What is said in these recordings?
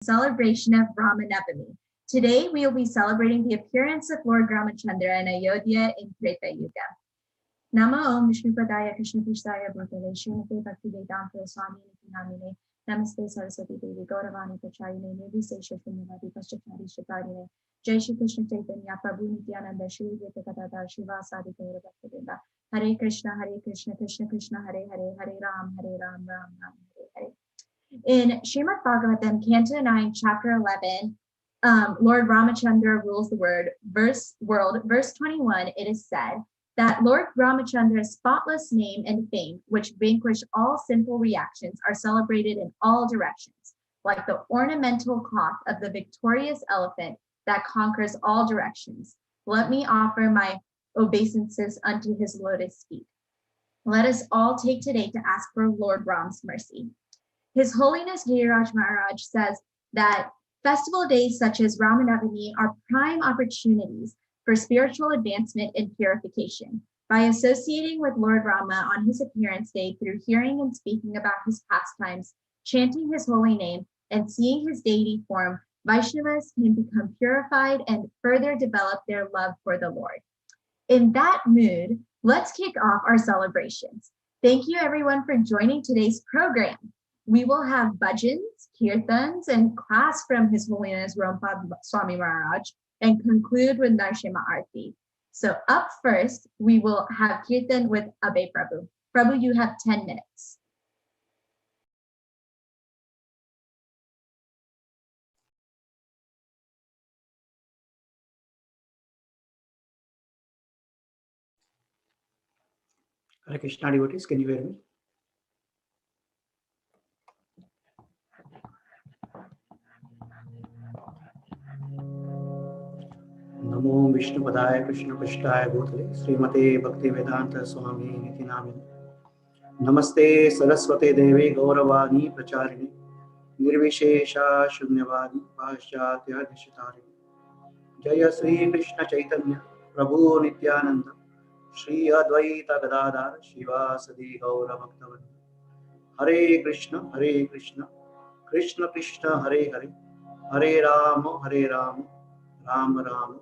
celebration of RamaNavami. Today, we will be celebrating the appearance of Lord Ramachandra in Ayodhya in Treta Yuga. Nama Om Vishnu Padaya Krishna Prishthaya Bhutale Srimate Bhaktivedanta Swami Namine Namaste Saraswati Devi Gauravani Pachayine Nirvisesha Punyavadi Paschatari Shikadine Jai Shri Krishna Chaitanya Prabhu Nityananda Shri Vita Kadada Shivasadi Gaura Bhaktivedanta Hare Krishna Krishna Krishna Hare Hare Hare Ram Ram Ram Hare Hare. In Srimad Bhagavatam, Canto 9, Chapter 11, Lord Ramachandra rules the world. Verse 21, it is said that Lord Ramachandra's spotless name and fame, which vanquish all sinful reactions, are celebrated in all directions, like the ornamental cloth of the victorious elephant that conquers all directions. Let me offer my obeisances unto his lotus feet. Let us all take today to ask for Lord Ram's mercy. His Holiness Giriraj Maharaj says that festival days such as RamaNavami are prime opportunities for spiritual advancement and purification. By associating with Lord Rama on his appearance day through hearing and speaking about his pastimes, chanting his holy name, and seeing his deity form, Vaishnavas can become purified and further develop their love for the Lord. In that mood, let's kick off our celebrations. Thank you everyone for joining today's program. We will have bhajans, kirtans, and class from His Holiness Romapada Swami Maharaj, and conclude with Narshima Arti. So up first, we will have kirtan with Abhay Prabhu. Prabhu, you have 10 minutes. Hare Krishna devotees, can you hear me? Namo Vishnu Padaya Krishna Prishthaya Bhutale Srimate Bhaktivedanta Swami Niti Namine Namaste Saraswate Devi Gauravani Pracharini Nirvishesha Shunyavadi Paschatya Dishitarini Jaya Sri Krishna Chaitanya Prabhu Nityananda Shri Advaita Gadadhar Shivasadi Gaura Bhaktavan Hare Krishna Krishna Krishna Hare Hare Hare Rama Rama Rama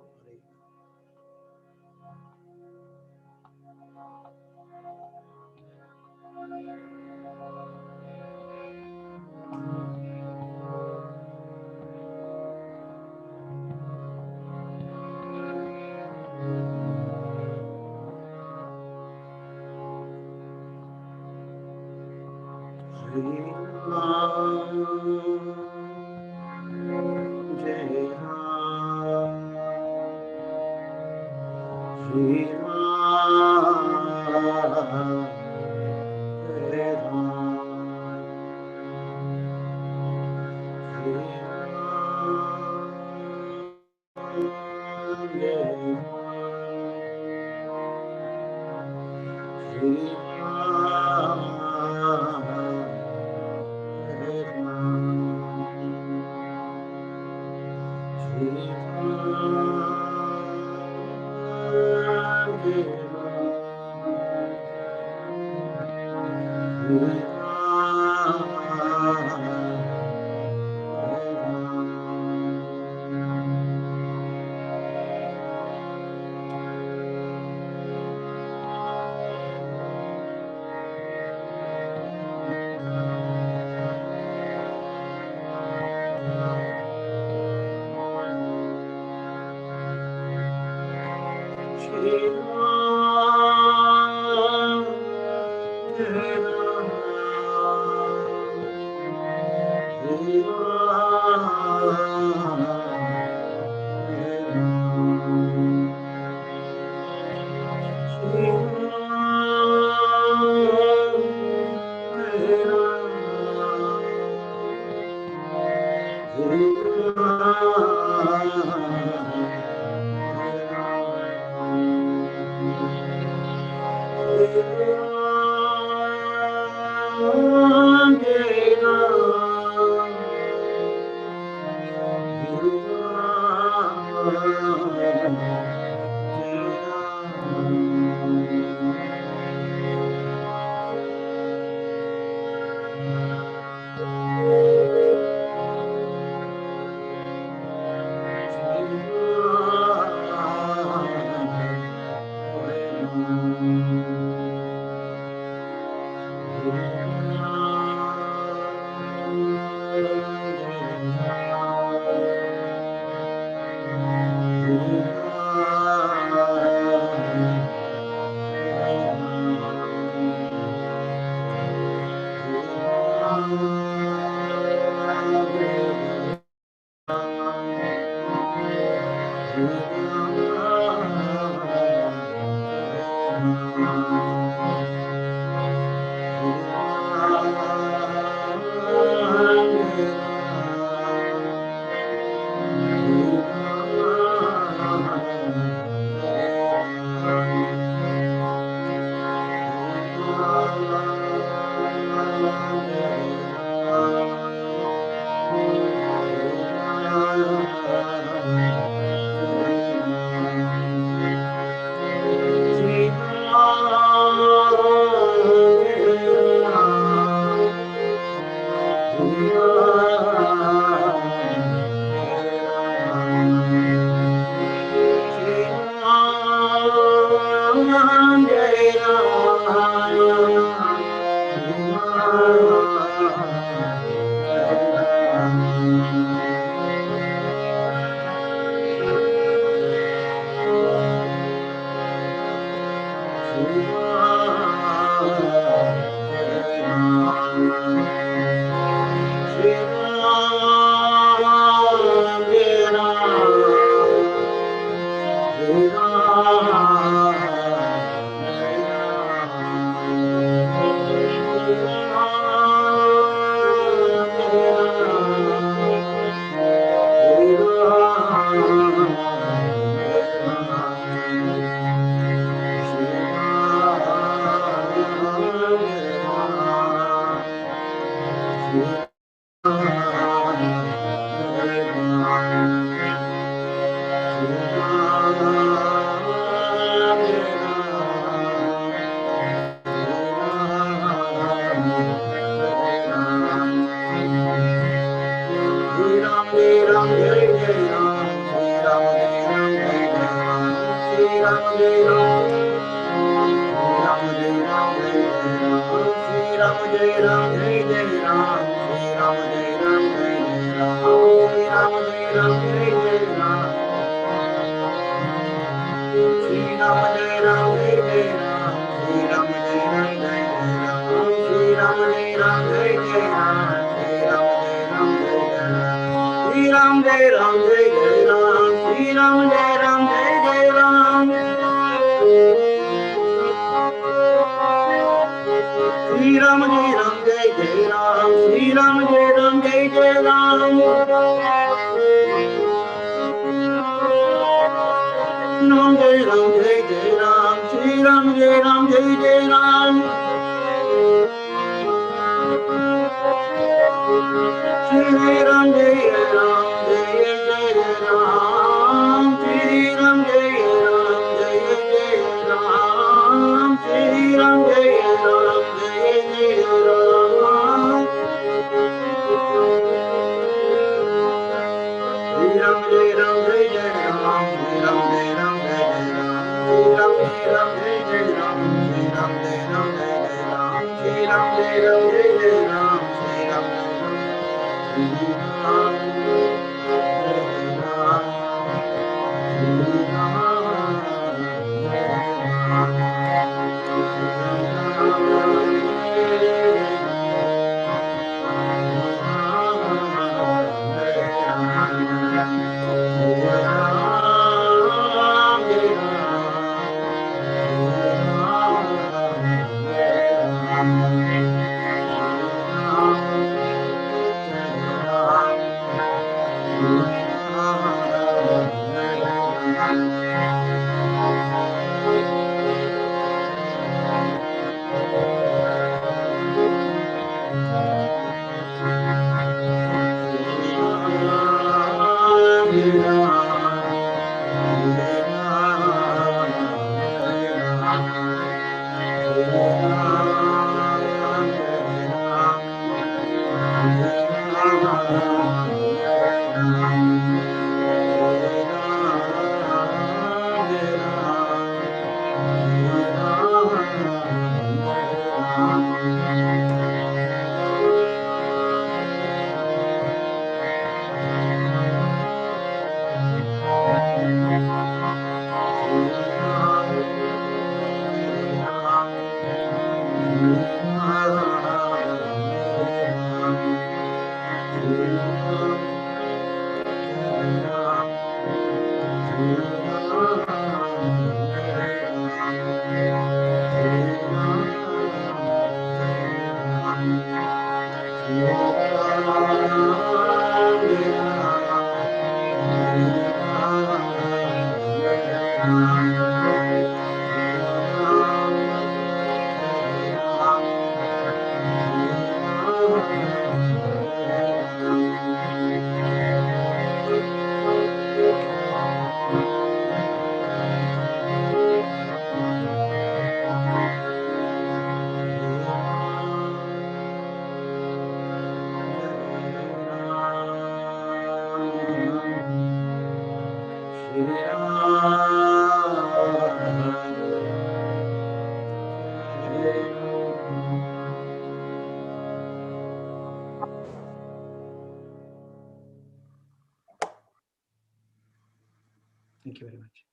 Thank you very much.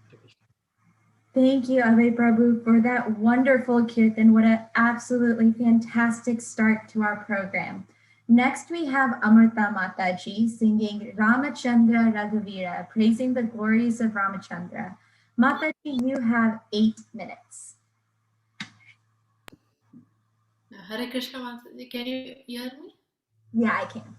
Hare Krishna. Thank you, Abhay Prabhu, for that wonderful kirtan. What an absolutely fantastic start to our program. Next, we have Amartha Mataji singing Ramachandra Raghuvira, praising the glories of Ramachandra. Mataji, you have 8 minutes. Hare Krishna, Mataji, can you hear me? Yeah, I can.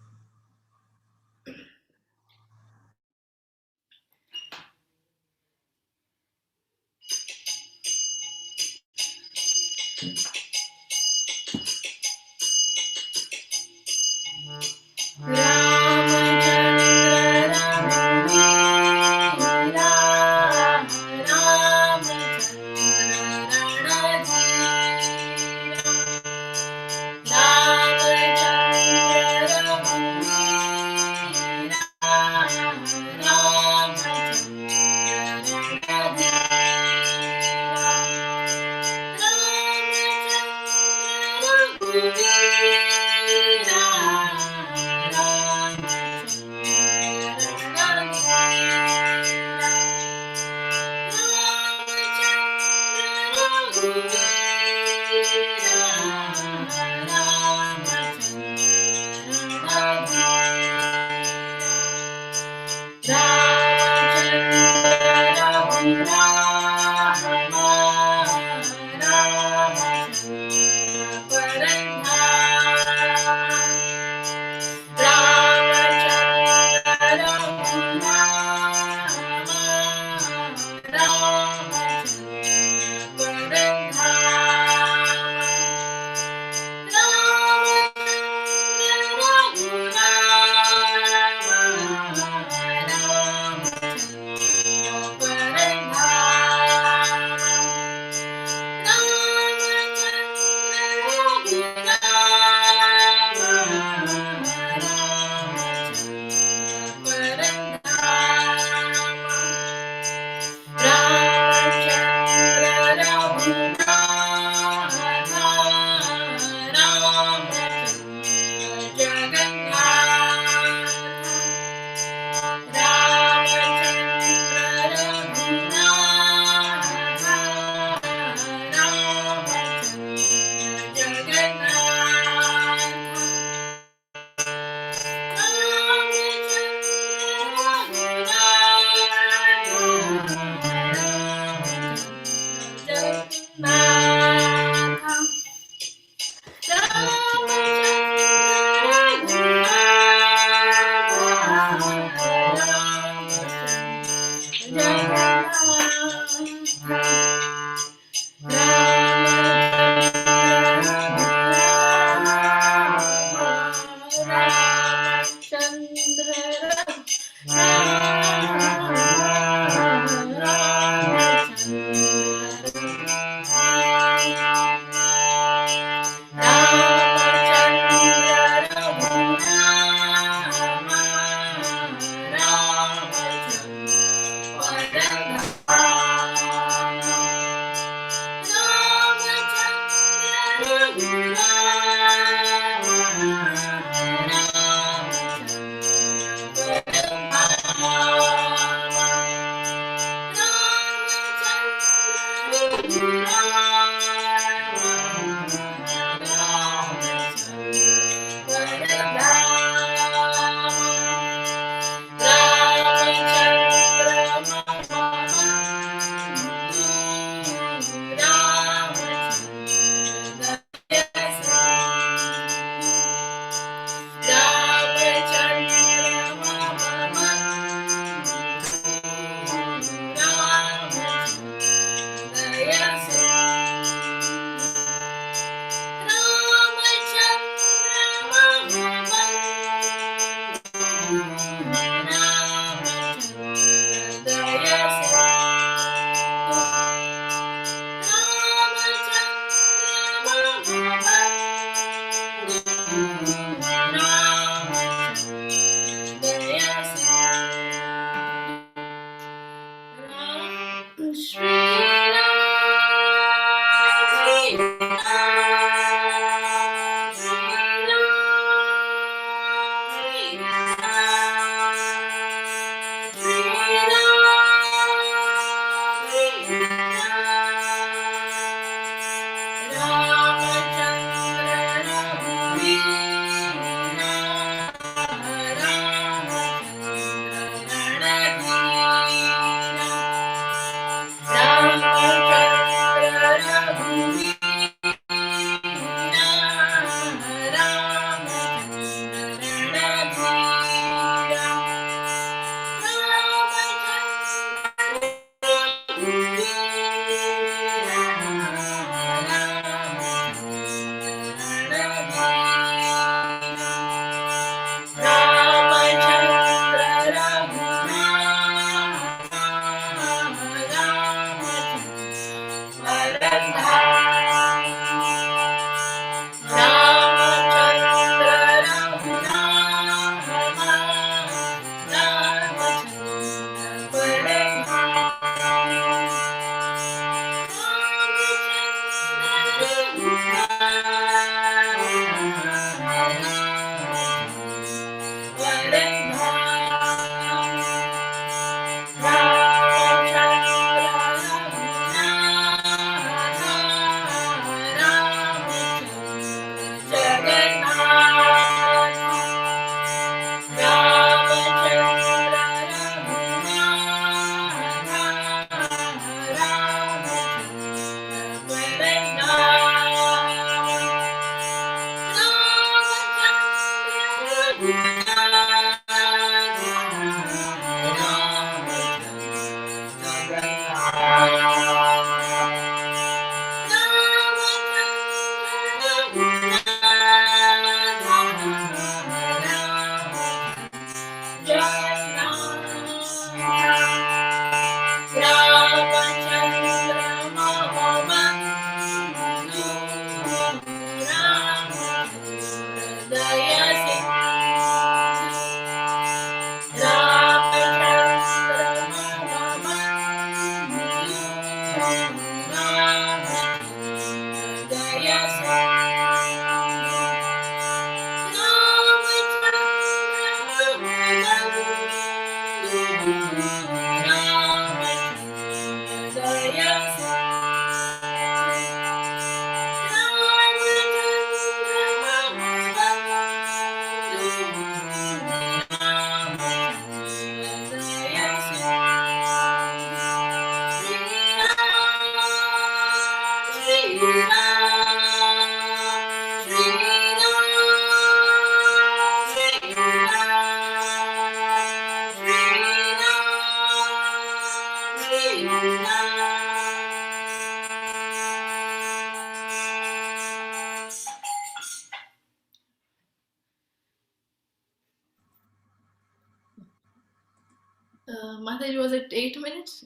Mataji, was it 8 minutes?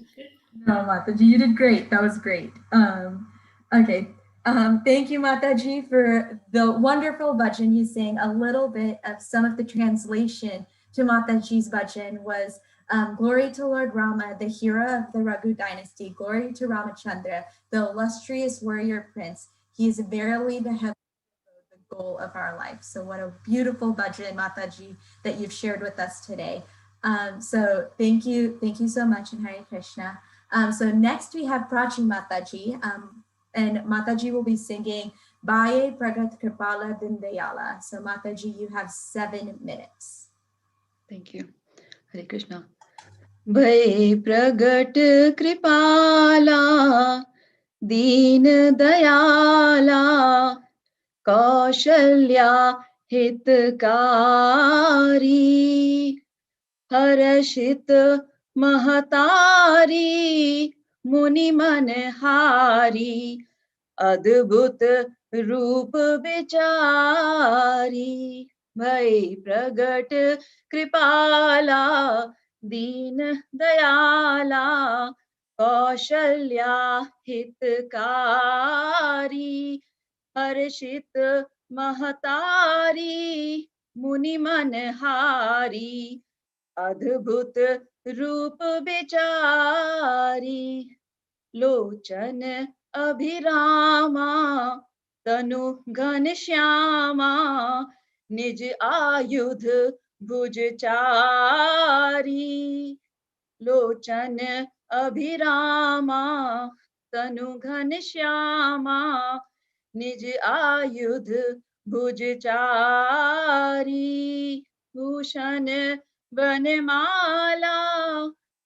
No, Mataji, you did great. That was great. Okay. Thank you, Mataji, for the wonderful bhajan you sang. A little bit of some of the translation to Mataji's bhajan was glory to Lord Rama, the hero of the Raghu dynasty. Glory to Ramachandra, the illustrious warrior prince. He is verily the heaven, the goal of our life. So what a beautiful bhajan, Mataji, that you've shared with us today. So thank you so much, and Hare Krishna. So next we have Prachi Mataji, and Mataji will be singing Baye Pragat Kripala Dindayala. So Mataji, you have 7 minutes. Thank you. Hare Krishna. Baye Pragat Kripala Deen Dayala Kaushalya Hitkari हर्षित महतारी मुनि मनहारी अद्भुत रूप विचारी भई प्रगट कृपाला दीन दयाला कौशल्या हितकारी हर्षित महतारी मुनि मनहारी अद्भुत रूप विचारी लोचन अभिरामा तनु घन श्यामा निज आयुध भुज चारी लोचन अभिरामा तनु घन श्यामा निज आयुध भुज चारी भूषण बनमाला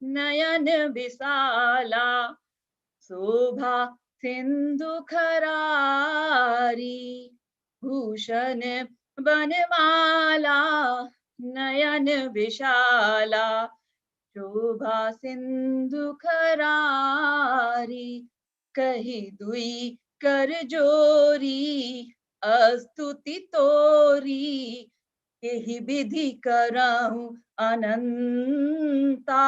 नयन विशाला शोभा सिंधु खरारी भूषण बनमाला नयन विशाला शोभा सिंधु खरारी कही दुई कर जोरी अस्तुति तोरी यही विधि कराऊं अनंता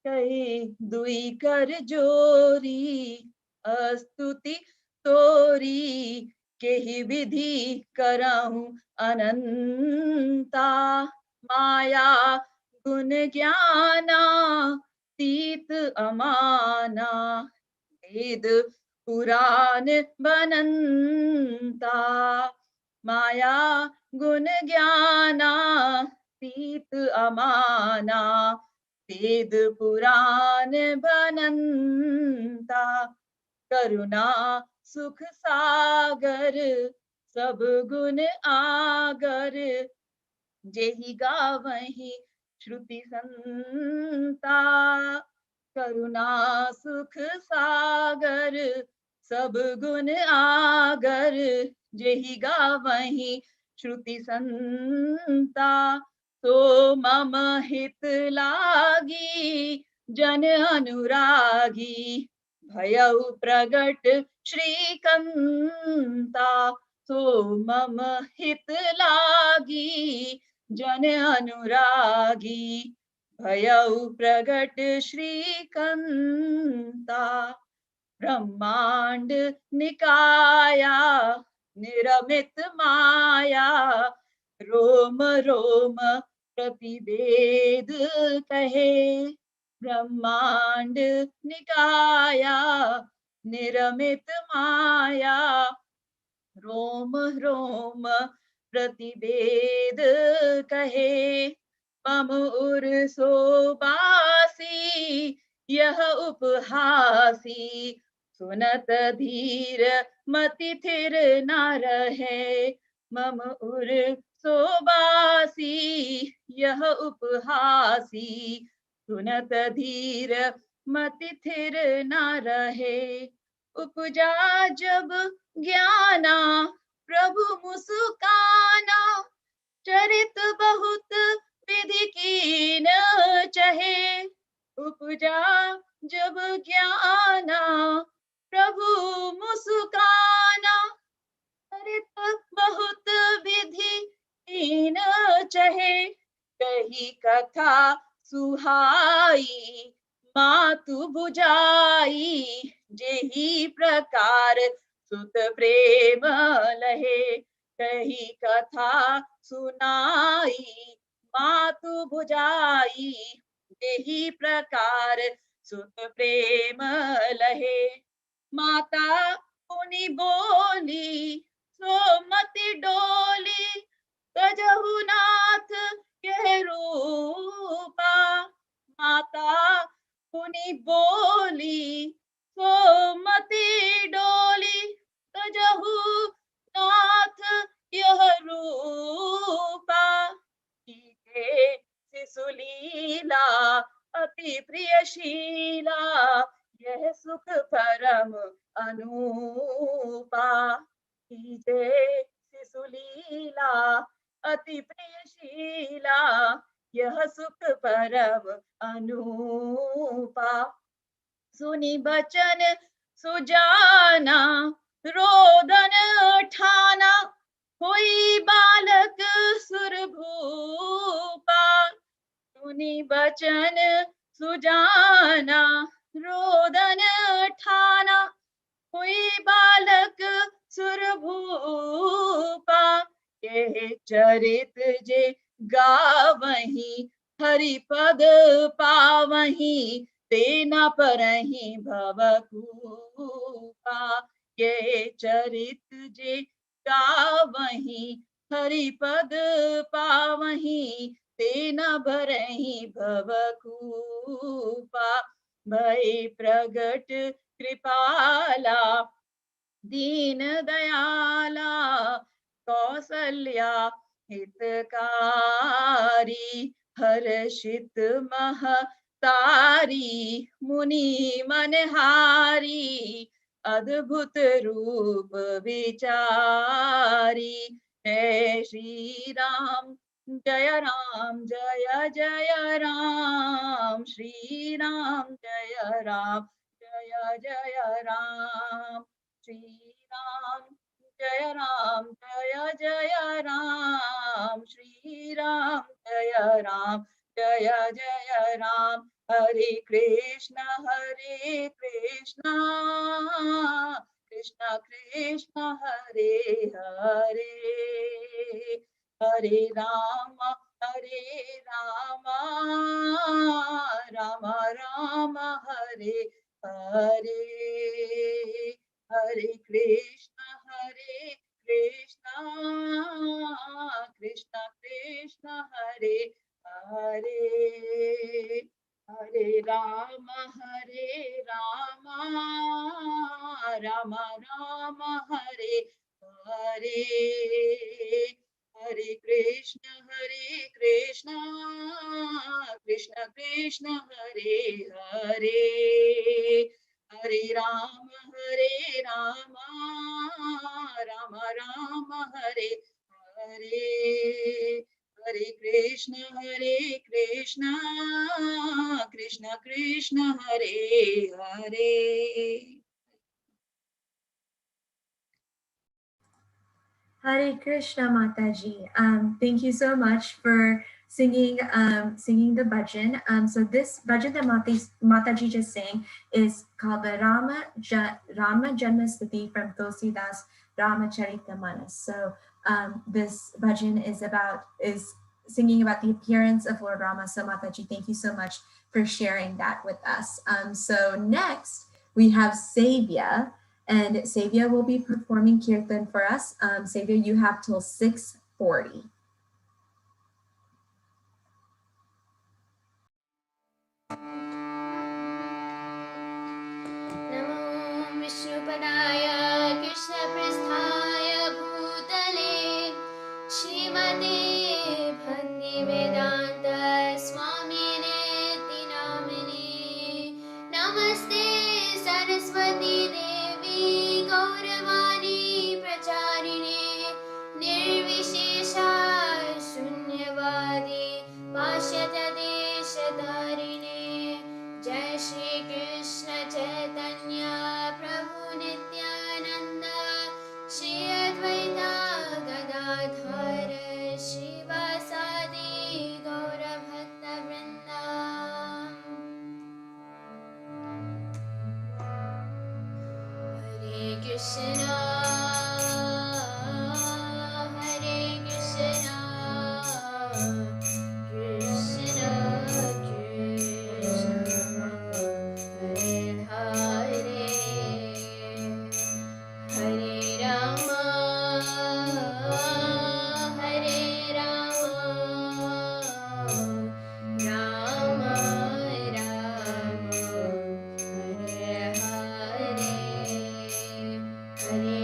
कही दुई कर जोरी अस्तुति तोरी केहि विधि कराऊं अनंता माया गुण ज्ञाना तीत अमाना वेद पुराण बनंता माया गुण ज्ञाना तीत अमाना वेद पुराण बनंता करुणा सुख सागर सब गुण आगर जेहि गावहि श्रुति संता करुणा सुख सागर सब गुण आगर जेहि गावहि श्रुति संता तो मम हित लागी जन अनुरागी भयउ प्रगट श्रीकंता तो मम हित लागी जन अनुरागी भयउ प्रगट श्रीकंता ब्रह्मांड निकाया निरमित माया रोम रोम प्रतिवेद कहे ब्रह्मांड निकाया निरमित माया रोम रोम प्रतिवेद कहे मम उर सोबासी यह उपहासी सुनत धीर मति थिर न रहे मम उर सोबासी यह उपहासी सुनत धीर मति थिर न रहे उपजा जब ज्ञाना प्रभु मुस्काना चरित बहुत विधि कीन चहे उपजा जब ज्ञाना प्रभु मुस्काना चरित बहुत विधि कीन चहे कही कथा सुहाई मातु बुझाई जेहि प्रकार सुत प्रेम लहे कही कथा सुनाई मातु बुझाई जेहि प्रकार सुत प्रेम लहे माता पुनि बोली सोमति डोली तजहु नाथ यह रूपा माता पुनि बोली सोमति डोली तजहु नाथ यह रूपा कीजे शिशुलीला अति प्रियशीला यह सुख परम अनुपा कीजे शिशुलीला अति प्रियशीला यह सुख परम अनुपा सुनि बचन सुजाना रोदन ठाना हुई बालक सुरभूपा सुनि बचन सुजाना रोदन ठाना हुई बालक सुरभूपा यह चरित जे गावहीं हरि पद पावहीं तेना परहि भवकूपा ये चरित जे गावहीं हरि पद पावहीं तेना भरहि भवकूपा भय प्रगट कृपाला दीन दयाला कौसल्या हितकारी हर्षित महतारी मुनि मनहारी अद्भुत रूप विचारी हे श्री राम जय जय राम श्री राम जय जय राम श्री राम जय जय राम श्री राम जय राम हरे Krishna Krishna Krishna Hare Hare Hare Ram Ram Ram Hare Hare Hare Krishna Krishna Krishna Hare Hare Hare Ram Ram Ram Hare Hare Hare Krishna Krishna Krishna Hare Hare Hare Ram Ram Ram Hare Hare Hare Krishna Krishna Krishna Hare Hare Hare Krishna, Mataji. Thank you so much for singing the bhajan. So this bhajan that Mataji just sang is called the Rama Janmastuti from Tulsidas Ramacharita. So this bhajan is singing about the appearance of Lord Rama. So Mataji, thank you so much for sharing that with us. So next we have Sevya. And Savia will be performing Kirtan for us. Savia, you have till 6:40. नमो विष्णुपदाय कृष्णपृष्ठाय भूतले श्रीमते भक्तिवेदान्त स्वामिनेति नामिने नमस्ते सरस्वती देवी गौरवाणी प्रचारिणे निर्विशेषा शून्यवादी पाश्चात्यदेशधारिणे जय श्री कृष्ण चैतन्य प्रभु नित्यानंद श्री अद्वैता गदाधर श्रीवासादि गौर भक्त वृंदा हरे कृष्णा हरे Krishna Krishna Krishna Hare Hare Hare Rama Ram Ram Hare Hare Hare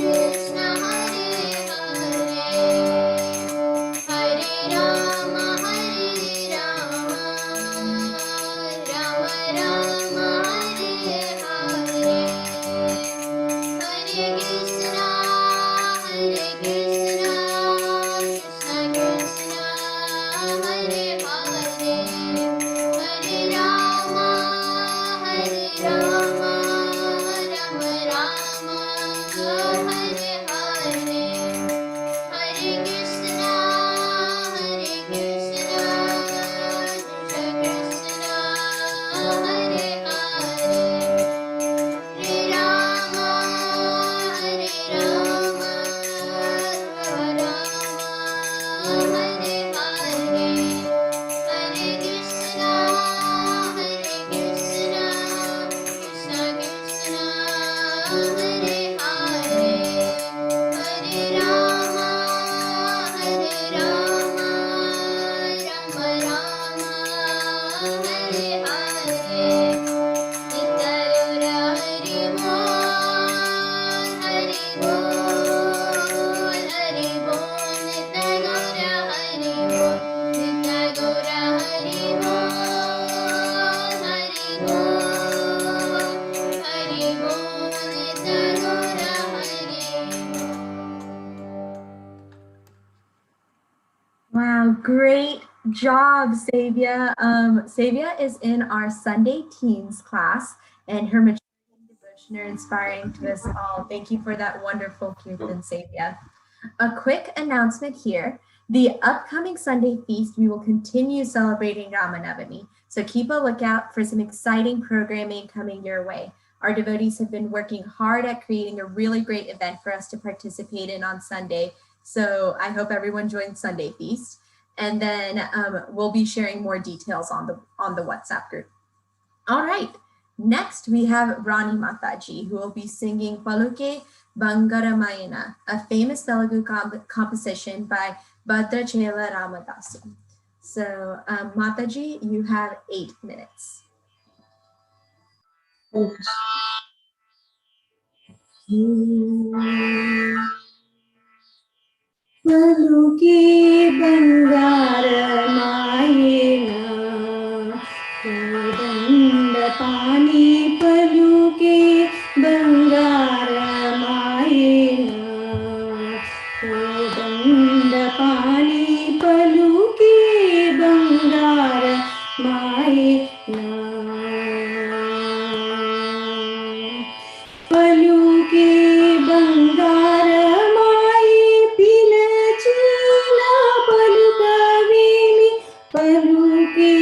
Krishna, Hare Rama, Rama Rama, Hare Hare, Hare Krishna, Krishna Krishna, Hare Hare, Hare Rama, Rama Rama, Hare Hare, Hare Krishna, Krishna Krishna, Hare Hare, Hare Rama, Rama Hare Hare, Hare Krishna, Krishna Krishna, Hare Hare, Hare Rama, Rama Rama, Hare Hare, Nityagura Hari Bol, Hari Bol, Hari Bol, Nityagura Hari Bol, Nityagura Hari Bol, Hari Bol, Hari Bol, Nityagura Hari Bol. Wow, great job, Savia. Savia is in our Sunday Teens class, and her mature devotion are inspiring to us all. Thank you for that wonderful kirtan, Savia. A quick announcement here. The upcoming Sunday feast, we will continue celebrating RamaNavami. So keep a lookout for some exciting programming coming your way. Our devotees have been working hard at creating a really great event for us to participate in on Sunday. So I hope everyone joins Sunday Feast. And then we'll be sharing more details on the WhatsApp group. All right, next we have Rani Mataji, who will be singing Paluke Bangaramayana, a famous Telugu composition by Bhadrachela Ramadasu. So Mataji, you have 8 minutes. Paluke Bangaramayana, Kodanda Pani Paluke Bangaramayana, Kodanda Pani Paluke Bangaramayana, Paluke Bangaramaye Pilachina Palukavemi, Paluke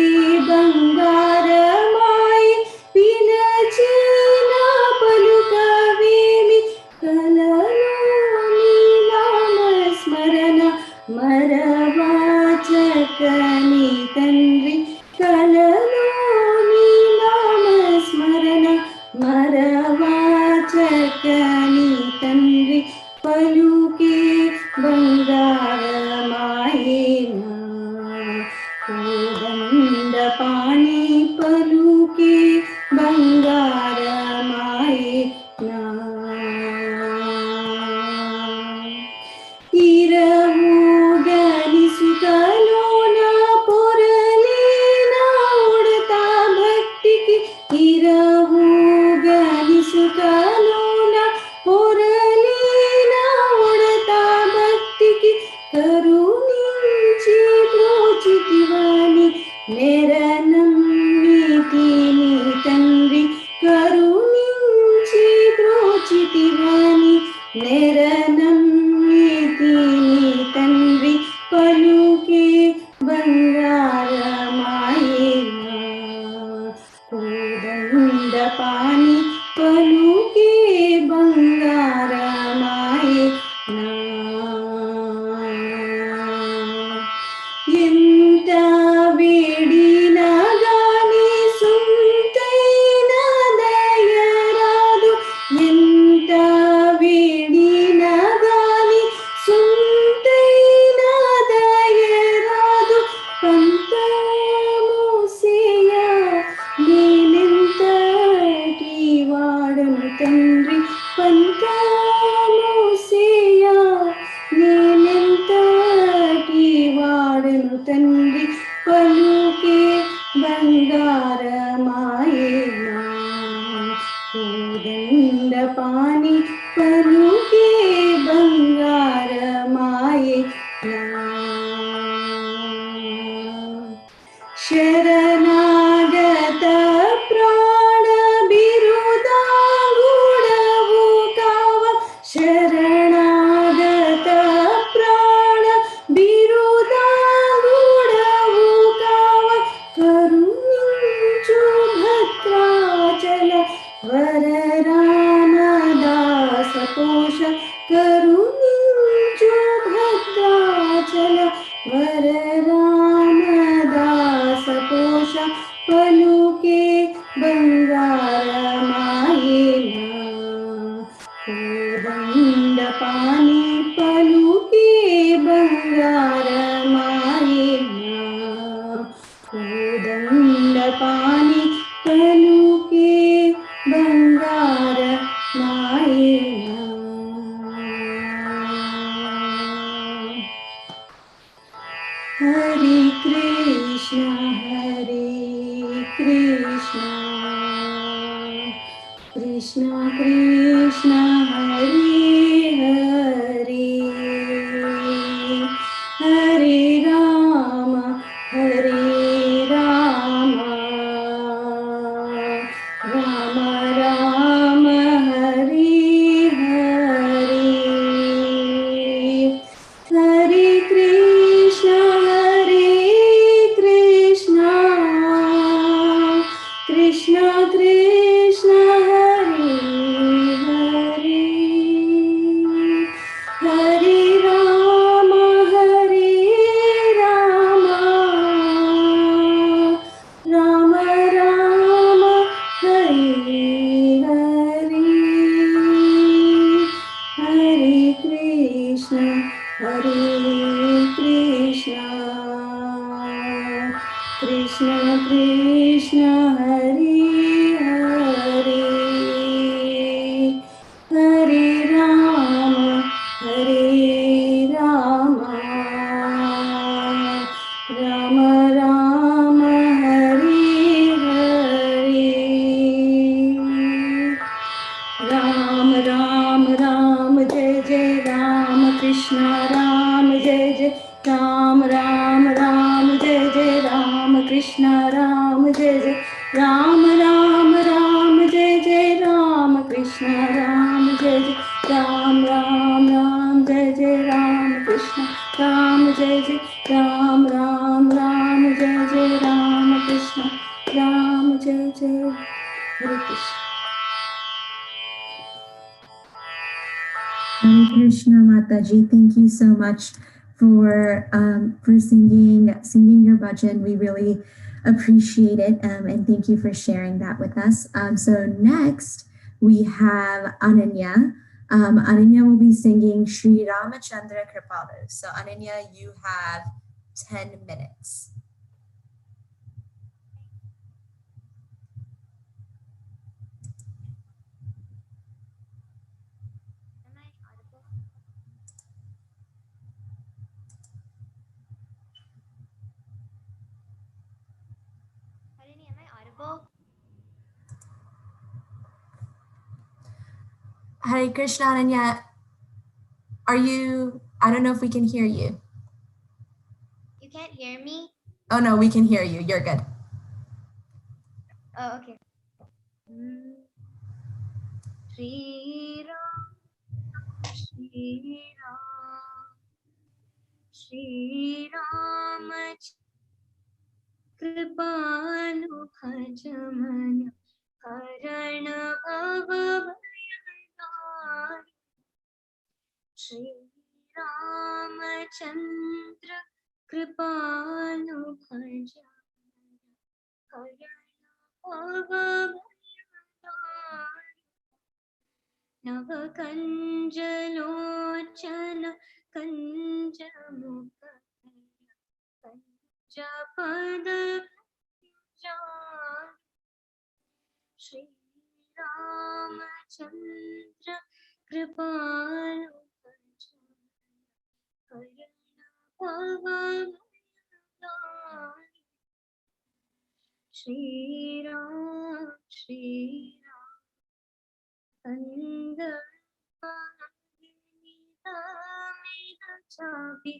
Bangaramaye Pilachina Palukavemi, Kalaloni Namasmarana Maravachakani Tandri, Kalaloni Namasmarana Maravachakani Tandri, Paluke Bangaramayena, Kodanda Pani Paluke Bangaramayena. Iravuganiಸುತ್ತಲೋನ ಪೊರಲೇನ ಉಡತಾ ಭಕ್ತಿಗೆ, iravuganiಸುತ್ತಲೋನ ಪೊರಲೇನ ಉಡತಾ ಭಕ್ತಿಗೆ, ಕರುಣಿಂచి ಪ್ರೋಚಿತಿವಾನಿ ನೆರನಮ್ಮಿತೀನಿ ತಂದ್ರಿ, ಕರುಣಿಂచి ಪ್ರೋಚಿತಿವಾನಿ ನೆರನಮ್ಮಿತೀನಿ ತಂದ್ರಿ, ಪಲುಕೆ ಬಂಗಾರಮಾಯೇನ, ಕೋದಂಡ ಪಾನಿ ಪಲುಕೆ ಬಂಗಾರಮಾಯೇನ. ಎಂತ ಬೇಡಿನ ಗಾನಿ ಸುಂತೈನ ದಯರಾದು, ಎಂತ ಬೇಡಿನ ಗಾನಿ पानी पलुके बंगारमायेना कोदंड पानी पलुके बंगारमायेना Hare Krishna Krishna Krishna Hare Hare Hare Rama Rama Rama Hare Hare Hare Krishna Krishna Krishna Hare Hare Hare Rama Rama Rama Hare Hare Hare Krishna Krishna Krishna Hare Hare Hare Rama Rama Rama Hare Hare Ram Ram Ram Jai Jai Ram Krishna Ram Jai Jai Ram Ram Ram Jai Jai Ram Krishna Ram Jai Jai Ram Ram Ram Jai Jai Ram Krishna Ram Jai Jai Ram Ram Ram Jai Jai Ram Krishna Ram Jai Jai Ram Ram Ram Jai Jai Ram Krishna Ram Jai Jai Hare Krishna. Hare Krishna, Mataji. Thank you so much for singing your bhajan. We really appreciate it, and thank you for sharing that with us. So next we have Ananya. Ananya will be singing Sri Ramachandra Kripalu. So Ananya, you have 10 minutes. Am I audible? Hare Krishna, Ananya. I don't know if we can hear you. You can't hear me? Oh no, we can hear you. You're good. Oh, okay. Shri Ram, Shri Ram, Shri Ram, Kripalu Bhajamana, Karana Bhava Shri Ramachandra Kripalu Bhajamana, Karana Navakanjalochana Kanjamukha Kanjapada Shri Ramachandra Kripalu Shri Ram, Shri Ram, Chapi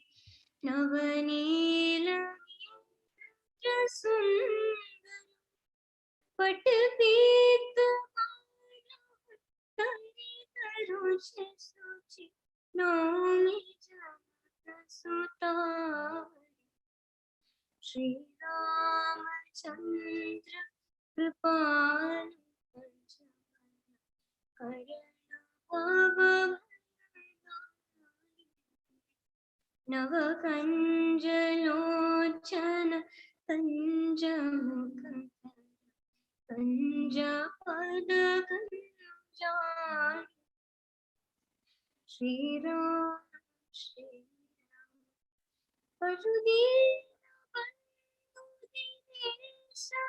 Navanila Sundar Patpit Taruche Suchi Nomi Sutta Shri Ramachandra Kripalu Navakanjalochana Kanjamukha Kanjapada Kanjan Shri Ram, Shri Ram. Arudina Bandhu Dinesha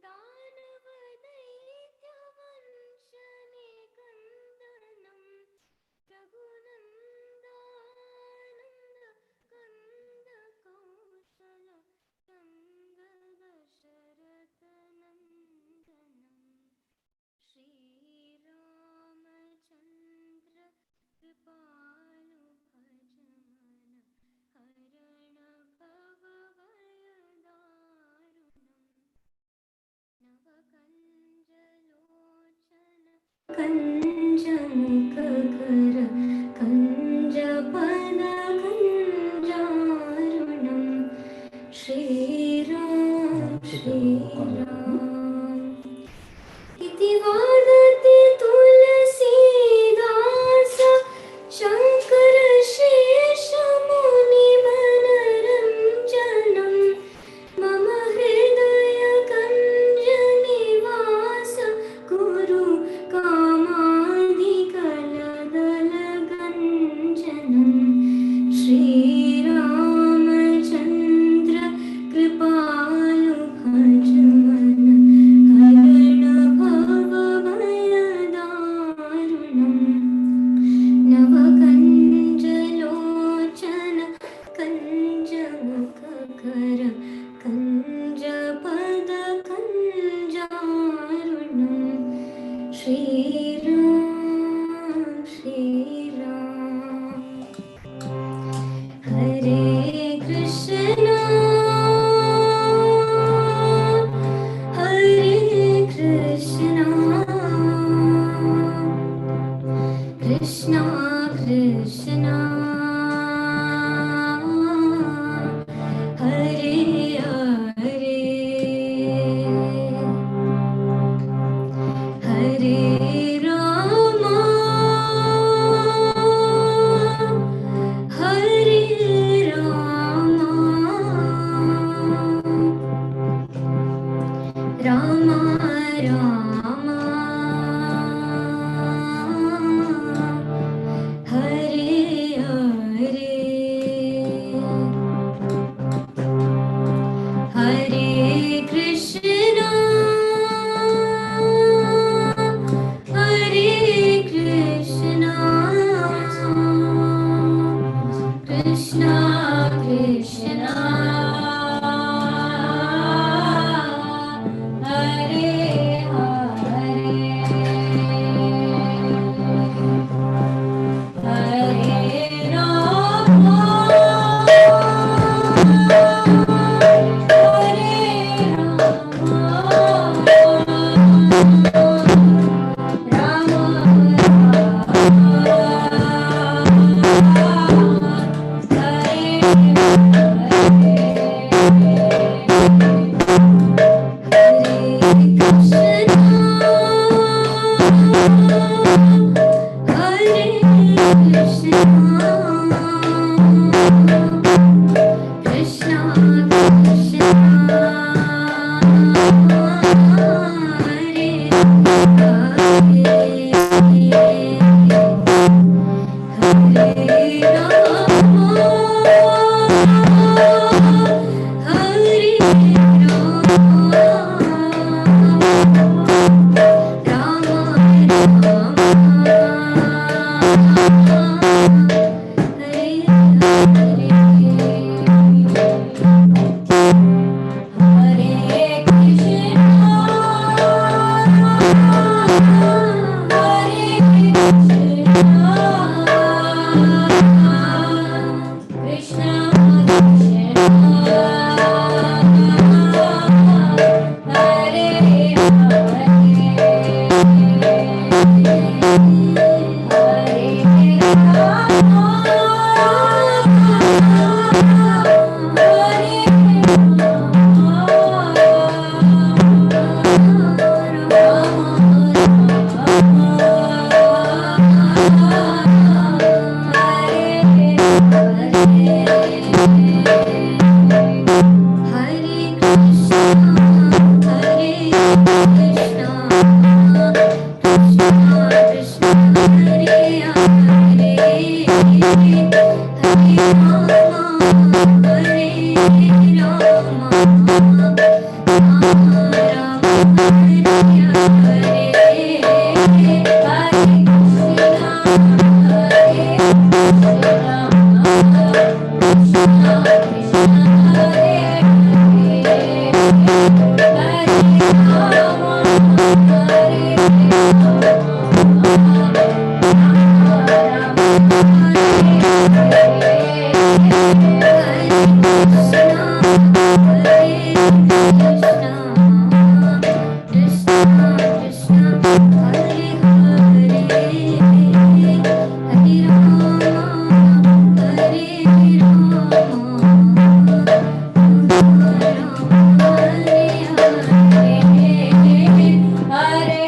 Danavadaitya Vanshane Kandanam Raghunandananda Kanda Kausala Kanda Dasharathanandanam Shri Ramachandra Kripalu Bhajamana Harana Bhava Vayadarunam Navakanjalochana Kanjamukhakara Kanjapana Kanjarunam Shri Ram Shri Ram इति वदति तुलसीदास शङ्कर शेषमुनिमनरञ्जनं मम हृदय कञ्जनिवास कुरु कामादिकलदलगञ्जनं श्रीरामचन्द्र कृपालु भजमन हरण भवभयदारुणम् नवकञ्जलोचन कञ्जमुखकर कञ्जपद कञ्जारुणम् श्रीराम श्रीराम हरे कृष्णा हरे कृष्णा कृष्णा कृष्णा हरे हरे हरे रामा हरे रामा रामा रामा हरे हरे हरे कृष्णा हरे कृष्णा कृष्णा कृष्णा हरे हरे हरे रामा हरे Rama Hare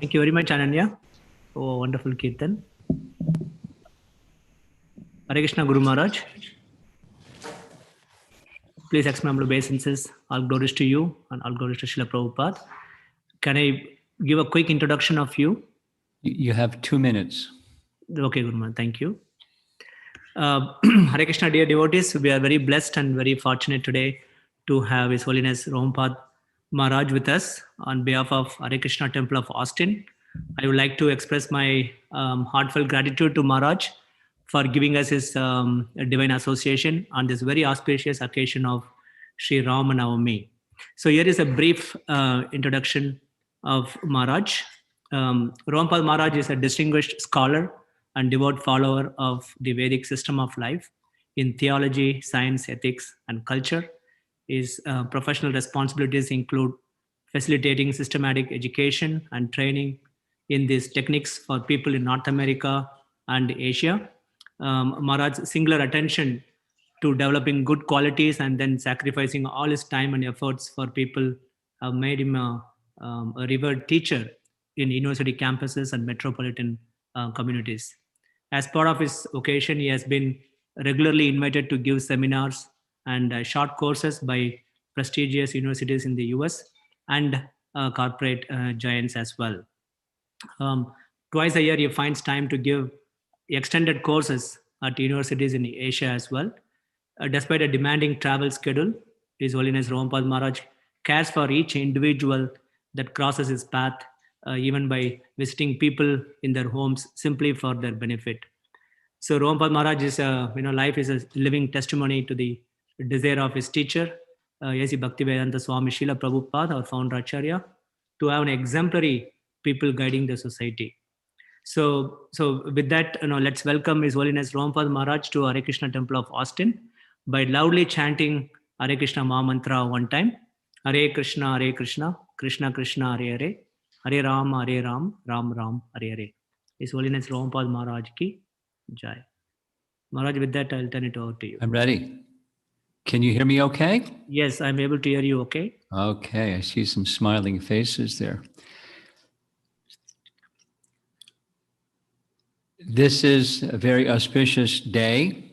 Thank you very much, Ananya. Oh, wonderful Kirtan. Hare Krishna Guru Maharaj. Please accept my humble obeisances. All glories to you and all glories to Srila Prabhupada. Can I give a quick introduction of you? You have 2 minutes. Okay, Guru Maharaj. Thank you. Hare Krishna, dear devotees. We are very blessed and very fortunate today to have His Holiness Romapada Maharaj with us on behalf of Hare Krishna Temple of Austin. I would like to express my heartfelt gratitude to Maharaj for giving us his divine association on this very auspicious occasion of Sri RamaNavami. So here is a brief introduction of Maharaj. Romapada Maharaj is a distinguished scholar and devout follower of the Vedic system of life in theology, science, ethics, and culture. His professional responsibilities include facilitating systematic education and training in these techniques for people in North America and Asia. Maharaj's singular attention to developing good qualities and then sacrificing all his time and efforts for people have made him a revered teacher in university campuses and metropolitan communities. As part of his vocation, he has been regularly invited to give seminars and short courses by prestigious universities in the US and corporate giants as well. Twice a year, he finds time to give extended courses at universities in Asia as well. Despite a demanding travel schedule, His Holiness Romapada Maharaj cares for each individual that crosses his path, even by visiting people in their homes simply for their benefit. So Romapada Maharaj is, life is a living testimony to the desire of his teacher, A.C. Bhaktivedanta Swami Srila Prabhupada, our founder Acharya, to have an exemplary people guiding the society. So with that, let's welcome His Holiness Romapada Maharaj to Hare Krishna Temple of Austin by loudly chanting Hare Krishna Maha Mantra one time. Hare Krishna, Krishna Krishna, Hare Hare, Hare Ram, Ram Ram, Hare Hare. His Holiness Romapada Maharaj ki Jai. Maharaj, with that, I'll turn it over to you. I'm ready. Can you hear me okay? Yes, I'm able to hear you okay. Okay, I see some smiling faces there. This is a very auspicious day,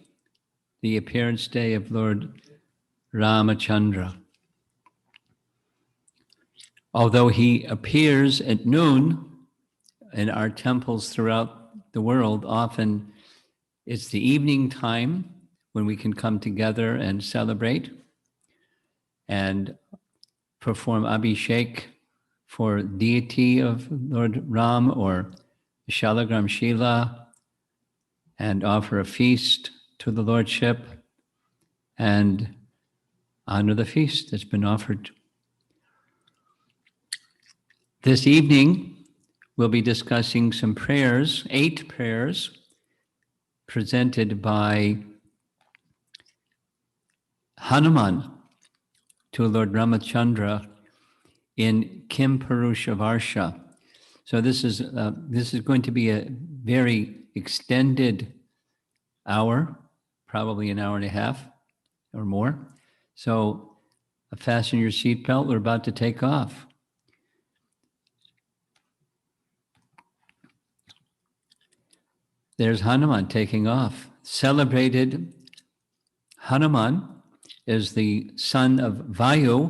the appearance day of Lord Ramachandra. Although he appears at noon in our temples throughout the world, often It's the evening time when we can come together and celebrate and perform Abhishek for deity of Lord Ram or Shalagram Shila, and offer a feast to the Lordship and honor the feast that's been offered. This evening, we'll be discussing some prayers, 8 prayers presented by Hanuman to Lord Ramachandra in Kim Purusha Varsha. So this is going to be a very extended hour, probably an hour and a half or more. So fasten your seatbelt, we're about to take off. There's Hanuman taking off. Celebrated Hanuman is the son of Vayu,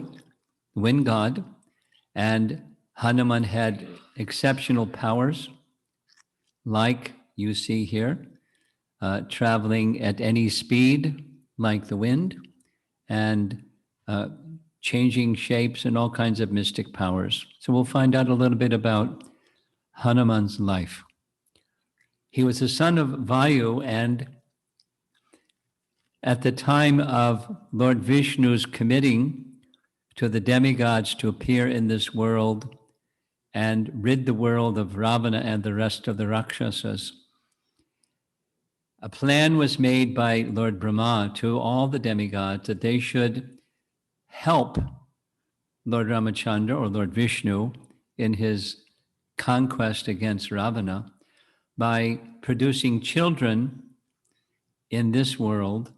the wind god, and Hanuman had exceptional powers, like you see here, traveling at any speed, like the wind, and changing shapes and all kinds of mystic powers. So we'll find out a little bit about Hanuman's life. He was the son of Vayu, and at the time of Lord Vishnu's committing to the demigods to appear in this world and rid the world of Ravana and the rest of the Rakshasas, a plan was made by Lord Brahma to all the demigods that they should help Lord Ramachandra or Lord Vishnu in his conquest against Ravana by producing children in this world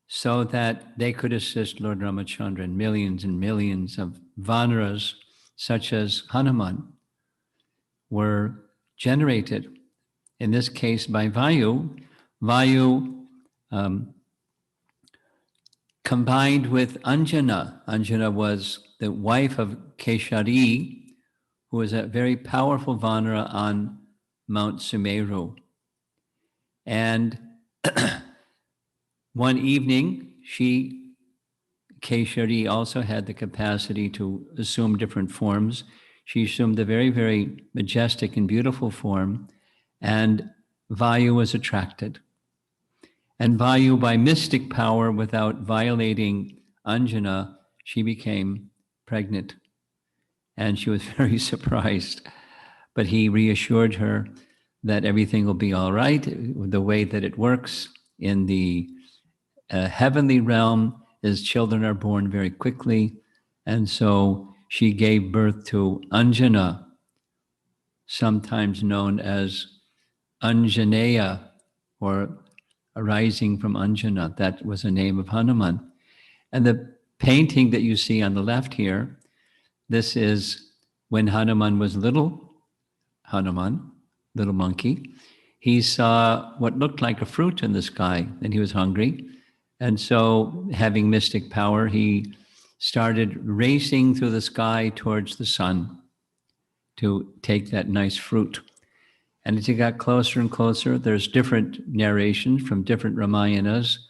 so that they could assist Lord Ramachandra. And millions of Vanaras, such as Hanuman, were generated, in this case by Vayu. Vayu combined with Anjana. Anjana was the wife of Keshari, who was a very powerful Vanara on Mount Sumeru. And one evening, Keshari also had the capacity to assume different forms. She assumed a very, very majestic and beautiful form, and Vayu was attracted. And Vayu, by mystic power, without violating Anjana, she became pregnant. And she was very surprised. But he reassured her that everything will be all right. The way that it works in the heavenly realm is children are born very quickly. And so she gave birth to Anjana, sometimes known as Anjaneya, or arising from Anjana. That was the name of Hanuman. And the painting that you see on the left here, this is when Hanuman was little Hanuman, little monkey. He saw what looked like a fruit in the sky, and he was hungry. And so, having mystic power, he started racing through the sky towards the sun to take that nice fruit. And as he got closer and closer, there's different narrations from different Ramayanas,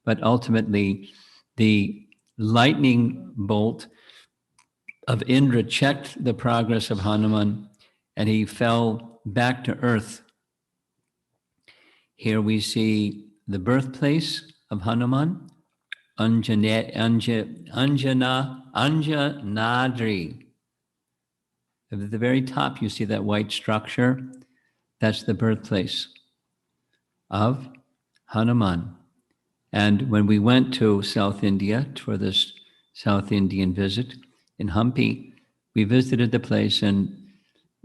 but ultimately the lightning bolt of Indra checked the progress of Hanuman, and he fell back to earth. Here we see the birthplace of Hanuman, Anjanadri. At the very top, you see that white structure. That's the birthplace of Hanuman. And when we went to South India for this South Indian visit in Hampi, we visited the place, and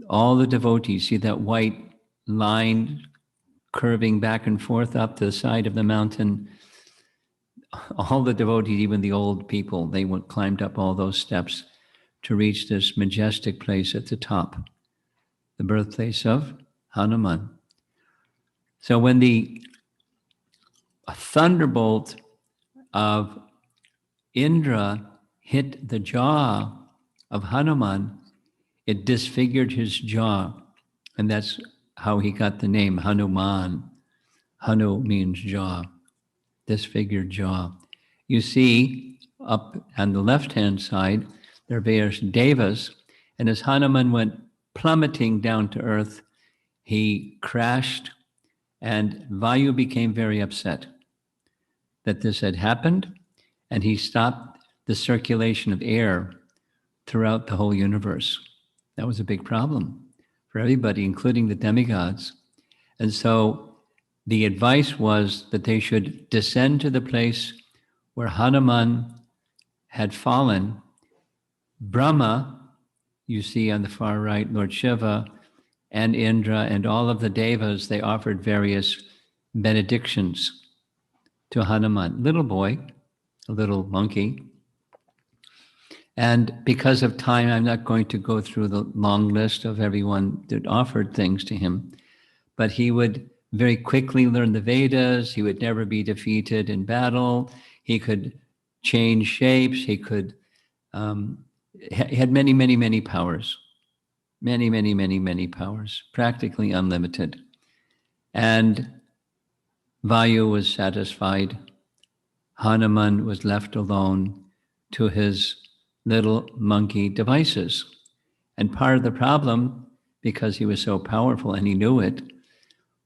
all the devotees, see that white line curving back and forth up the side of the mountain. All the devotees, even the old people, they climbed up all those steps to reach this majestic place at the top, the birthplace of Hanuman. So when the thunderbolt of Indra hit the jaw of Hanuman, it disfigured his jaw, and that's how he got the name Hanuman. Hanu means jaw, disfigured jaw. You see up on the left-hand side, there are various devas, and as Hanuman went plummeting down to earth, he crashed, and Vayu became very upset that this had happened, and he stopped the circulation of air throughout the whole universe. That was a big problem for everybody, including the demigods. And so the advice was that they should descend to the place where Hanuman had fallen. Brahma, you see on the far right, Lord Shiva and Indra and all of the devas, they offered various benedictions to Hanuman. Little boy, a little monkey. And because of time, I'm not going to go through the long list of everyone that offered things to him, but he would very quickly learn the Vedas. He would never be defeated in battle. He could change shapes. He could, he had many, many, many powers. Many, many, many, many powers, practically unlimited. And Vayu was satisfied. Hanuman was left alone to his little monkey devices. And part of the problem, because he was so powerful and he knew it,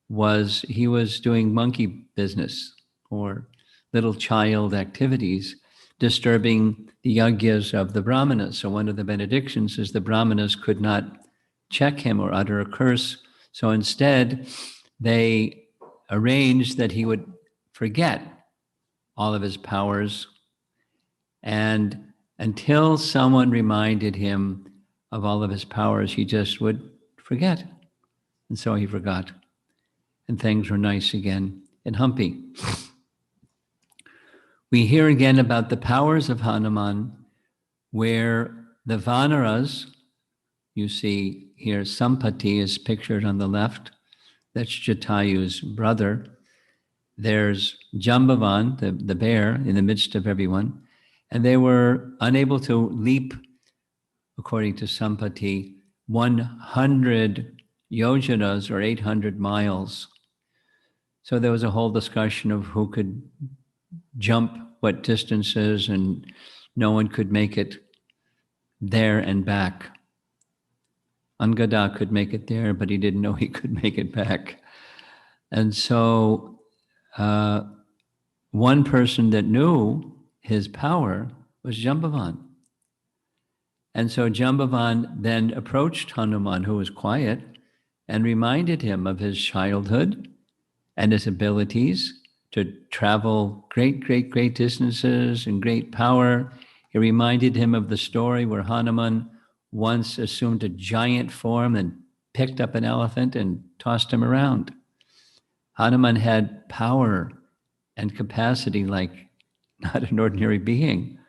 was he was doing monkey business or little child activities, disturbing the yagyas of the brahmanas. So one of the benedictions is the brahmanas could not check him or utter a curse. So instead, they arranged that he would forget all of his powers, and until someone reminded him of all of his powers, he just would forget. And so he forgot. And things were nice again in Hampi. We hear again about the powers of Hanuman, where the Vanaras, you see here, Sampati is pictured on the left. That's Jatayu's brother. There's Jambavan, the bear, in the midst of everyone. And they were unable to leap, according to Sampati, 100 yojanas or 800 miles. So there was a whole discussion of who could jump what distances, and no one could make it there and back. Angada could make it there, but he didn't know he could make it back. And so one person that knew his power was Jambavan. And so Jambavan then approached Hanuman, who was quiet, and reminded him of his childhood and his abilities to travel great, great, great distances and great power. He reminded him of the story where Hanuman once assumed a giant form and picked up an elephant and tossed him around. Hanuman had power and capacity like not an ordinary being.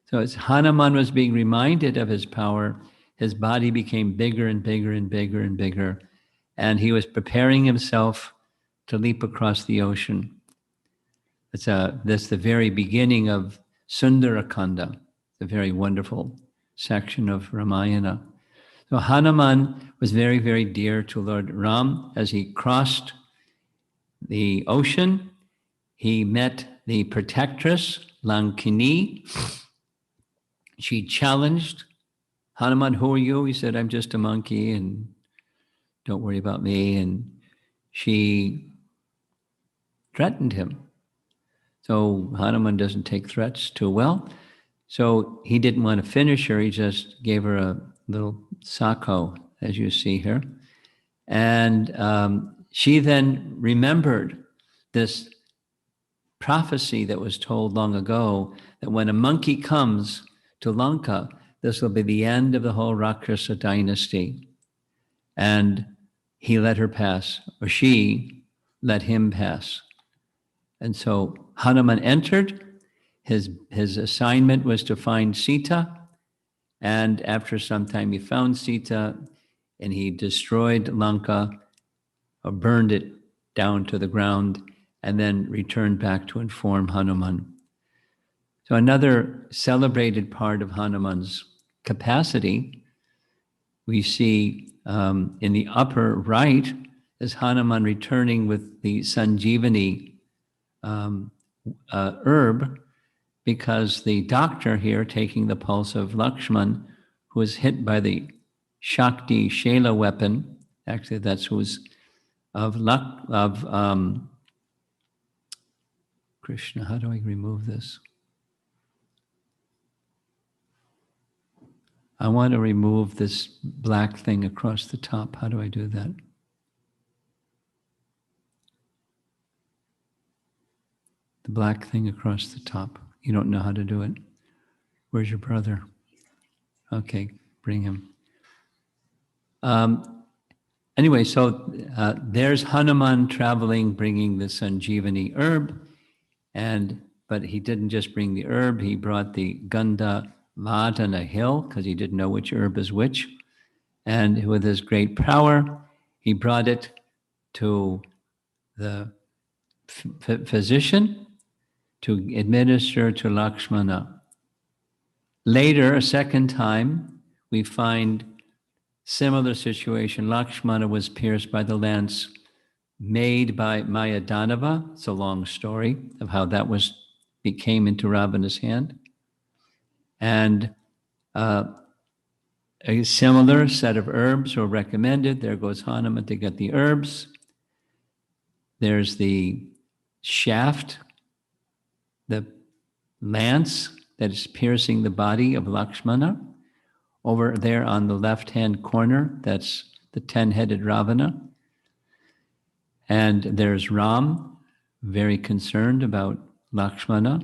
So as Hanuman was being reminded of his power, his body became bigger and bigger and bigger and bigger, and he was preparing himself to leap across the ocean. That's the very beginning of Sundarakanda, the very wonderful section of Ramayana. So Hanuman was very, very dear to Lord Ram. As he crossed the ocean, he met the protectress, Lankini. She challenged Hanuman, "Who are you?" He said, "I'm just a monkey, and don't worry about me." And she threatened him. So Hanuman doesn't take threats too well. So he didn't want to finish her. He just gave her a little sako, as you see here. And she then remembered this prophecy that was told long ago, that when a monkey comes to Lanka, this will be the end of the whole Rakshasa dynasty. And he let her pass, or she let him pass. And so Hanuman entered. His assignment was to find Sita. And after some time, he found Sita, and he destroyed Lanka, or burned it down to the ground, and then returned back to inform Hanuman. So another celebrated part of Hanuman's capacity, we see in the upper right is Hanuman returning with the Sanjeevani herb, because the doctor here taking the pulse of Lakshman, who was hit by the Shakti Shela weapon, actually that's who's of Krishna. How do I remove this? I want to remove this black thing across the top. How do I do that? The black thing across the top. You don't know how to do it. Where's your brother? Okay, bring him. Anyway, so there's Hanuman traveling, bringing the Sanjeevani herb, but he didn't just bring the herb, he brought the Gandha Madana hill, because he didn't know which herb is which. And with his great power, he brought it to the physician to administer to Lakshmana. Later, a second time, we find similar situation. Lakshmana was pierced by the lance made by Mayadanava. It's a long story of how that came into Ravana's hand. And a similar set of herbs were recommended. There goes Hanuman to get the herbs. There's the shaft, the lance that is piercing the body of Lakshmana. Over there on the left-hand corner, that's the 10-headed Ravana. And there's Ram, very concerned about Lakshmana.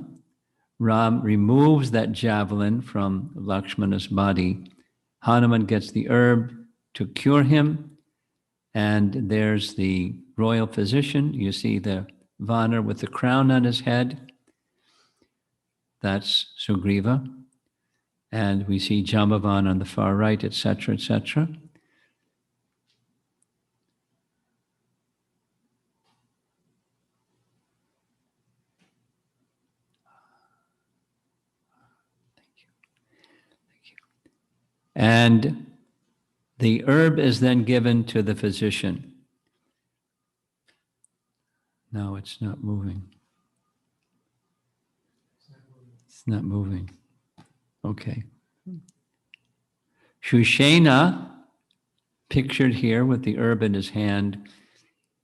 Ram removes that javelin from Lakshmana's body. Hanuman gets the herb to cure him. And there's the royal physician. You see the Vanar with the crown on his head. That's Sugriva. And we see Jambavan on the far right, etc., etc. And the herb is then given to the physician. No, it's not moving. It's not moving. Okay. Shushena, pictured here with the herb in his hand,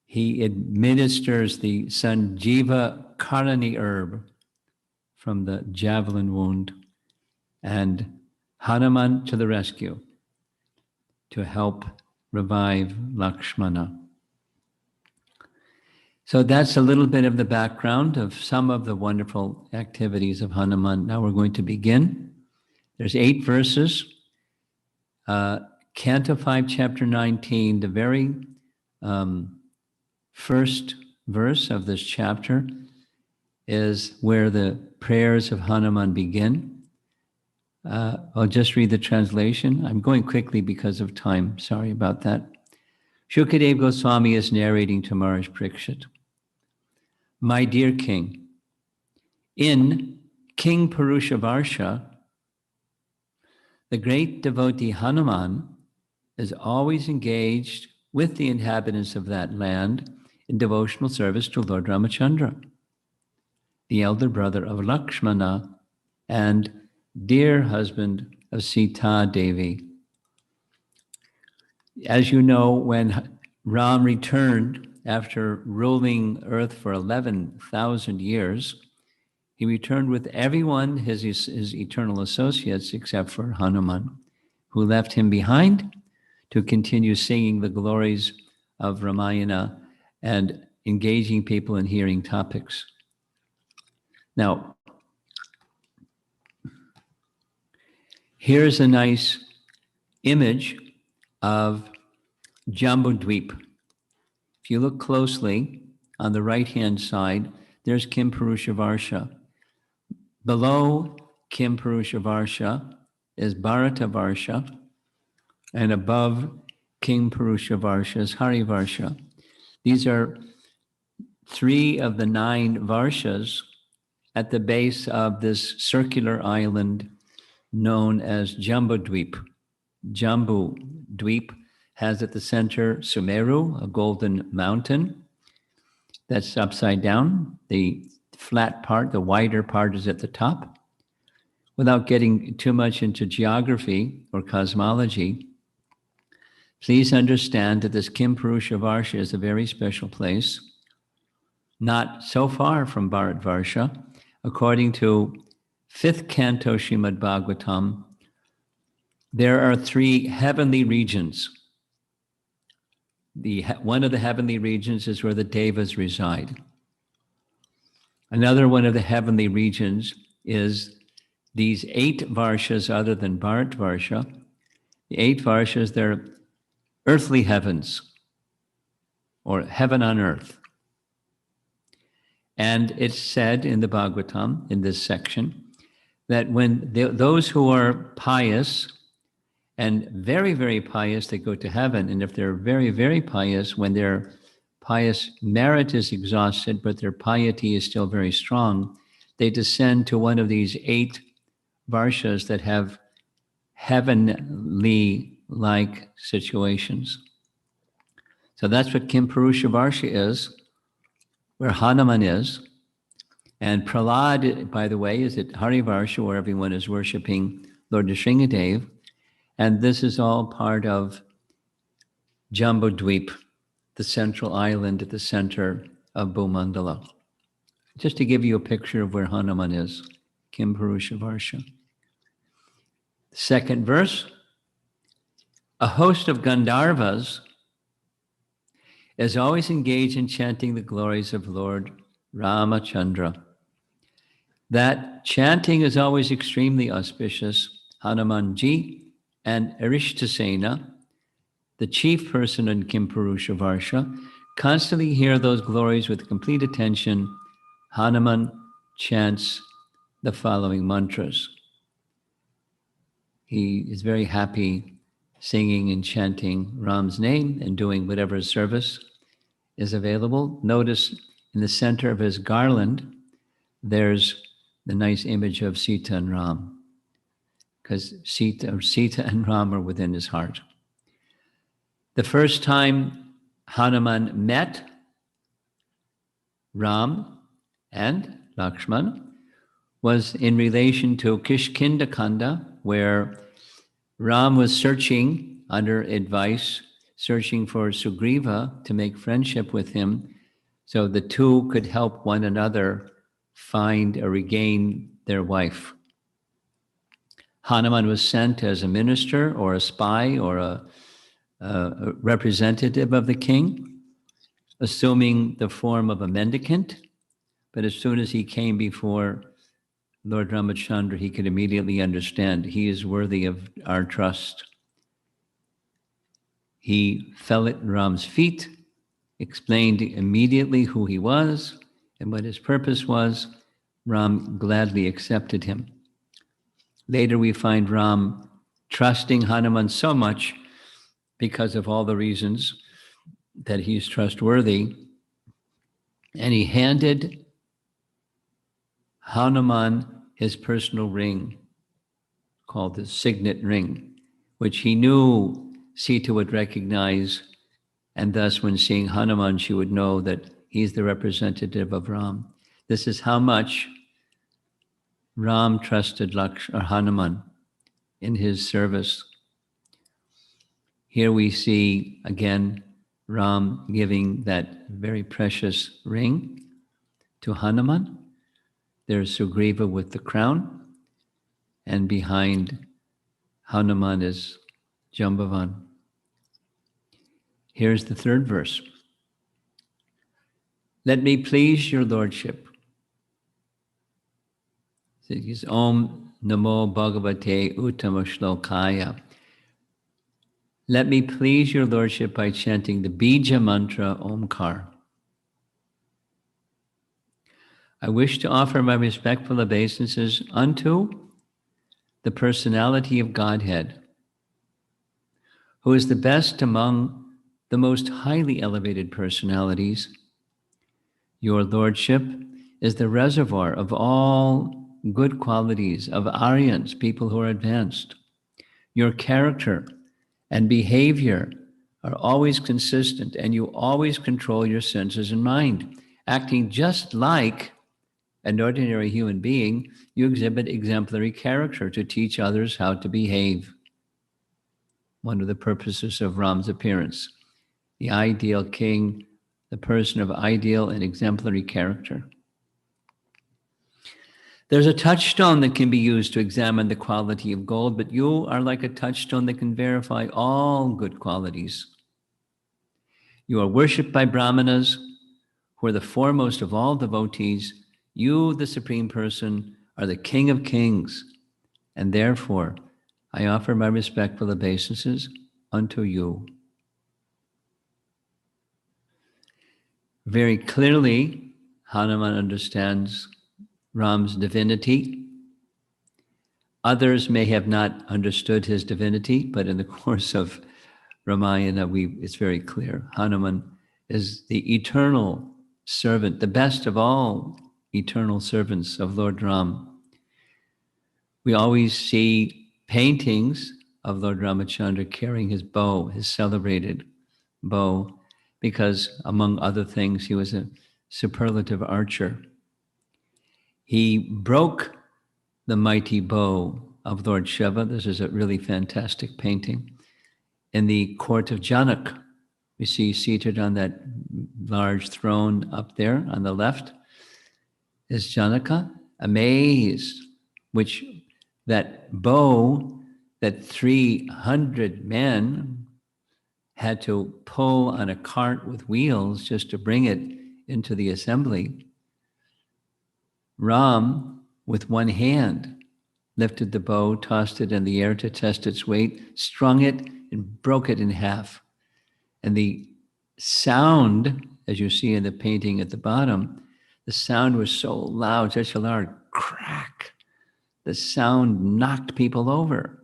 he administers the Sanjeeva Karani herb from the javelin wound, and Hanuman to the rescue to help revive Lakshmana. So that's a little bit of the background of some of the wonderful activities of Hanuman. Now we're going to begin. There's 8 verses. Canto 5, chapter 19, the very first verse of this chapter is where the prayers of Hanuman begin. I'll just read the translation. I'm going quickly because of time. Sorry about that. Shukadeva Goswami is narrating to Maharaj Parikshit. My dear king, in King Purushavarsha, the great devotee Hanuman is always engaged with the inhabitants of that land in devotional service to Lord Ramachandra, the elder brother of Lakshmana and dear husband of Sita Devi. As you know, when Ram returned after ruling earth for 11,000 years, he returned with everyone, his eternal associates, except for Hanuman, who left him behind to continue singing the glories of Ramayana and engaging people in hearing topics. Now, here's a nice image of Jambudweep. If you look closely on the right-hand side, there's Kim Purushavarsha. Below Kim Purushavarsha is Bharatavarsha, and above King Purushavarsha is Harivarsha. These are 3 of the 9 Varshas at the base of this circular island known as Jambudweep. Jambu Dweep has at the center Sumeru, a golden mountain that's upside down. The flat part, the wider part, is at the top. Without getting too much into geography or cosmology, please understand that this Kim Purusha Varsha is a very special place, not so far from Bharatvarsha. According to 5th canto Srimad Bhagavatam, there are 3 heavenly regions. One of the heavenly regions is where the Devas reside. Another one of the heavenly regions is these 8 Varshas other than Bharatvarsha. The 8 Varshas, they're earthly heavens, or heaven on earth. And it's said in the Bhagavatam, in this section, that when those who are pious and very, very pious, they go to heaven. And if they're very, very pious, when their pious merit is exhausted, but their piety is still very strong, they descend to one of these 8 varshas that have heavenly-like situations. So that's what Kim Purusha Varsha is, where Hanuman is. And Prahlad, by the way, is at Hari Varsha, where everyone is worshiping Lord Nrsingadev. And this is all part of Jambudweep, the central island at the center of Bhumandala. Just to give you a picture of where Hanuman is, Kim Purusha Varsha. Second verse, a host of Gandharvas is always engaged in chanting the glories of Lord Ramachandra. That chanting is always extremely auspicious. Hanumanji and Arishtasena, the chief person in Kim Purusha Varsha, constantly hear those glories with complete attention. Hanuman chants the following mantras. He is very happy singing and chanting Ram's name and doing whatever service is available. Notice in the center of his garland, there's the nice image of Sita and Ram, because Sita and Ram are within his heart. The first time Hanuman met Ram and Lakshmana was in relation to Kishkinda Kanda, where Ram was searching under advice, searching for Sugriva to make friendship with him, so the two could help one another find or regain their wife. Hanuman was sent as a minister or a spy or a representative of the king, assuming the form of a mendicant. But as soon as he came before Lord Ramachandra, he could immediately understand he is worthy of our trust. He fell at Ram's feet, explained immediately who he was and what his purpose was. Ram gladly accepted him. Later we find Ram trusting Hanuman so much because of all the reasons that he's trustworthy. And he handed Hanuman his personal ring, called the signet ring, which he knew Sita would recognize. And thus, when seeing Hanuman, she would know that he's the representative of Ram. This is how much Ram trusted Hanuman in his service. Here we see, again, Ram giving that very precious ring to Hanuman. There's Sugriva with the crown, and behind Hanuman is Jambavan. Here's the third verse. Let me please your lordship. It is Om Namo Bhagavate Uttama Shlokaya. Let me please your lordship by chanting the Bija mantra Omkar. I wish to offer my respectful obeisances unto the personality of Godhead, who is the best among the most highly elevated personalities. Your lordship is the reservoir of all good qualities of Aryans, people who are advanced. Your character and behavior are always consistent, and you always control your senses and mind. Acting just like an ordinary human being, you exhibit exemplary character to teach others how to behave. One of the purposes of Ram's appearance. The ideal king, the person of ideal and exemplary character. There's a touchstone that can be used to examine the quality of gold, but you are like a touchstone that can verify all good qualities. You are worshipped by Brahmanas, who are the foremost of all devotees. You, the Supreme Person, are the King of Kings, and therefore I offer my respectful obeisances unto you. Very clearly, Hanuman understands Ram's divinity. Others may have not understood his divinity, but in the course of Ramayana, it's very clear. Hanuman is the eternal servant, the best of all eternal servants of Lord Ram. We always see paintings of Lord Ramachandra carrying his bow, his celebrated bow, because among other things, he was a superlative archer. He broke the mighty bow of Lord Shiva. This is a really fantastic painting. In the court of Janak, we see seated on that large throne up there on the left is Janaka, amazed, which that bow that 300 men had to pull on a cart with wheels just to bring it into the assembly. Ram, with one hand, lifted the bow, tossed it in the air to test its weight, strung it, and broke it in half. And the sound, as you see in the painting at the bottom, the sound was so loud, such a loud crack. The sound knocked people over.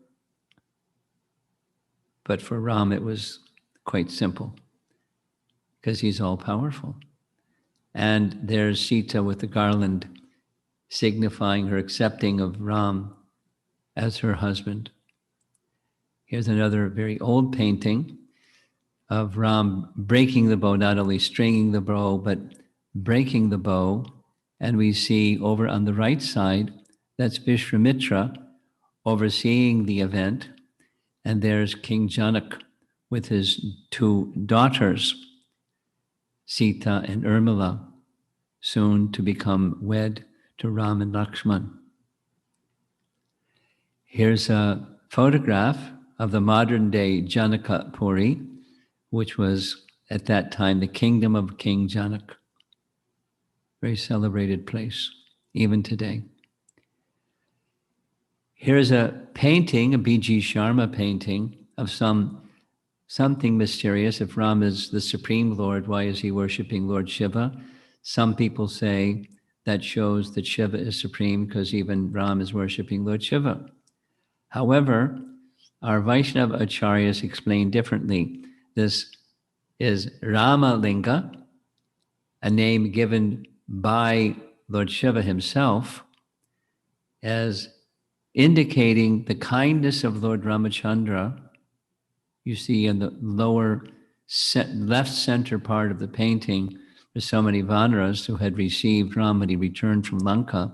But for Ram, it was quite simple, because he's all powerful. And there's Sita with the garland, signifying her accepting of Ram as her husband. Here's another very old painting of Ram breaking the bow, not only stringing the bow, but breaking the bow. And we see over on the right side, that's Vishwamitra overseeing the event. And there's King Janak with his two daughters, Sita and Urmila, soon to become wed to Ram and Lakshman. Here's a photograph of the modern day Janaka Puri, which was at that time the kingdom of King Janak. Very celebrated place, even today. Here's a painting, a B.G. Sharma painting of something mysterious. If Ram is the Supreme Lord, why is he worshiping Lord Shiva? Some people say that shows that Shiva is supreme because even Ram is worshiping Lord Shiva. However, our Vaishnava acharyas explain differently. This is Rama Linga, a name given by Lord Shiva himself, as indicating the kindness of Lord Ramachandra. You see in the lower left center part of the painting, there's so many Vanaras who had received Ram when he returned from Lanka.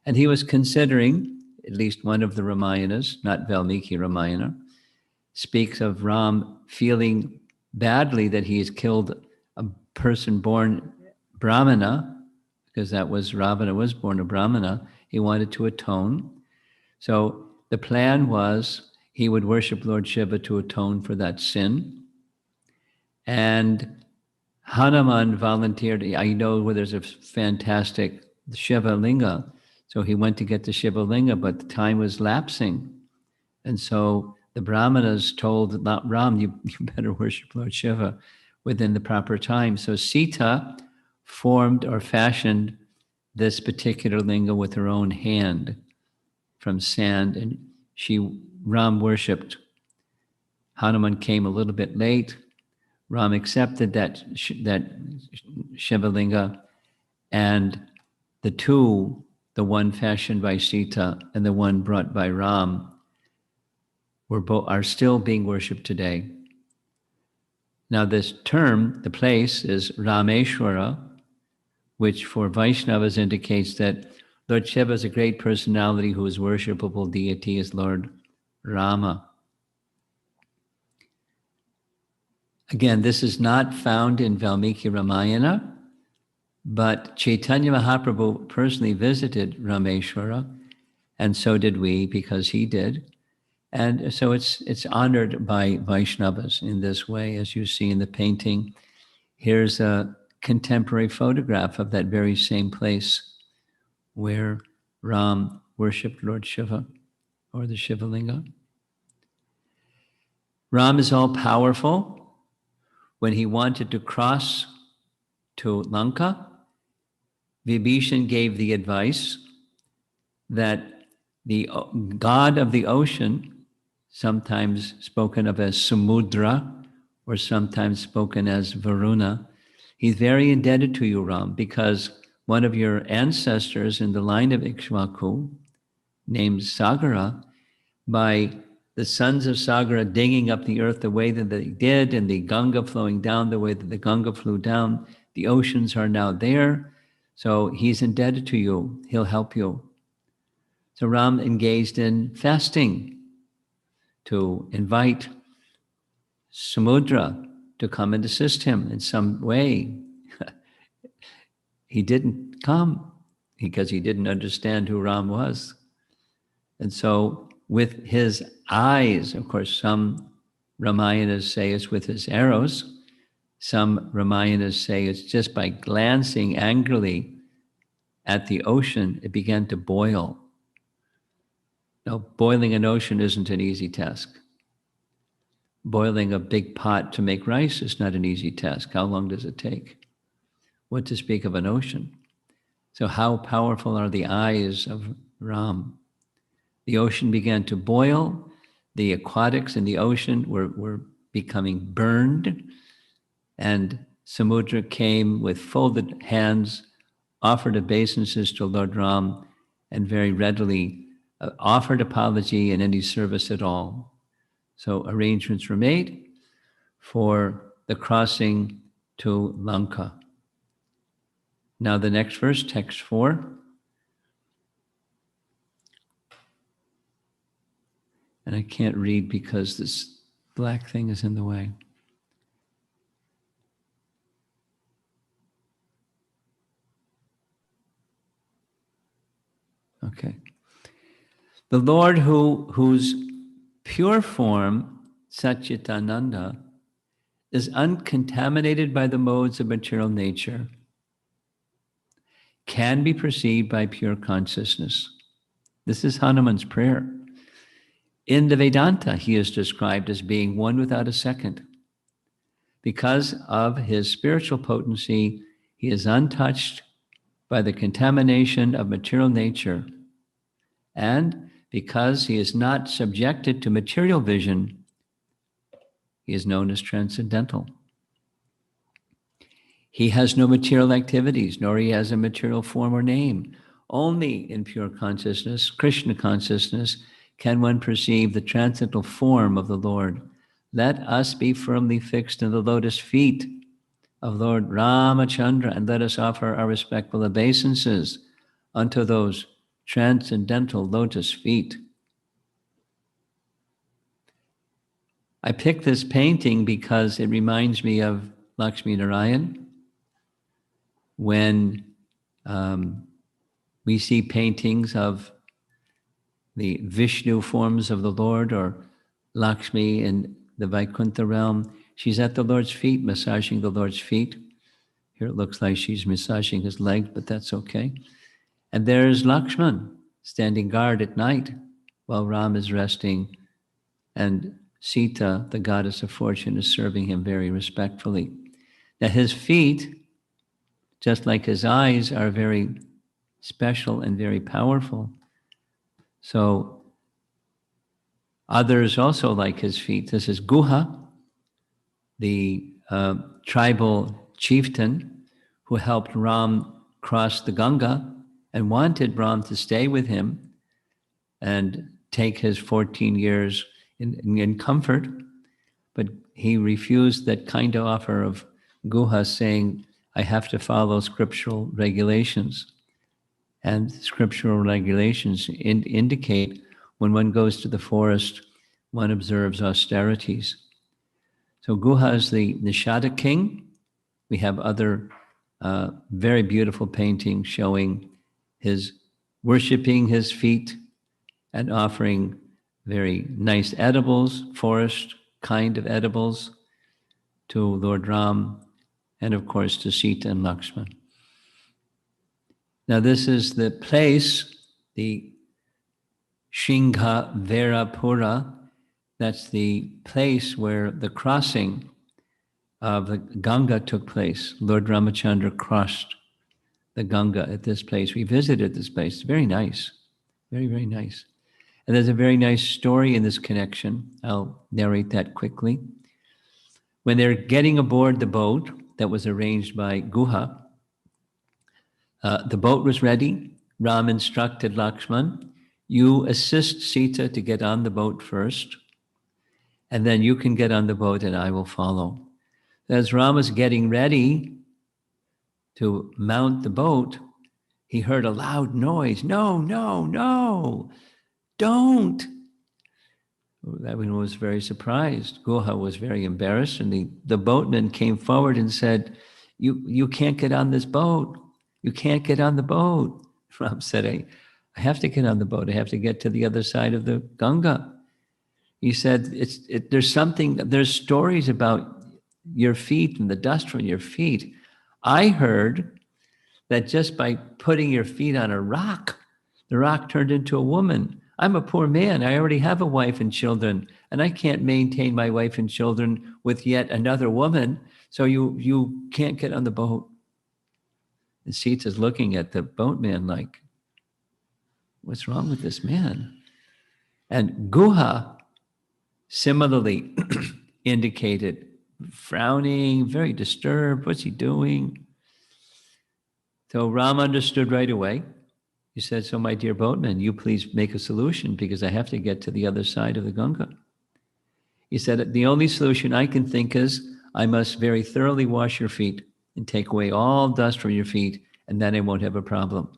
And he was considering, at least one of the Ramayanas, not Valmiki Ramayana, speaks of Ram feeling badly that he has killed a person born Brahmana, because that was Ravana was born a Brahmana. He wanted to atone. So the plan was he would worship Lord Shiva to atone for that sin. And Hanuman volunteered. I know where there's a fantastic Shiva Linga. So he went to get the Shiva Linga, but the time was lapsing. And so the Brahmanas told Ram, you better worship Lord Shiva within the proper time. So Sita formed or fashioned this particular linga with her own hand from sand, and Ram worshipped. Hanuman came a little bit late. Ram accepted that Shiva Linga, and the two, the one fashioned by Sita and the one brought by Ram, are still being worshipped today. Now this term, the place, is Rameshwara, which for Vaishnavas indicates that Lord Shiva is a great personality whose worshipable deity is Lord Rama. Again, this is not found in Valmiki Ramayana, but Chaitanya Mahaprabhu personally visited Rameshwara, and so did we, because he did. And so it's honored by Vaishnavas in this way, as you see in the painting. Here's a contemporary photograph of that very same place where Ram worshipped Lord Shiva, or the Shiva Linga. Ram is all powerful. When he wanted to cross to Lanka, Vibhishan gave the advice that the god of the ocean, sometimes spoken of as Samudra, or sometimes spoken as Varuna, he's very indebted to you, Ram, because one of your ancestors in the line of Ikshvaku, named Sagara, by the sons of Sagara digging up the earth the way that they did, and the Ganga flowing down the way that the Ganga flew down, the oceans are now there. So he's indebted to you. He'll help you. So Ram engaged in fasting to invite Samudra to come and assist him in some way. He didn't come because he didn't understand who Ram was. And so with his eyes, of course, some Ramayanas say it's with his arrows. Some Ramayanas say it's just by glancing angrily at the ocean, it began to boil. Now, boiling an ocean isn't an easy task. Boiling a big pot to make rice is not an easy task. How long does it take? What to speak of an ocean? So how powerful are the eyes of Ram? The ocean began to boil. The aquatics in the ocean were becoming burned. And Samudra came with folded hands, offered obeisances to Lord Ram, and very readily offered apology and any service at all. So arrangements were made for the crossing to Lanka. Now the next verse, text 4. And I can't read because this black thing is in the way. Okay. The Lord whose pure form, Satchitananda, is uncontaminated by the modes of material nature, can be perceived by pure consciousness. This is Hanuman's prayer. In the Vedanta, he is described as being one without a second. Because of his spiritual potency, he is untouched by the contamination of material nature. And because he is not subjected to material vision, he is known as transcendental. He has no material activities, nor he has a material form or name. Only in pure consciousness, Krishna consciousness, can one perceive the transcendental form of the Lord. Let us be firmly fixed in the lotus feet of Lord Ramachandra, and let us offer our respectful obeisances unto those transcendental lotus feet. I picked this painting because it reminds me of Lakshmi Narayan. When we see paintings of the Vishnu forms of the Lord, or Lakshmi in the Vaikuntha realm, she's at the Lord's feet, massaging the Lord's feet. Here it looks like she's massaging his legs, but that's okay. And there's Lakshman standing guard at night while Ram is resting, and Sita, the goddess of fortune, is serving him very respectfully. Now his feet, just like his eyes, are very special and very powerful. So others also like his feet. This is Guha, the tribal chieftain who helped Ram cross the Ganga and wanted Ram to stay with him and take his 14 years in comfort. but he refused that kind of offer of Guha, saying, I have to follow scriptural regulations. And scriptural regulations indicate when one goes to the forest, one observes austerities. So Guha is the Nishada king. We have other very beautiful paintings showing his worshipping his feet and offering very nice edibles, forest kind of edibles, to Lord Ram, and of course to Sita and Lakshman. Now this is the place, the Shingha Verapura, that's the place where the crossing of the Ganga took place. Lord Ramachandra crossed the Ganga at this place. We visited this place. It's very nice. Very, very nice. And there's a very nice story in this connection. I'll narrate that quickly. When they're getting aboard the boat that was arranged by Guha, the boat was ready. Ram instructed Lakshman, you assist Sita to get on the boat first, and then you can get on the boat and I will follow. As Ram was getting ready to mount the boat, he heard a loud noise. No, no, no, don't. Everyone was very surprised. Guha was very embarrassed, and the boatman came forward and said, you can't get on this boat. You can't get on the boat. Ram said, I have to get on the boat. I have to get to the other side of the Ganga. He said, there's stories about your feet and the dust from your feet. I heard that just by putting your feet on a rock, the rock turned into a woman. I'm a poor man. I already have a wife and children, and I can't maintain my wife and children with yet another woman. So you can't get on the boat. And Sita's looking at the boatman like, what's wrong with this man? And Guha similarly indicated, frowning, very disturbed. What's he doing? So Ram understood right away. He said, so my dear boatman, you please make a solution because I have to get to the other side of the Ganga. He said, the only solution I can think is I must very thoroughly wash your feet and take away all dust from your feet, and then I won't have a problem.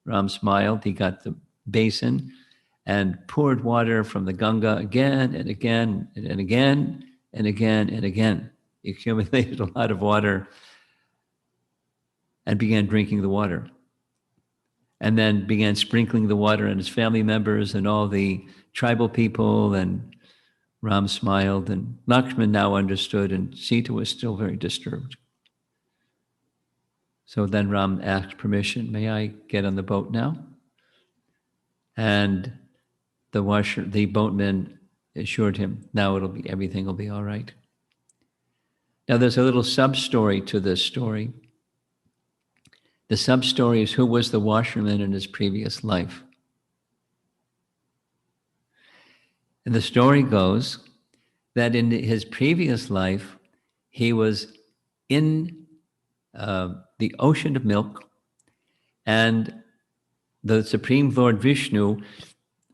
Ram smiled. He got the basin and poured water from the Ganga again and again and again and again and again. He accumulated a lot of water and began drinking the water. And then began sprinkling the water on his family members and all the tribal people, and Ram smiled, and Lakshman now understood, and Sita was still very disturbed. So then Ram asked permission, may I get on the boat now? And the boatman assured him, now everything will be all right. Now there's a little sub-story to this story. The sub-story is, who was the washerman in his previous life? And the story goes that in his previous life, he was in the ocean of milk, and the Supreme Lord Vishnu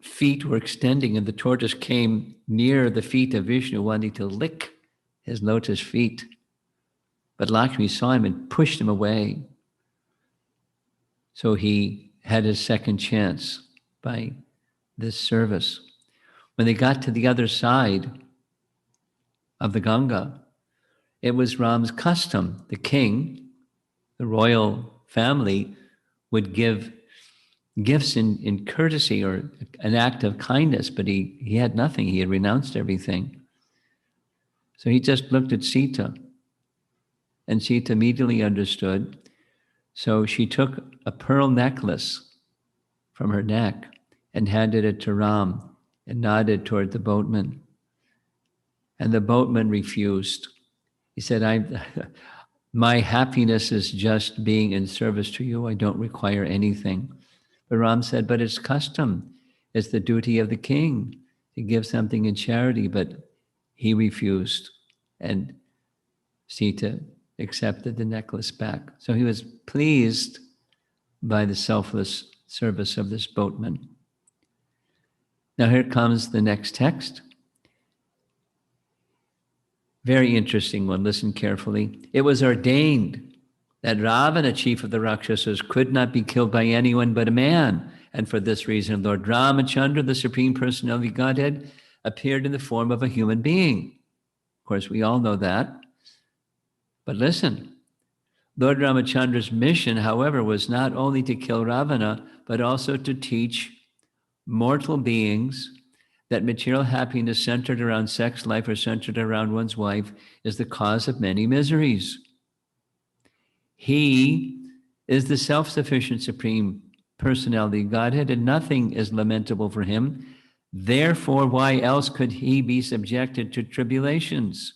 feet were extending, and the tortoise came near the feet of Vishnu, wanting to lick his lotus feet. But Lakshmi saw him and pushed him away. So he had his second chance by this service. When they got to the other side of the Ganga, it was Ram's custom. The king, the royal family, would give gifts in courtesy or an act of kindness, but he had nothing. He had renounced everything. So he just looked at Sita, and Sita immediately understood. So she took a pearl necklace from her neck and handed it to Ram and nodded toward the boatman. And the boatman refused. He said, my happiness is just being in service to you. I don't require anything. But Ram said, but it's custom. It's the duty of the king to give something in charity. But he refused. And Sita accepted the necklace back. So he was pleased by the selfless service of this boatman. Now here comes the next text. Very interesting one. Listen carefully. It was ordained that Ravana, chief of the Rakshasas, could not be killed by anyone but a man. And for this reason, Lord Ramachandra, the Supreme Personality of Godhead, appeared in the form of a human being. Of course, we all know that. But listen, Lord Ramachandra's mission, however, was not only to kill Ravana, but also to teach mortal beings that material happiness centered around sex life or centered around one's wife is the cause of many miseries. He is the self-sufficient Supreme Personality of Godhead, and nothing is lamentable for him. Therefore, why else could he be subjected to tribulations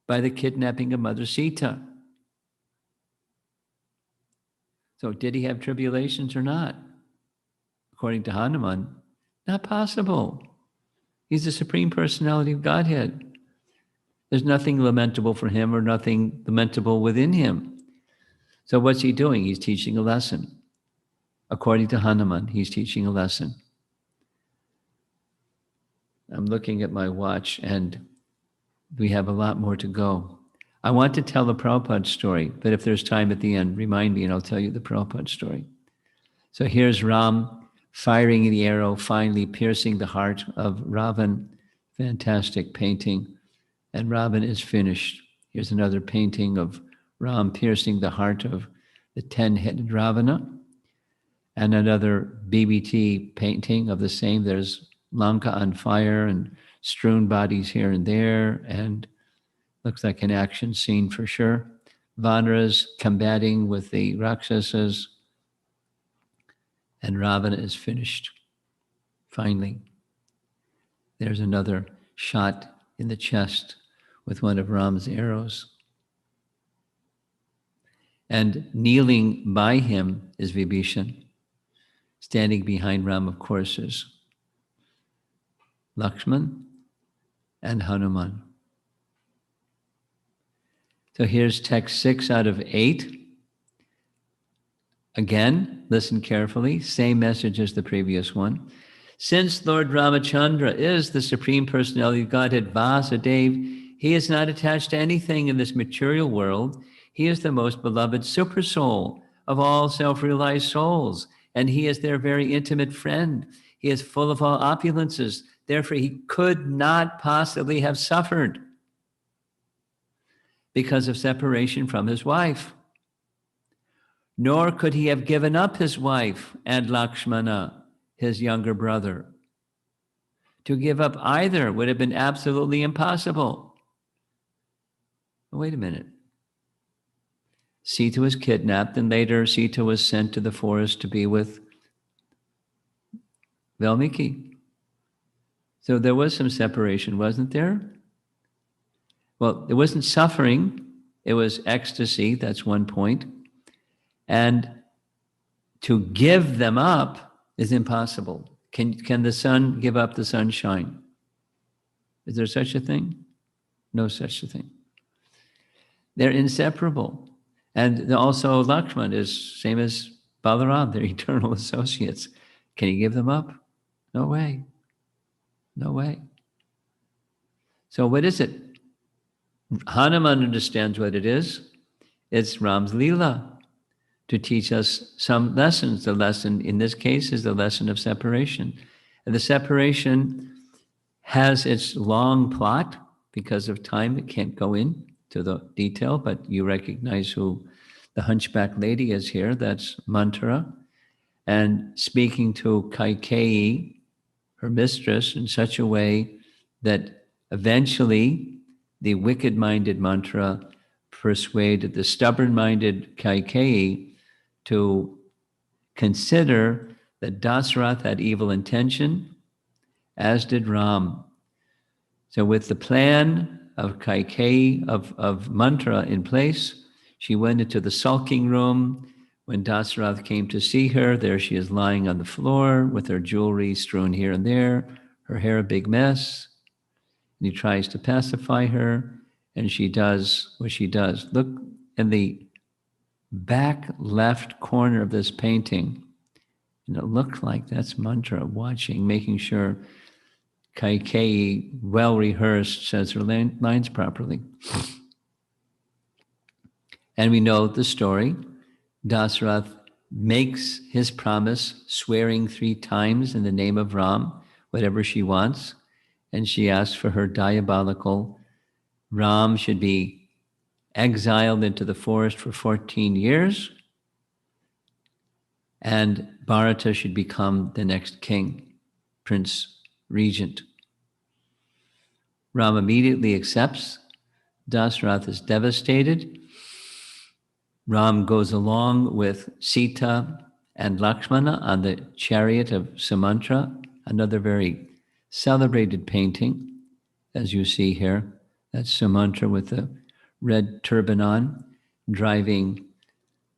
by the kidnapping of Mother Sita? So did he have tribulations or not? According to Hanuman, not possible. He's the Supreme Personality of Godhead. There's nothing lamentable for him or nothing lamentable within him. So what's he doing? He's teaching a lesson. According to Hanuman, he's teaching a lesson. I'm looking at my watch and we have a lot more to go. I want to tell the Prabhupada story, but if there's time at the end, remind me and I'll tell you the Prabhupada story. So here's Ram firing the arrow, finally piercing the heart of Ravan. Fantastic painting. And Ravan is finished. Here's another painting of Ram piercing the heart of the 10-headed Ravana. And another BBT painting of the same. There's Lanka on fire and strewn bodies here and there. And looks like an action scene for sure. Vanaras combating with the Rakshasas. And Ravana is finished. Finally, there's another shot in the chest with one of Ram's arrows. And kneeling by him is Vibhishan. Standing behind Ram, of course, is Lakshman and Hanuman. So here's text 6 out of 8. Again, listen carefully, same message as the previous one. Since Lord Ramachandra is the Supreme Personality of Godhead, Vasudeva, he is not attached to anything in this material world. He is the most beloved super soul of all self-realized souls, and he is their very intimate friend. He is full of all opulences. Therefore, he could not possibly have suffered because of separation from his wife. Nor could he have given up his wife and Lakshmana, his younger brother. To give up either would have been absolutely impossible. Wait a minute. Sita was kidnapped, and later Sita was sent to the forest to be with Valmiki. So there was some separation, wasn't there? Well, it wasn't suffering, it was ecstasy, that's one point. And to give them up is impossible. Can the sun give up the sunshine? Is there such a thing? No such a thing. They're inseparable. And also Lakshman is same as Balaram, they're eternal associates. Can he give them up? No way. No way. So what is it? Hanuman understands what it is. It's Ram's Leela to teach us some lessons. The lesson in this case is the lesson of separation. And the separation has its long plot. Because of time, it can't go into the detail, but you recognize who the hunchback lady is here. That's Manthara. And speaking to Kaikeyi, her mistress, in such a way that eventually the wicked-minded Manthara persuaded the stubborn-minded Kaikeyi to consider that Dasarath had evil intention, as did Ram. So with the plan of Kaikeyi, of Manthara in place, she went into the sulking room. When Dasarath came to see her, there she is lying on the floor with her jewelry strewn here and there, her hair a big mess. And he tries to pacify her, and she does what she does. Look in the back left corner of this painting, and it looked like that's Manthara watching, making sure Kaikeyi, well rehearsed, says her lines properly. And we know the story. Dasarath makes his promise, swearing 3 times in the name of Ram, whatever she wants. And she asks for her diabolical Ram should be exiled into the forest for 14 years, and Bharata should become the next king, prince regent. Ram immediately accepts. Dasarath is devastated. Ram goes along with Sita and Lakshmana on the chariot of Sumantra, another very celebrated painting, as you see here. That's Sumantra with the red turban on, driving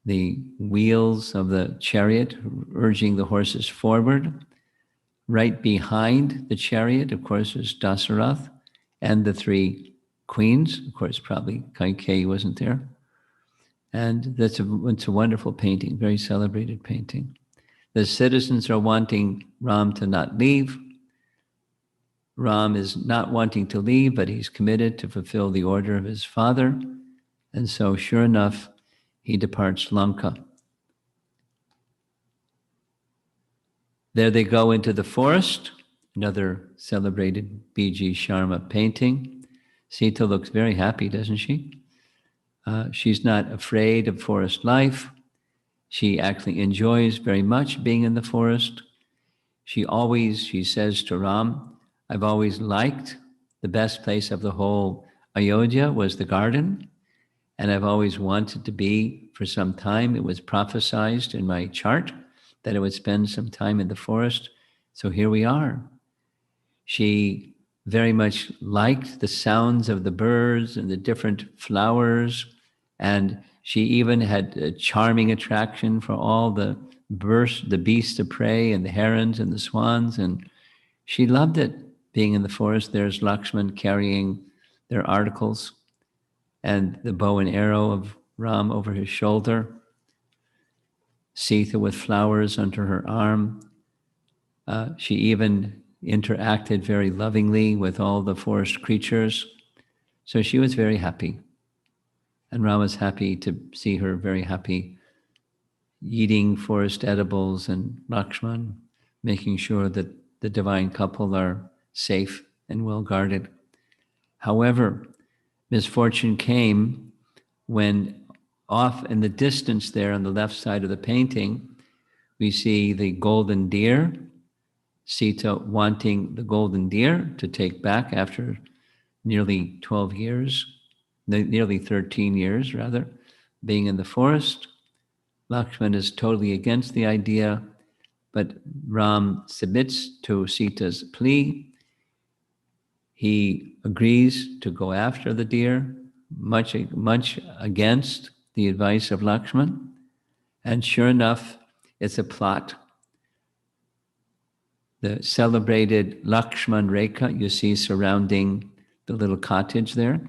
the wheels of the chariot, urging the horses forward. Right behind the chariot, of course, is Dasarath and the 3 queens. Of course, probably Kaikeyi wasn't there. And it's a wonderful painting, very celebrated painting. The citizens are wanting Ram to not leave. Ram is not wanting to leave, but he's committed to fulfill the order of his father. And so, sure enough, he departs Lanka. There they go into the forest, another celebrated B.G. Sharma painting. Sita looks very happy, doesn't she? She's not afraid of forest life. She actually enjoys very much being in the forest. She says to Ram, I've always liked the best place of the whole Ayodhya was the garden, and I've always wanted to be for some time. It was prophesied in my chart that I would spend some time in the forest. So here we are. She very much liked the sounds of the birds and the different flowers. And she even had a charming attraction for all the beasts of prey and the herons and the swans. And she loved it, being in the forest. There's Lakshman carrying their articles and the bow and arrow of Ram over his shoulder. Sita with flowers under her arm. She even interacted very lovingly with all the forest creatures. So she was very happy. And Ram was happy to see her very happy eating forest edibles, and Lakshman making sure that the divine couple are safe and well guarded. However, misfortune came when off in the distance there on the left side of the painting, we see the golden deer, Sita wanting the golden deer to take back after nearly 12 years, nearly 13 years rather, being in the forest. Lakshman is totally against the idea, but Ram submits to Sita's plea. He agrees to go after the deer, much against the advice of Lakshman. And sure enough, it's a plot. The celebrated Lakshman Rekha you see surrounding the little cottage there,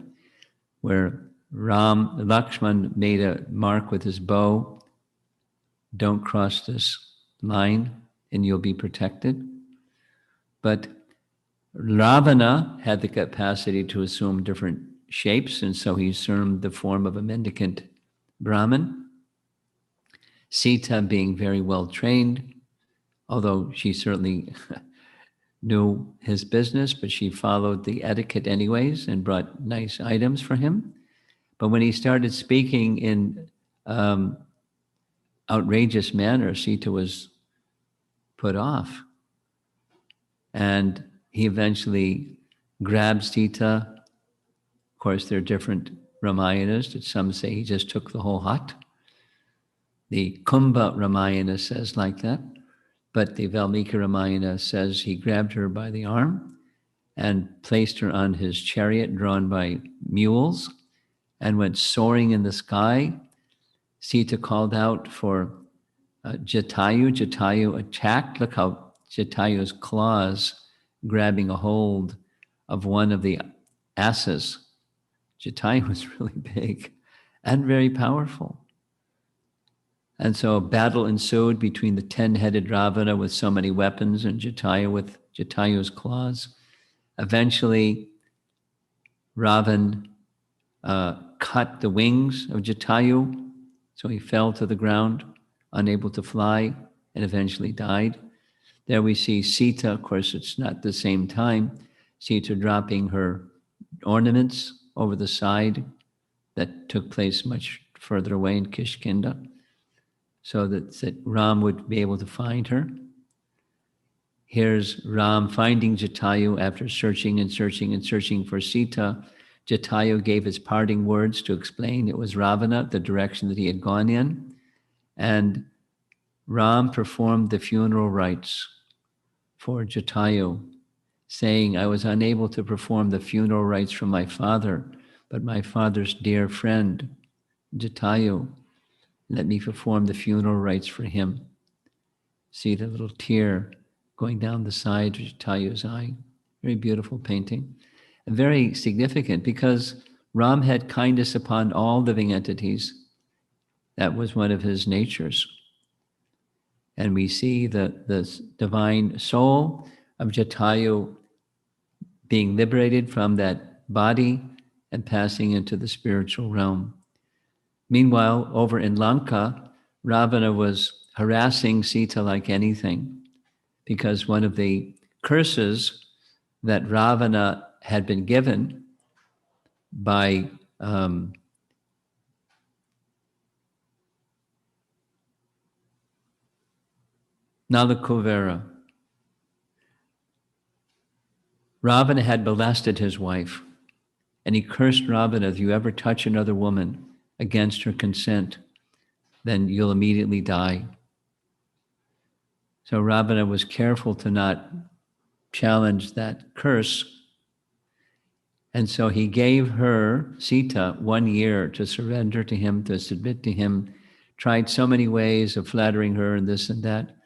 where Lakshman made a mark with his bow. Don't cross this line and you'll be protected. But Ravana had the capacity to assume different shapes, and so he assumed the form of a mendicant Brahmin. Sita, being very well trained, although she certainly knew his business, but she followed the etiquette anyways and brought nice items for him. But when he started speaking in outrageous manner, Sita was put off. And he eventually grabbed Sita. Of course, there are different Ramayanas that some say he just took the whole hut. The Kumbha Ramayana says like that, but the Valmiki Ramayana says he grabbed her by the arm and placed her on his chariot drawn by mules and went soaring in the sky. Sita called out for Jatayu. Jatayu attacked. Look how Jatayu's claws grabbing a hold of one of the asses. Jatayu was really big and very powerful. And so a battle ensued between the 10-headed Ravana with so many weapons and Jatayu with Jatayu's claws. Eventually, Ravan cut the wings of Jatayu, so he fell to the ground, unable to fly, and eventually died. There we see Sita, of course, it's not the same time, Sita dropping her ornaments over the side. That took place much further away in Kishkinda, so that Ram would be able to find her. Here's Ram finding Jatayu after searching and searching and searching for Sita. Jatayu gave his parting words to explain it was Ravana, the direction that he had gone in. And Ram performed the funeral rites for Jatayu, saying, I was unable to perform the funeral rites for my father, but my father's dear friend, Jatayu, let me perform the funeral rites for him. See the little tear going down the side of Jatayu's eye. Very beautiful painting. And very significant because Ram had kindness upon all living entities. That was one of his natures. And we see the divine soul of Jatayu being liberated from that body and passing into the spiritual realm. Meanwhile, over in Lanka, Ravana was harassing Sita like anything, because one of the curses that Ravana had been given by Nalakuvara. Ravana had molested his wife, and he cursed Ravana, if you ever touch another woman against her consent, then you'll immediately die. So Ravana was careful to not challenge that curse. And so he gave her, Sita, 1 year to surrender to him, to submit to him, tried so many ways of flattering her and this and that.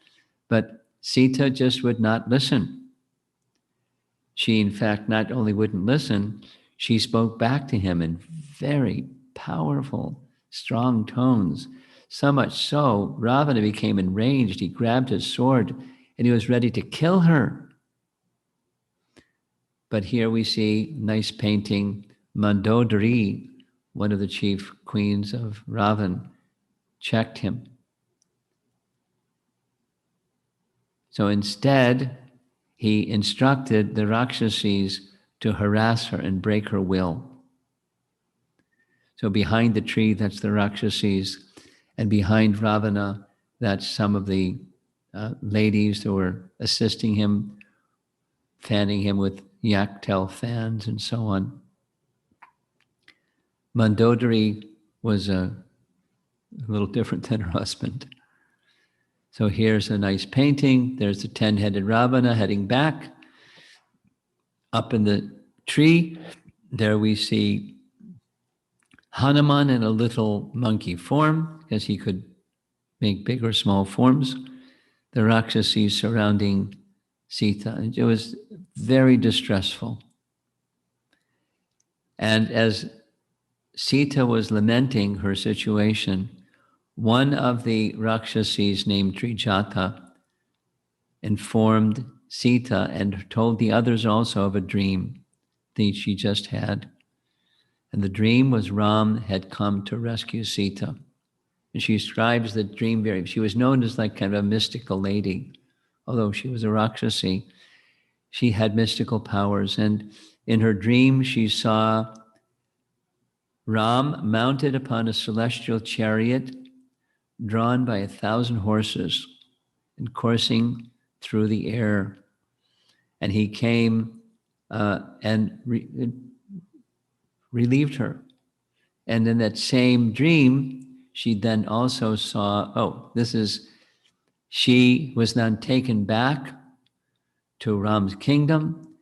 But Sita just would not listen. She, in fact, not only wouldn't listen, she spoke back to him in very powerful, strong tones. So much so, Ravana became enraged. He grabbed his sword and he was ready to kill her. But here we see nice painting, Mandodari, one of the chief queens of Ravan, checked him. So instead, he instructed the Rakshasis to harass her and break her will. So behind the tree, that's the Rakshasis, and behind Ravana, that's some of the ladies who were assisting him, fanning him with yak-tail fans and so on. Mandodari was a little different than her husband. So here's a nice painting. There's the 10-headed Ravana heading back. Up in the tree, there we see Hanuman in a little monkey form, because he could make big or small forms. The Rakshasi surrounding Sita. And it was very distressful. And as Sita was lamenting her situation, one of the Rakshasis named Trijata informed Sita and told the others also of a dream that she just had. And the dream was Ram had come to rescue Sita. And she describes the dream very, she was known as like kind of a mystical lady. Although she was a Rakshasi, she had mystical powers. And in her dream, she saw Ram mounted upon a celestial chariot drawn by 1,000 horses and coursing through the air. And he came and relieved her. And in that same dream, she then also saw, she was then taken back to Ram's kingdom,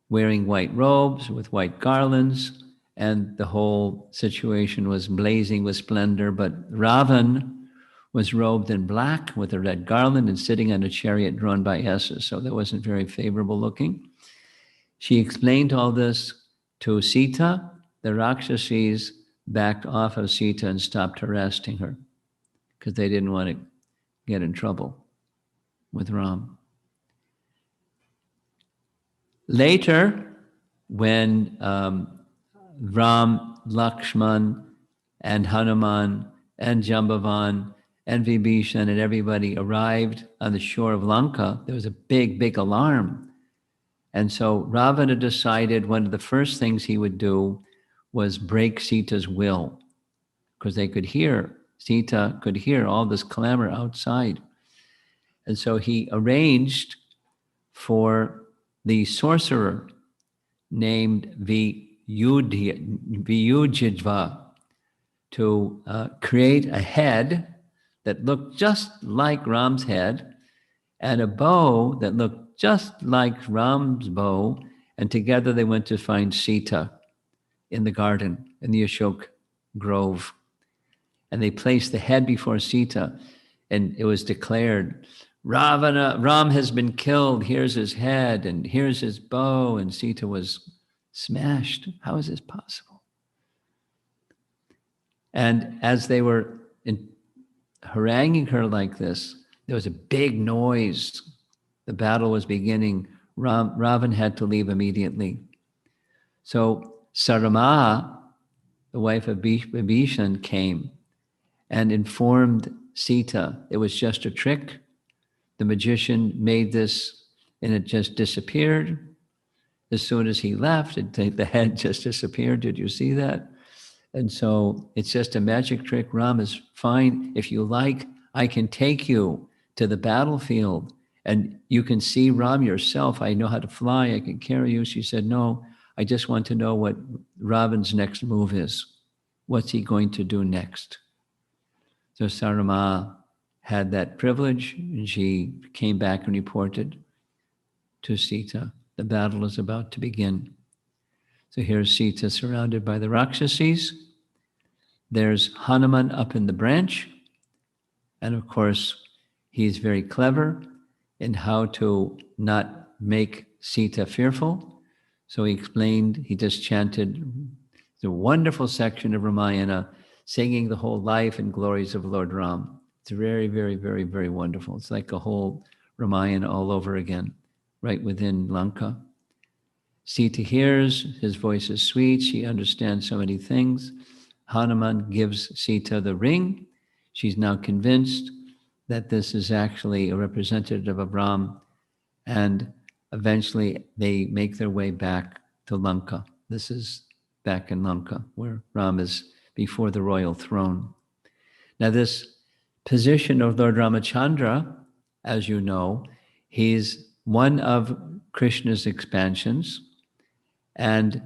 wearing white robes with white garlands, and the whole situation was blazing with splendor. But Ravan was robed in black with a red garland and sitting on a chariot drawn by asses, so that wasn't very favorable looking. She explained all this to Sita. The Rakshasis backed off of Sita and stopped harassing her because they didn't want to get in trouble with Ram. Later, when Ram, Lakshman, and Hanuman, and Jambavan, and Vibhishan, and everybody arrived on the shore of Lanka, there was a big, big alarm. And so Ravana decided one of the first things he would do was break Sita's will, because Sita could hear all this clamor outside. And so he arranged for the sorcerer named Viyujidva to create a head that looked just like Ram's head and a bow that looked just like Ram's bow. And together they went to find Sita in the garden, in the Ashok grove. And they placed the head before Sita, and it was declared, Ram has been killed. Here's his head, and here's his bow. And Sita was smashed. How is this possible? And as they were haranguing her like this, there was a big noise. The battle was beginning. Ravan had to leave immediately. So Sarama, the wife of Vibhishan, came and informed Sita it was just a trick. The magician made this and it just disappeared. As soon as he left, the head just disappeared. Did you see that? And so it's just a magic trick. Ram is fine. If you like, I can take you to the battlefield and you can see Ram yourself. I know how to fly. I can carry you. She said, no, I just want to know what Ravan's next move is. What's he going to do next? So Sarama had that privilege, and she came back and reported to Sita, the battle is about to begin. So here's Sita surrounded by the Rakshasis. There's Hanuman up in the branch. And of course, he's very clever in how to not make Sita fearful. So he explained, he just chanted the wonderful section of Ramayana, singing the whole life and glories of Lord Ram. It's very, very, very, very wonderful. It's like a whole Ramayana all over again, right within Lanka. Sita hears, his voice is sweet, she understands so many things. Hanuman gives Sita the ring. She's now convinced that this is actually a representative of Ram, and eventually they make their way back to Lanka. This is back in Lanka, where Ram is before the royal throne. Now this position of Lord Ramachandra, as you know, he's one of Krishna's expansions, and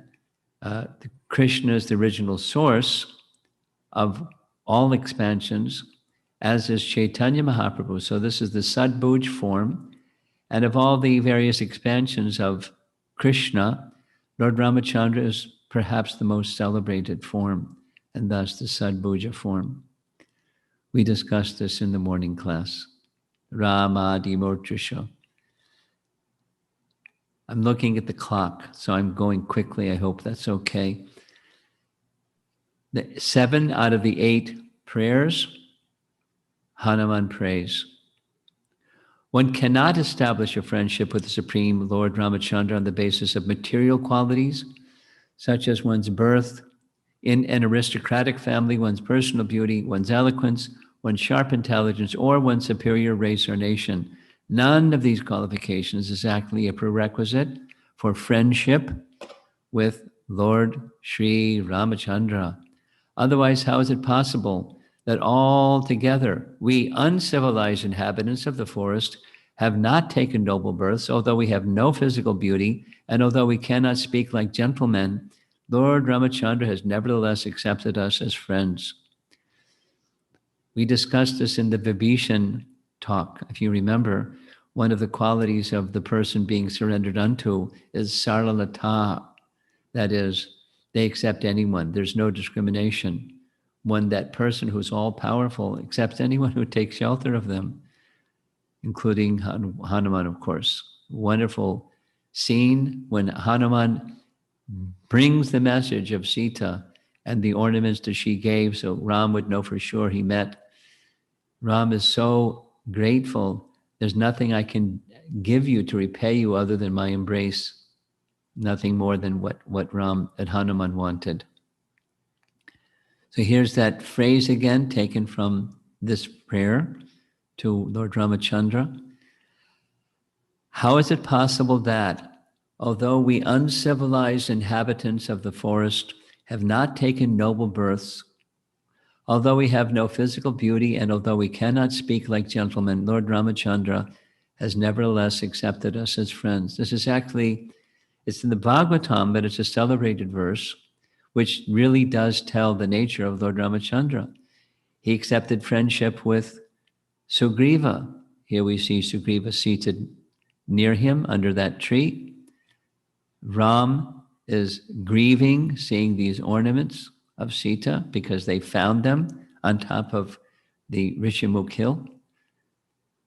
Krishna is the original source of all expansions, as is Chaitanya Mahaprabhu. So this is the Sadbhuj form, and of all the various expansions of Krishna, Lord Ramachandra is perhaps the most celebrated form, and thus the Sadbhuja form. We discussed this in the morning class. Ramadi Murtrisha. I'm looking at the clock, so I'm going quickly. I hope that's okay. 7 out of the 8 prayers, Hanuman prays. One cannot establish a friendship with the Supreme Lord Ramachandra on the basis of material qualities, such as one's birth in an aristocratic family, one's personal beauty, one's eloquence, one's sharp intelligence, or one's superior race or nation. None of these qualifications is actually a prerequisite for friendship with Lord Sri Ramachandra. Otherwise, how is it possible that all together we uncivilized inhabitants of the forest have not taken noble births, although we have no physical beauty, and although we cannot speak like gentlemen, Lord Ramachandra has nevertheless accepted us as friends. We discussed this in the Vibhishan talk. If you remember, one of the qualities of the person being surrendered unto is saralata. That is, they accept anyone. There's no discrimination. When that person who's all-powerful accepts anyone who takes shelter of them, including Hanuman, of course. Wonderful scene when Hanuman brings the message of Sita and the ornaments that she gave, so Ram would know for sure he met. Ram is so grateful. There's nothing I can give you to repay you other than my embrace. nothing more than what Hanuman wanted. So here's that phrase again, taken from this prayer to Lord Ramachandra. How is it possible that, although we uncivilized inhabitants of the forest have not taken noble births, although we have no physical beauty, and although we cannot speak like gentlemen, Lord Ramachandra has nevertheless accepted us as friends? This is actually, it's in the Bhagavatam, but it's a celebrated verse, which really does tell the nature of Lord Ramachandra. He accepted friendship with Sugriva. Here we see Sugriva seated near him under that tree. Ram is grieving, seeing these ornaments of Sita because they found them on top of the Rishimukh hill.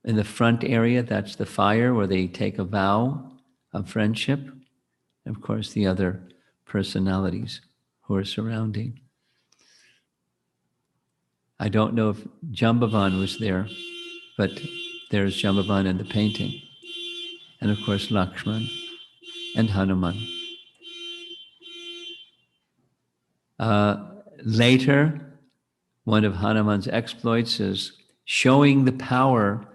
In the front area, that's the fire where they take a vow of friendship. And of course, the other personalities who are surrounding. I don't know if Jambavan was there, but there's Jambavan in the painting. And of course, Lakshman and Hanuman. Later, one of Hanuman's exploits is showing the power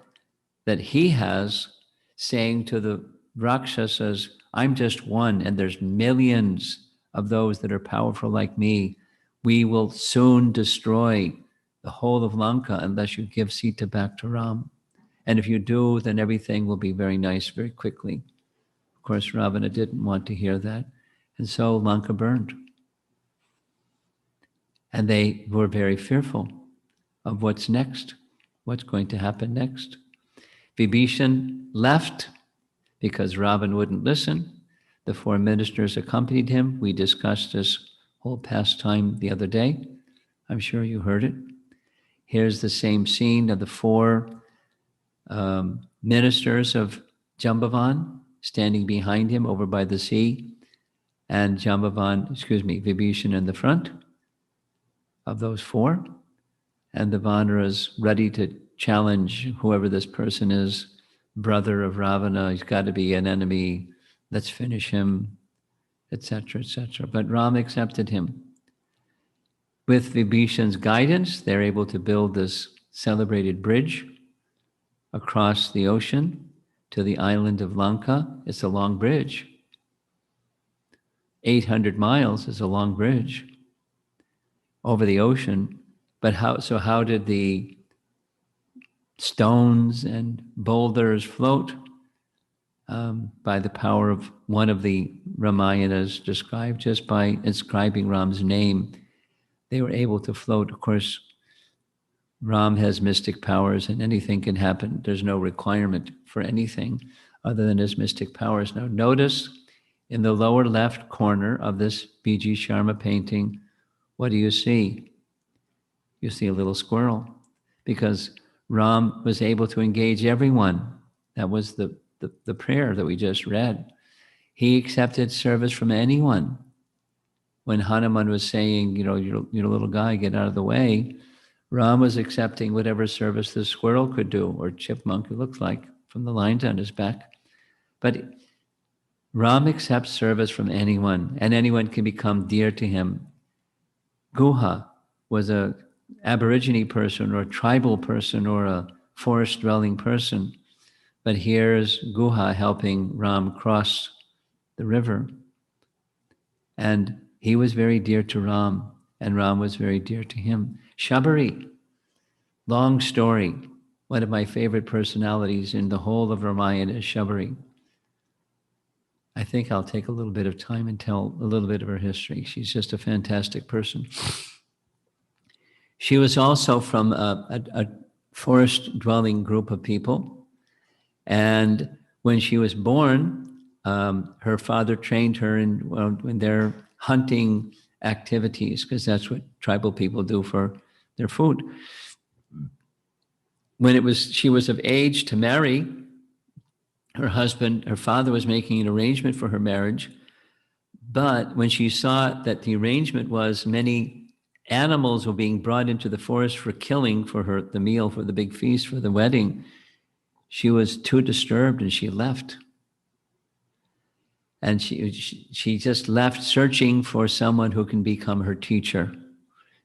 that he has, saying to the Rakshasas, I'm just one, and there's millions of those that are powerful like me. We will soon destroy the whole of Lanka unless you give Sita back to Ram. And if you do, then everything will be very nice very quickly. Of course, Ravana didn't want to hear that. And so Lanka burned. And they were very fearful of what's next, what's going to happen next. Vibhishan left because Ravana wouldn't listen. The 4 ministers accompanied him. We discussed this whole pastime the other day. I'm sure you heard it. Here's the same scene of the 4 ministers of Jambavan standing behind him over by the sea, and Vibhishan in the front of those 4, and the Vanaras ready to challenge whoever this person is, brother of Ravana, he's got to be an enemy, let's finish him, etc., etc. But Ram accepted him. With Vibhishan's guidance, they're able to build this celebrated bridge across the ocean to the island of Lanka. It's a long bridge. 800 miles is a long bridge over the ocean. But how did the stones and boulders float? By the power of one of the Ramayanas described, just by inscribing Ram's name, they were able to float. Of course, Ram has mystic powers and anything can happen. There's no requirement for anything other than his mystic powers. Now notice in the lower left corner of this B.G. Sharma painting, what do you see? You see a little squirrel, because Ram was able to engage everyone. That was the prayer that we just read. He accepted service from anyone. When Hanuman was saying, you're a little guy, get out of the way, Ram was accepting whatever service the squirrel could do, or chipmunk, it looks like, from the lines on his back. But Ram accepts service from anyone, and anyone can become dear to him. Guha was a Aborigine person, or a tribal person, or a forest-dwelling person. But here's Guha helping Ram cross the river. And he was very dear to Ram, and Ram was very dear to him. Shabari, long story. One of my favorite personalities in the whole of Ramayana is Shabari. I think I'll take a little bit of time and tell a little bit of her history. She's just a fantastic person. She was also from a forest-dwelling group of people. And when she was born, her father trained her in their hunting activities, because that's what tribal people do for their food. When she was of age to marry, her father was making an arrangement for her marriage. But when she saw that the arrangement was many animals were being brought into the forest for killing, for the meal, for the big feast, for the wedding, she was too disturbed and she left. And she just left searching for someone who can become her teacher,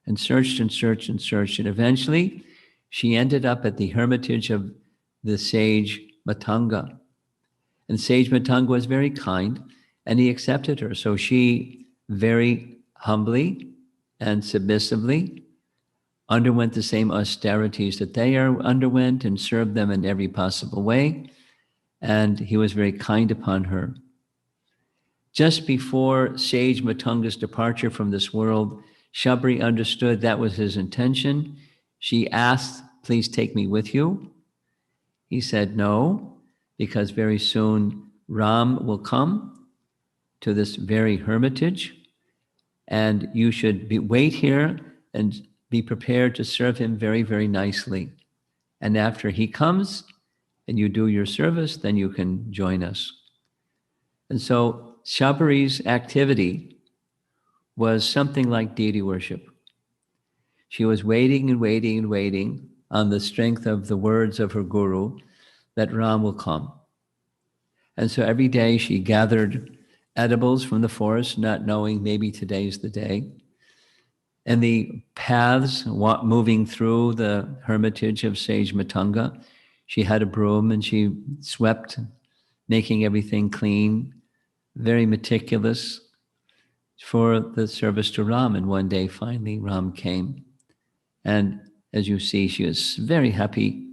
and searched and searched and searched. And eventually she ended up at the hermitage of the sage Matanga. And sage Matanga was very kind, and he accepted her. So she very humbly and submissively underwent the same austerities that they underwent, and served them in every possible way. And he was very kind upon her. Just before sage Matunga's departure from this world, Shabri understood that was his intention. She asked, "Please take me with you." He said, "No, because very soon Ram will come to this very hermitage, and you should wait here and be prepared to serve him very, very nicely. And after he comes and you do your service, then you can join us." And so Shabari's activity was something like deity worship. She was waiting and waiting and waiting on the strength of the words of her guru that Ram will come. And so every day she gathered edibles from the forest, not knowing maybe today's the day. And the paths moving through the hermitage of Sage Matanga, she had a broom and she swept, making everything clean, very meticulous for the service to Ram. And one day, finally, Ram came. And as you see, she was very happy,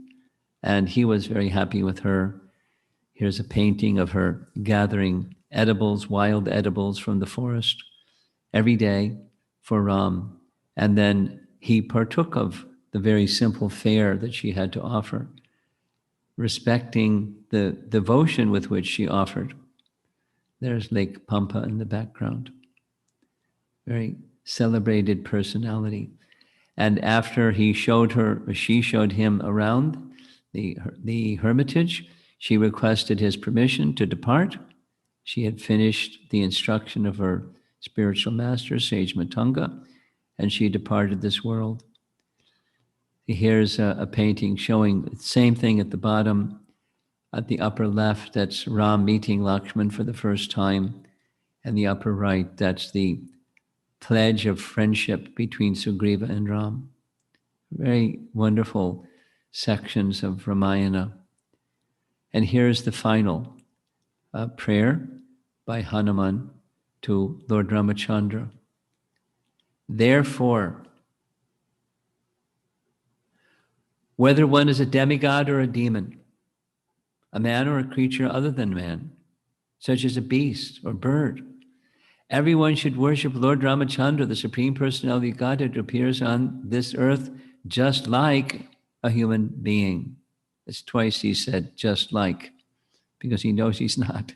and he was very happy with her. Here's a painting of her gathering edibles, wild edibles from the forest every day for Ram. And then he partook of the very simple fare that she had to offer, respecting the devotion with which she offered. There's Lake Pampa in the background. Very celebrated personality. And after he showed her, or she showed him around the hermitage, she requested his permission to depart. She had finished the instruction of her spiritual master, Sage Matanga, and she departed this world. Here's a painting showing the same thing at the bottom. At the upper left, that's Ram meeting Lakshman for the first time. And the upper right, that's the pledge of friendship between Sugriva and Ram. Very wonderful sections of Ramayana. And here's the final prayer by Hanuman to Lord Ramachandra. Therefore, whether one is a demigod or a demon, a man or a creature other than man, such as a beast or bird, everyone should worship Lord Ramachandra, the Supreme Personality of Godhead, who appears on this earth just like a human being. It's twice he said, just like, because he knows he's not.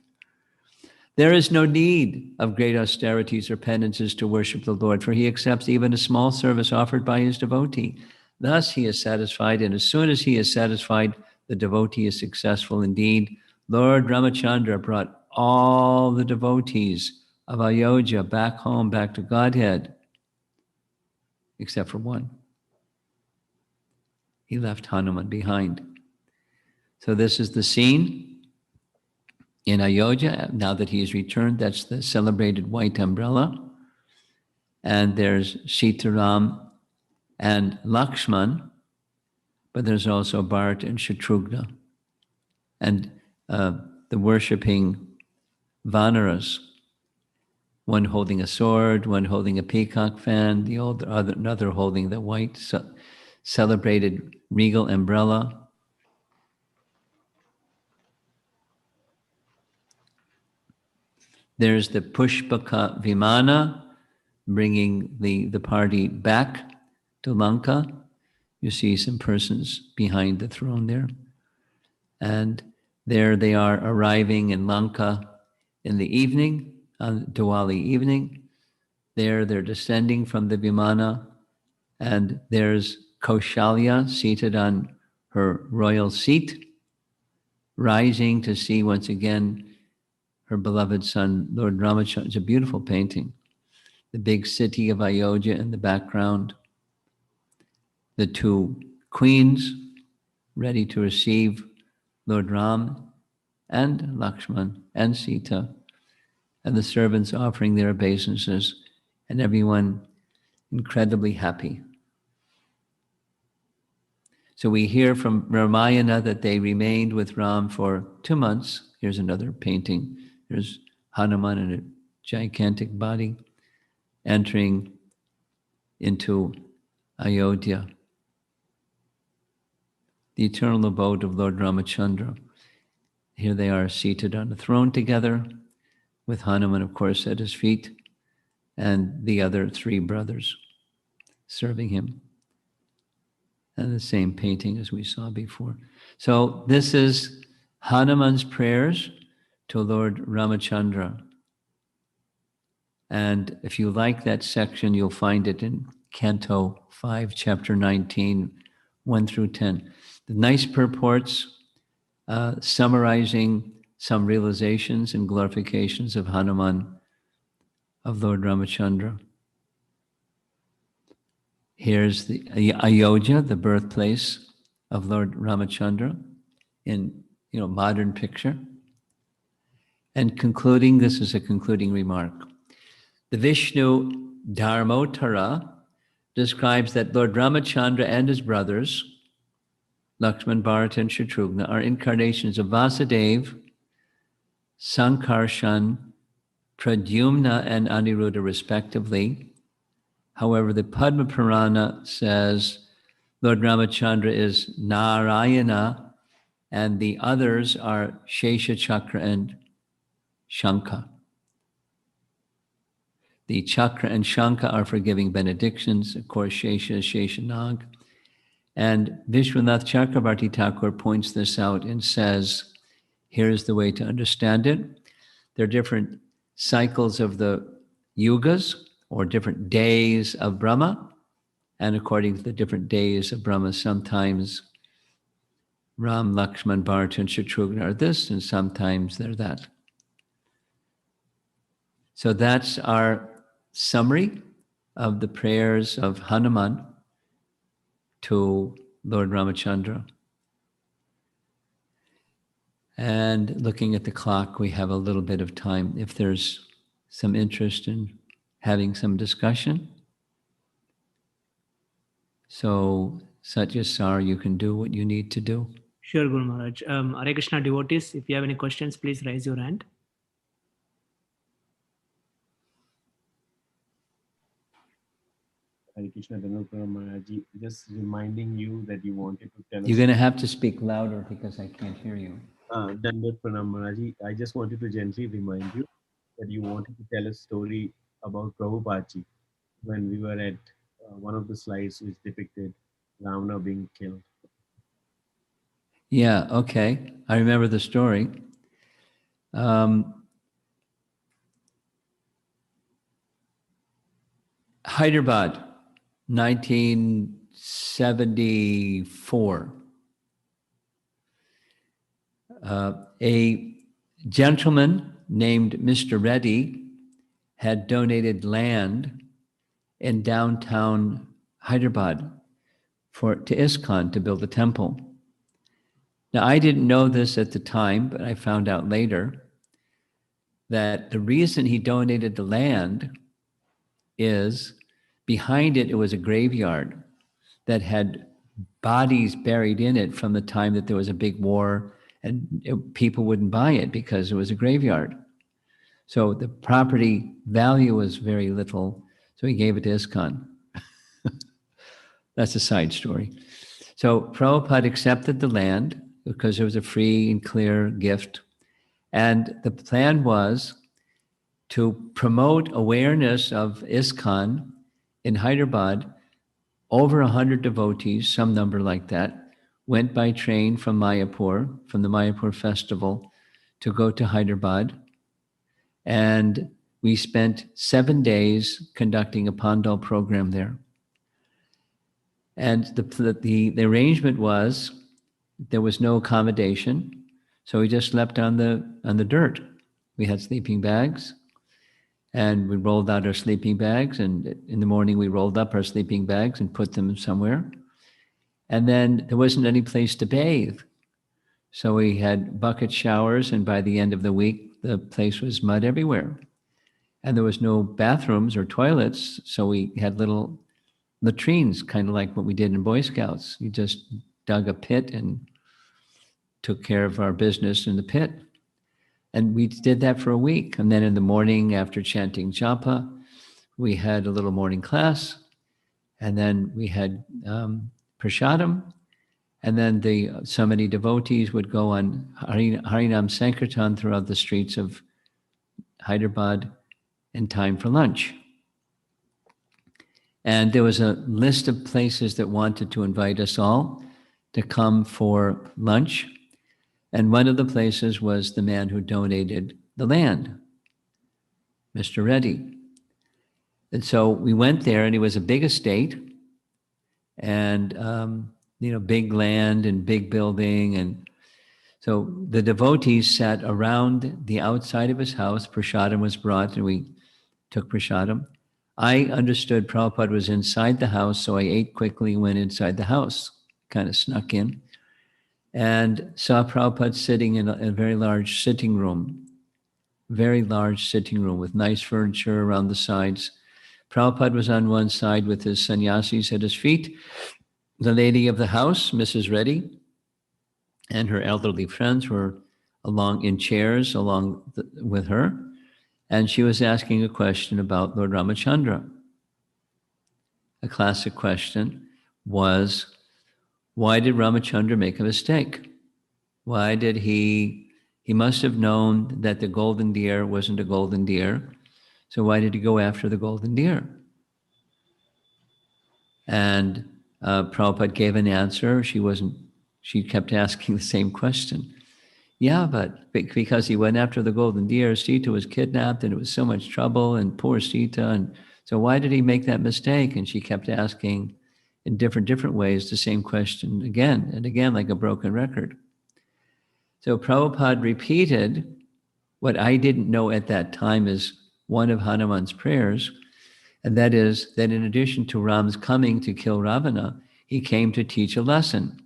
There is no need of great austerities or penances to worship the Lord, for he accepts even a small service offered by his devotee. Thus he is satisfied, and as soon as he is satisfied, the devotee is successful indeed. Lord Ramachandra brought all the devotees of Ayodhya back home, back to Godhead, except for one. He left Hanuman behind. So this is the scene in Ayodhya. Now that he has returned, that's the celebrated white umbrella. And there's Sitaram and Lakshman, but there's also Bharat and Shatrughna. And the worshipping Vanaras, one holding a sword, one holding a peacock fan, another holding the white celebrated regal umbrella. There's the Pushpaka Vimana, bringing the party back to Lanka. You see some persons behind the throne there. And there they are arriving in Lanka in the evening, on Diwali evening. There they're descending from the Vimana, and there's Kaushalya seated on her royal seat, rising to see once again her beloved son, Lord Ramachandra. It's a beautiful painting. The big city of Ayodhya in the background. The two queens ready to receive Lord Ram and Lakshman and Sita and the servants offering their obeisances, and everyone incredibly happy. So we hear from Ramayana that they remained with Ram for 2 months. Here's another painting. There's Hanuman in a gigantic body entering into Ayodhya, the eternal abode of Lord Ramachandra. Here they are seated on a throne together, with Hanuman, of course, at his feet, and the other 3 brothers serving him. And the same painting as we saw before. So this is Hanuman's prayers to Lord Ramachandra. And if you like that section, you'll find it in Canto 5, Chapter 19, 1 through 10. The nice purports summarizing some realizations and glorifications of Hanuman, of Lord Ramachandra. Here's the Ayodhya, the birthplace of Lord Ramachandra, in modern picture. And concluding, this is a concluding remark. The Vishnu Dharmottara describes that Lord Ramachandra and his brothers, Lakshman, Bharata, and Shatrughna, are incarnations of Vasudeva, Sankarshan, Pradyumna, and Aniruddha, respectively. However, the Padma Purana says Lord Ramachandra is Narayana, and the others are Shesha, Chakra, and Shankha. The Chakra and Shankha are for giving benedictions. Of course, Shesha is Sheshanag. And Vishwanath Chakravarti Thakur points this out and says, here's the way to understand it. There are different cycles of the yugas, or different days of Brahma. And according to the different days of Brahma, sometimes Ram, Lakshman, Bharata, and Shatrughna are this, and sometimes they're that. So that's our summary of the prayers of Hanuman to Lord Ramachandra. And looking at the clock, we have a little bit of time. If there's some interest in having some discussion. So, Satyasar, you can do what you need to do. Sure, Guru Maharaj. Hare Krishna devotees, if you have any questions, please raise your hand. Hare Krishna Mataji, just reminding you that you wanted to tell us. You're going to have to speak louder because I can't hear you. Dandavat Pranam Mataji, I just wanted to gently remind you that you wanted to tell a story about Prabhupada when we were at one of the slides which depicted Ravana being killed. Yeah, okay. I remember the story. Hyderabad, 1974. A gentleman named Mr. Reddy had donated land in downtown Hyderabad to ISKCON to build a temple. Now, I didn't know this at the time, but I found out later that the reason he donated the land is behind it was a graveyard that had bodies buried in it from the time that there was a big war, and people wouldn't buy it because it was a graveyard. So the property value was very little, so he gave it to ISKCON. That's a side story. So Prabhupada accepted the land because it was a free and clear gift. And the plan was to promote awareness of ISKCON in Hyderabad. Over 100 devotees, some number like that, went by train from Mayapur, from the Mayapur festival, to go to Hyderabad. And we spent 7 days conducting a Pandal program there. And the arrangement was, there was no accommodation, so we just slept on the dirt. We had sleeping bags, and we rolled out our sleeping bags, and in the morning we rolled up our sleeping bags and put them somewhere. And then there wasn't any place to bathe. So we had bucket showers, and by the end of the week, the place was mud everywhere. And there was no bathrooms or toilets, so we had little latrines, kind of like what we did in Boy Scouts. You just dug a pit and took care of our business in the pit. And we did that for a week. And then in the morning, after chanting japa, we had a little morning class. And then we had prasadam. And then so many devotees would go on Harinam Sankirtan throughout the streets of Hyderabad in time for lunch. And there was a list of places that wanted to invite us all to come for lunch. And one of the places was the man who donated the land, Mr. Reddy. And so we went there, and it was a big estate, and big land and big building. And so the devotees sat around the outside of his house. Prasadam was brought, and we took prasadam. I understood Prabhupada was inside the house, so I ate quickly and went inside the house, kind of snuck in, and saw Prabhupada sitting in a very large sitting room with nice furniture around the sides. Prabhupada was on one side with his sannyasis at his feet. The lady of the house, Mrs. Reddy, and her elderly friends were along in chairs with her. And she was asking a question about Lord Ramachandra. A classic question was, why did Ramachandra make a mistake? Why did he must have known that the golden deer wasn't a golden deer. So why did he go after the golden deer? And Prabhupada gave an answer. She kept asking the same question. Yeah, but because he went after the golden deer, Sita was kidnapped and it was so much trouble, and poor Sita. And so why did he make that mistake? And she kept asking in different ways the same question again and again, like a broken record. So Prabhupada repeated what I didn't know at that time is one of Hanuman's prayers, and that is that in addition to Ram's coming to kill Ravana, he came to teach a lesson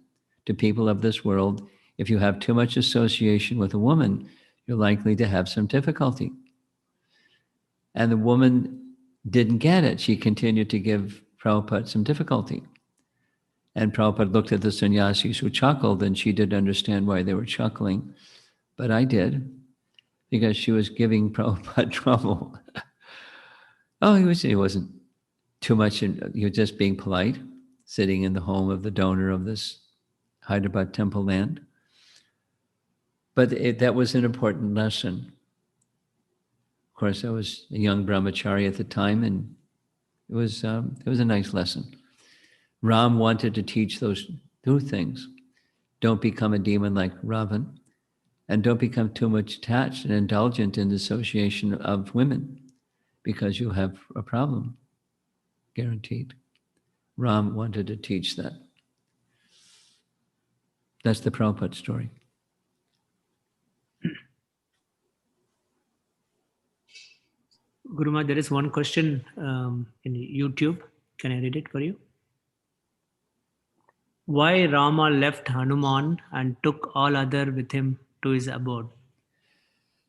to people of this world. If you have too much association with a woman, you're likely to have some difficulty. And the woman didn't get it. She continued to give Prabhupada some difficulty. And Prabhupada looked at the sannyasis who chuckled, and she didn't understand why they were chuckling. But I did, because she was giving Prabhupada trouble. He wasn't too much, he was just being polite, sitting in the home of the donor of this Hyderabad temple land. But that was an important lesson. Of course, I was a young brahmachari at the time, and it was a nice lesson. Ram wanted to teach those two things. Don't become a demon like Ravan, and don't become too much attached and indulgent in the association of women, because you'll have a problem, guaranteed. Ram wanted to teach that. That's the Prabhupada story. Guru Maharaj, there is one question in YouTube. Can I read it for you? Why Rama left Hanuman and took all other with him to his abode?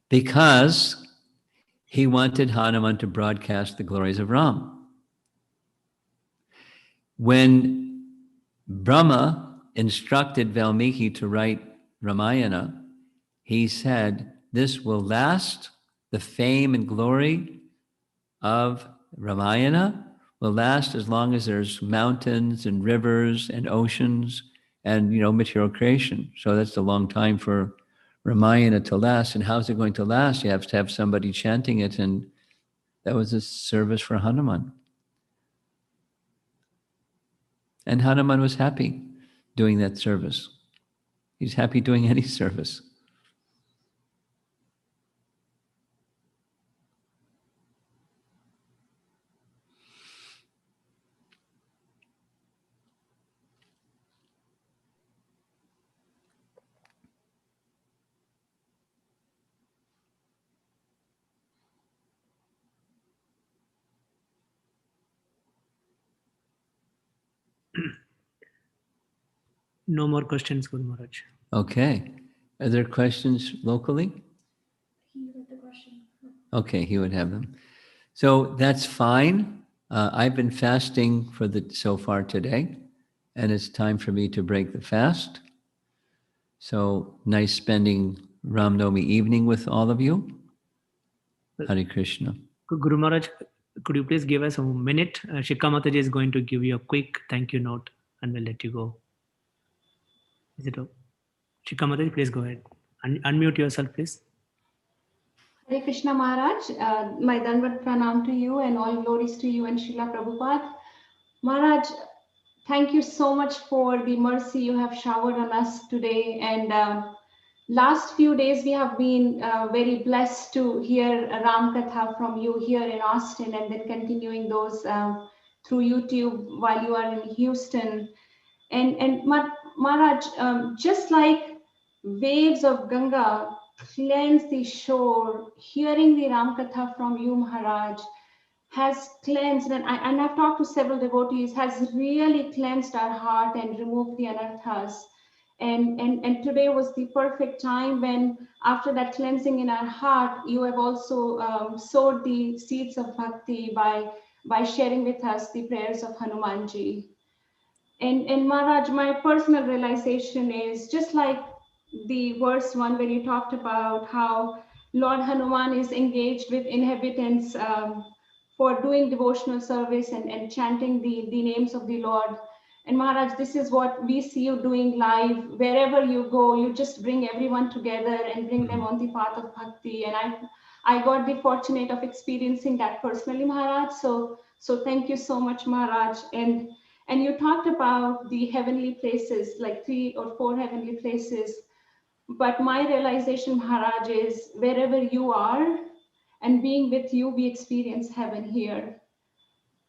Because he wanted Hanuman to broadcast the glories of Ram. When Brahma instructed Valmiki to write Ramayana, he said, this will last, the fame and glory of Ramayana will last as long as there's mountains and rivers and oceans and, material creation. So that's a long time for Ramayana to last. And how's it going to last? You have to have somebody chanting it. And that was a service for Hanuman. And Hanuman was happy doing that service. He's happy doing any service. No more questions, Guru Maharaj. Okay. Are there questions locally? He read the question. Okay, he would have them. So that's fine. I've been fasting so far today, and it's time for me to break the fast. So nice spending RamaNavami evening with all of you. Hare Krishna. Guru Maharaj, could you please give us a minute? Shikha Mataji is going to give you a quick thank you note and we'll let you go. Is it okay? Shikha Mataji, please go ahead. Unmute yourself, please. Hare Krishna Maharaj, my Dandavat Pranam to you and all glories to you and Srila Prabhupada. Maharaj, thank you so much for the mercy you have showered on us today. And last few days we have been very blessed to hear Ram Katha from you here in Austin and then continuing those through YouTube while you are in Houston. And Maharaj, just like waves of Ganga cleanse the shore, hearing the Ram Katha from you, Maharaj, has cleansed, and I've talked to several devotees, has really cleansed our heart and removed the anarthas. And today was the perfect time when, after that cleansing in our heart, you have also sowed the seeds of bhakti by sharing with us the prayers of Hanumanji. And Maharaj, my personal realization is just like the verse 1 where you talked about how Lord Hanuman is engaged with inhabitants for doing devotional service and chanting the names of the Lord. And Maharaj, this is what we see you doing live. Wherever you go, you just bring everyone together and bring them on the path of bhakti. And I got the fortunate of experiencing that personally, Maharaj. So thank you so much, Maharaj. And you talked about the heavenly places, like 3 or 4 heavenly places. But my realization, Maharaj, is wherever you are and being with you, we experience heaven here.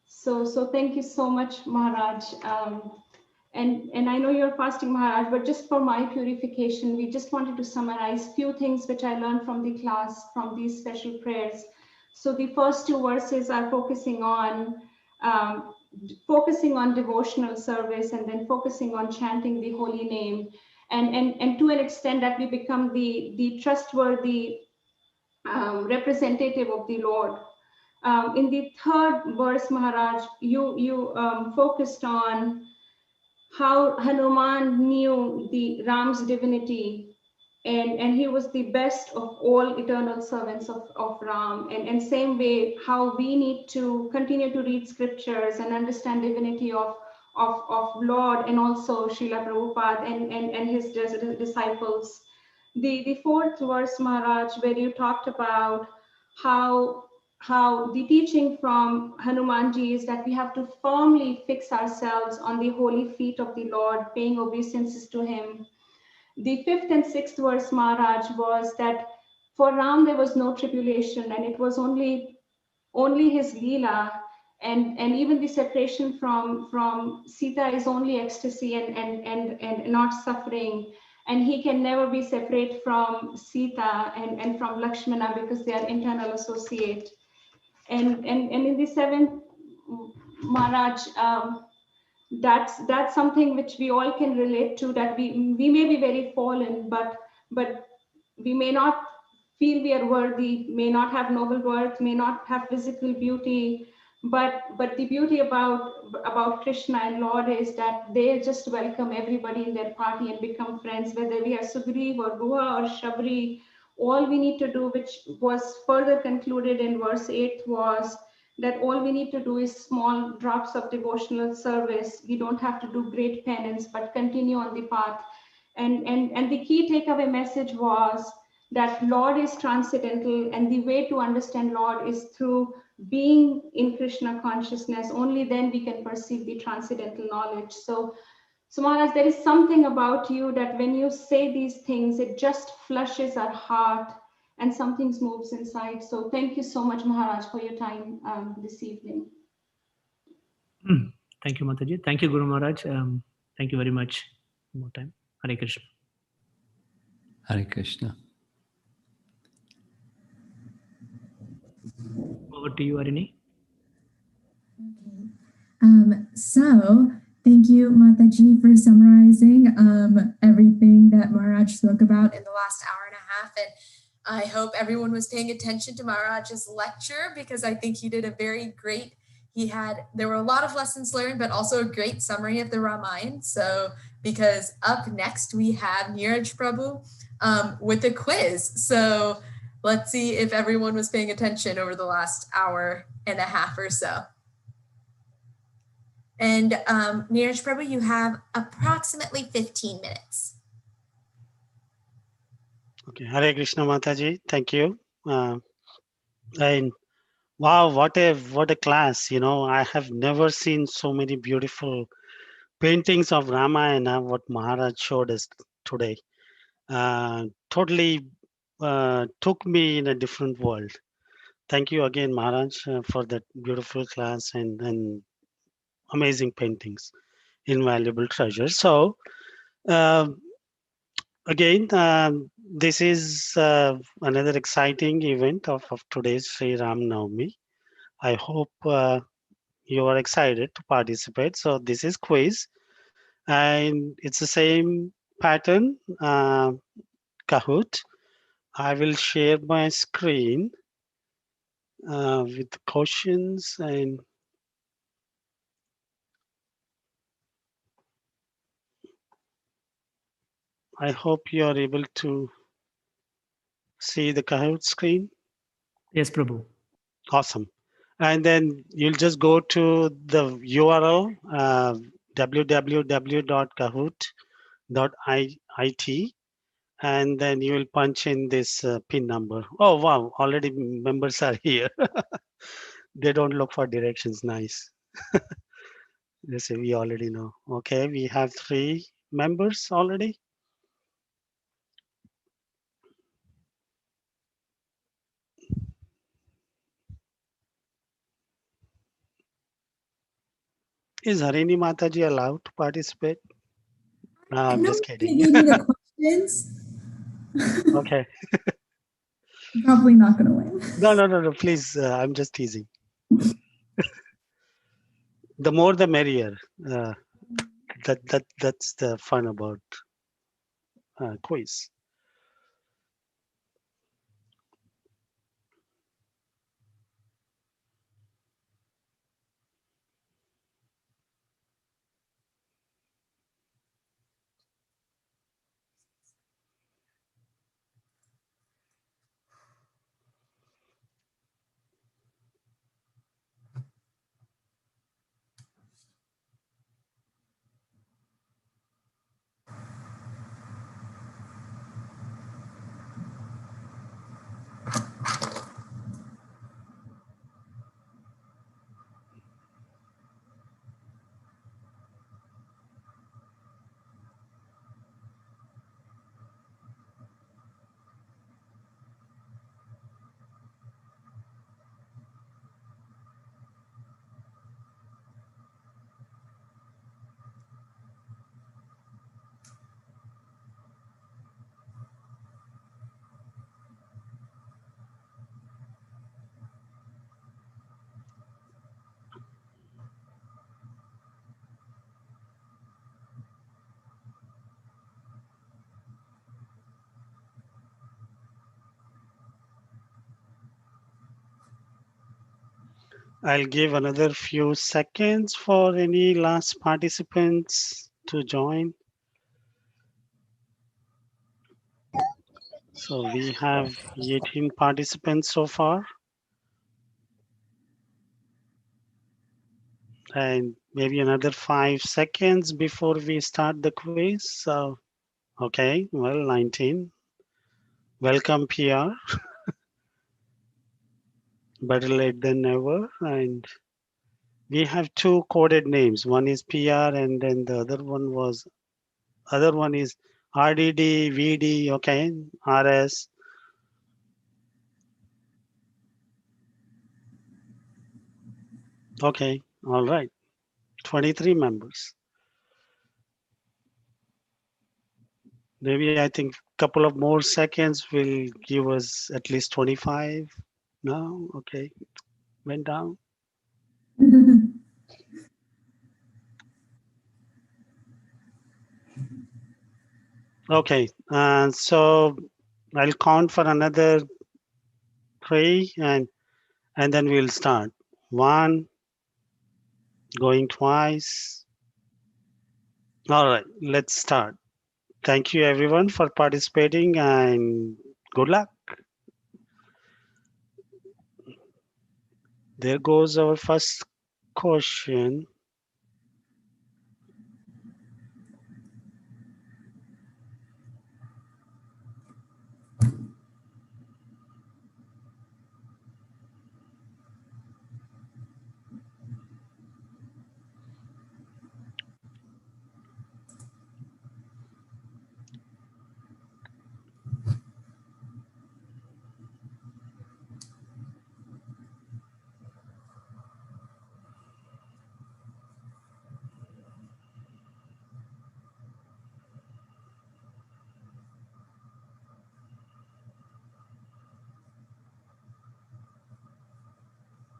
So thank you so much, Maharaj. And I know you're fasting, Maharaj, but just for my purification, we just wanted to summarize few things which I learned from the class, from these special prayers. So the first 2 verses are focusing on devotional service and then focusing on chanting the holy name. And to an extent that we become the trustworthy representative of the Lord. In the 3rd verse, Maharaj, you focused on how Hanuman knew the Ram's divinity, and he was the best of all eternal servants of Ram. And same way, how we need to continue to read scriptures and understand divinity of Lord and also Srila Prabhupada and his disciples. The 4th verse, Maharaj, where you talked about how the teaching from Hanumanji is that we have to firmly fix ourselves on the holy feet of the Lord, paying obeisances to him. The 5th and 6th verse, Maharaj, was that for Ram there was no tribulation, and it was only his Leela, and even the separation from Sita is only ecstasy and not suffering. And he can never be separate from Sita and from Lakshmana because they are internal associate. And in the 7th, Maharaj, that's something which we all can relate to, that we may be very fallen, but we may not feel we are worthy, may not have noble worth, may not have physical beauty, but the beauty about Krishna and Lord is that they just welcome everybody in their party and become friends, whether we are Sugriv or Guha or Shabri. All we need to do, which was further concluded in verse 8, was that all we need to do is small drops of devotional service. We don't have to do great penance, but continue on the path. And the key takeaway message was that Lord is transcendental, and the way to understand Lord is through being in Krishna consciousness. Only then we can perceive the transcendental knowledge. So Maharaj, there is something about you that when you say these things, it just flushes our heart and something moves inside. So thank you so much, Maharaj, for your time this evening. Thank you, Mataji. Thank you, Guru Maharaj. Thank you very much. One more time. Hare Krishna. Hare Krishna. Over to you, Arini. So thank you, Mataji, for summarizing everything that Maharaj spoke about in the last hour and a half. I hope everyone was paying attention to Maharaj's lecture because I think he did a very great, there were a lot of lessons learned, but also a great summary of the Ramayana. So, because up next we have Neeraj Prabhu with a quiz. So let's see if everyone was paying attention over the last hour and a half or so. And Neeraj Prabhu, you have approximately 15 minutes. Okay, Hare Krishna Mataji, thank you. And wow, what a class! You know, I have never seen so many beautiful paintings of Ramayana. What Maharaj showed us today, totally took me in a different world. Thank you again, Maharaj, for that beautiful class and amazing paintings, invaluable treasures. So. Again, this is another exciting event of today's Sri RamaNavami. I hope you are excited to participate. So this is quiz, and it's the same pattern, Kahoot. I will share my screen with the questions, and I hope you are able to see the Kahoot screen. Yes, Prabhu. Awesome. And then you'll just go to the URL, www.kahoot.it, and then you will punch in this pin number. Oh, wow. Already members are here. They don't look for directions. Nice. They say we already know. Okay, we have 3 members already. Is Harini Mataji allowed to participate? I'm just kidding. Giving you the questions. Okay. Probably not going to win. No. Please, I'm just teasing. The more the merrier. That's the fun about quiz. I'll give another few seconds for any last participants to join. So we have 18 participants so far. And maybe another 5 seconds before we start the quiz. So, okay, well, 19. Welcome, PR. Better late than never. And we have 2 coded names. One is PR, and then the other one is RDD, VD, okay, RS. Okay, all right. 23 members. Maybe I think a couple of more seconds will give us at least 25. No, okay, went down. Okay, so I'll count for another 3 and then we'll start. 1, going twice. All right, let's start. Thank you everyone for participating and good luck. There goes our first question.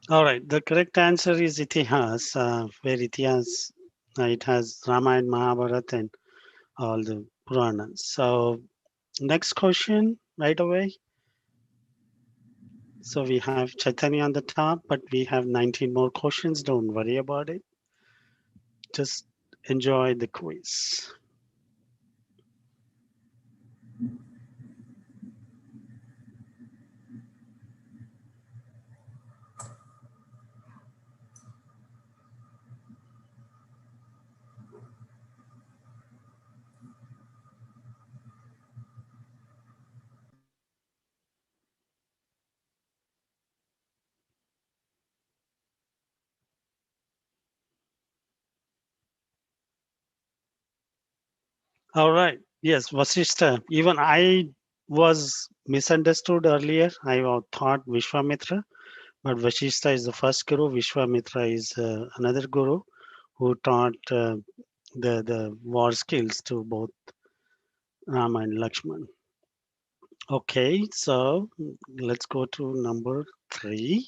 All right, the correct answer is Itihas, where Itihas, it has Rama and Mahabharata and all the Puranas. So next question right away. So we have Chaitanya on the top, but we have 19 more questions. Don't worry about it. Just enjoy the quiz. All right. Yes, Vasishta. Even I was misunderstood earlier. I thought Vishwamitra, but Vasishta is the first guru. Vishwamitra is another guru who taught the war skills to both Rama and Lakshman. Okay, so let's go to number 3.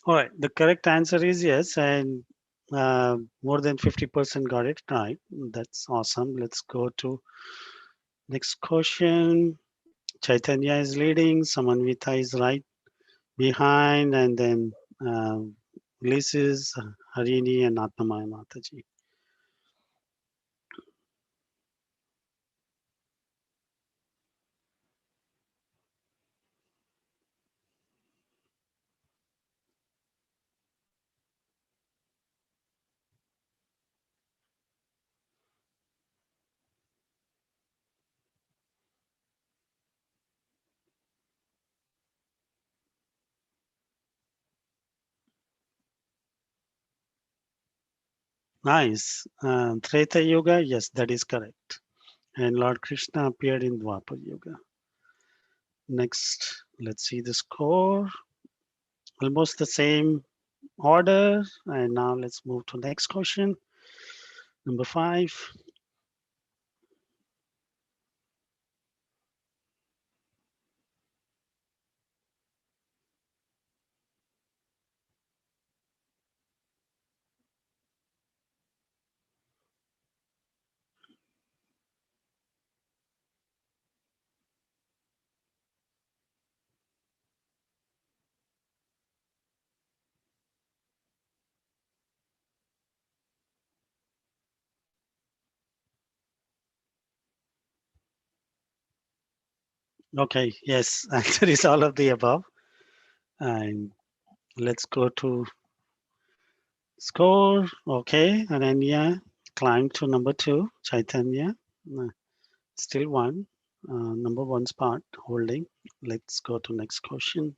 All right, the correct answer is yes, and more than 50% got it right. That's awesome. Let's go to next question. Chaitanya is leading, Samanvita is right behind, and then Liz is Harini and Atmamaya Mataji. Nice. Treta Yuga, yes, that is correct. And Lord Krishna appeared in Dwapar Yuga. Next, let's see the score. Almost the same order. And now let's move to next question. Number 5. Okay, yes, answer is all of the above. And let's go to score. Okay, Ananya climbed to number 2. Chaitanya still one. Number 1 spot holding. Let's go to next question.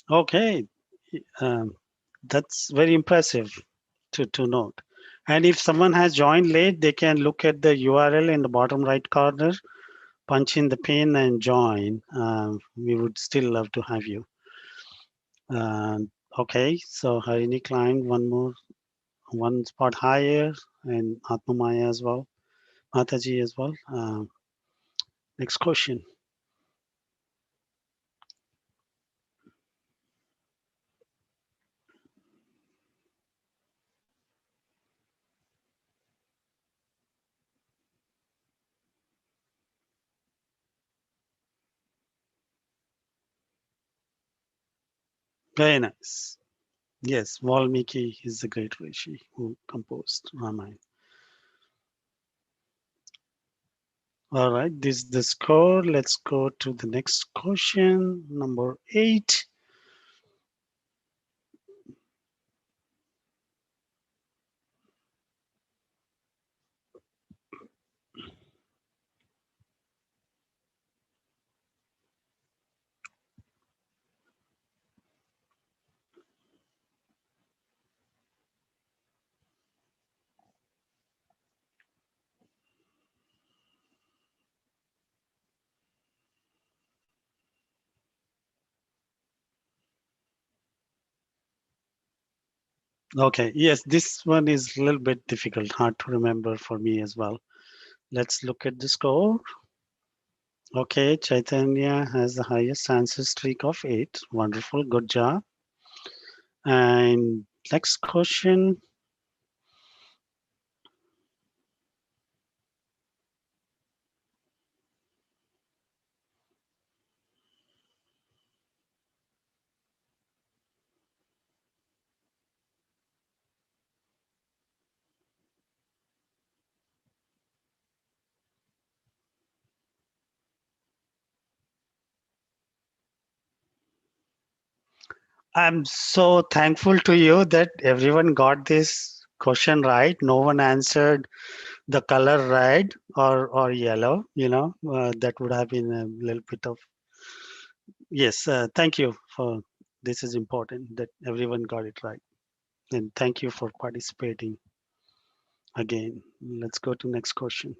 Okay, that's very impressive to note. And if someone has joined late, they can look at the URL in the bottom right corner, punch in the pin and join. We would still love to have you. Okay, so Harini climbed one spot higher, and Atmamaya as well, Mataji as well. Next question. Very nice. Yes, Valmiki is the great Rishi who composed Ramayana. All right, this is the score. Let's go to the next question, number 8. Okay, yes, this one is a little bit difficult, hard to remember for me as well. Let's look at the score. Okay, Chaitanya has the highest answer streak of 8. Wonderful, good job. And next question. I'm so thankful to you that everyone got this question right. No one answered the color red or yellow, that would have been a little bit of, yes, thank you for, this is important that everyone got it right. And thank you for participating again. Let's go to next question.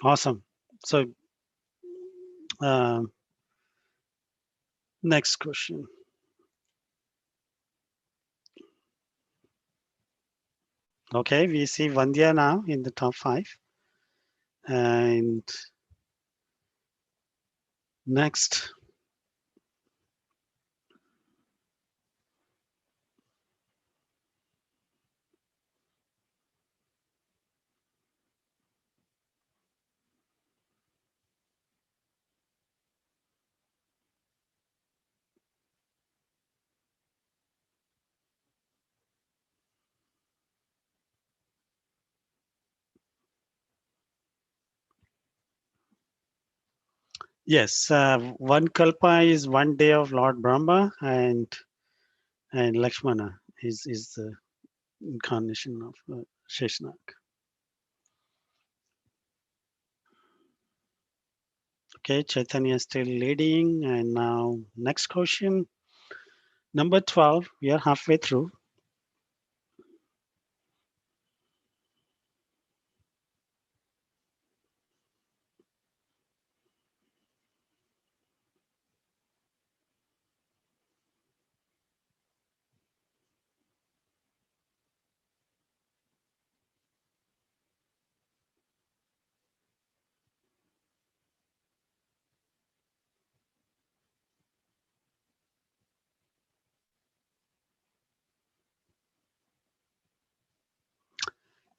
Awesome. So um, next question. Okay, we see Vandya now in the top 5. And next, yes, one kalpa is 1 day of Lord Brahma, and Lakshmana is the incarnation of Sheshnag. Okay, Chaitanya is still leading, and now next question, number 12. We are halfway through.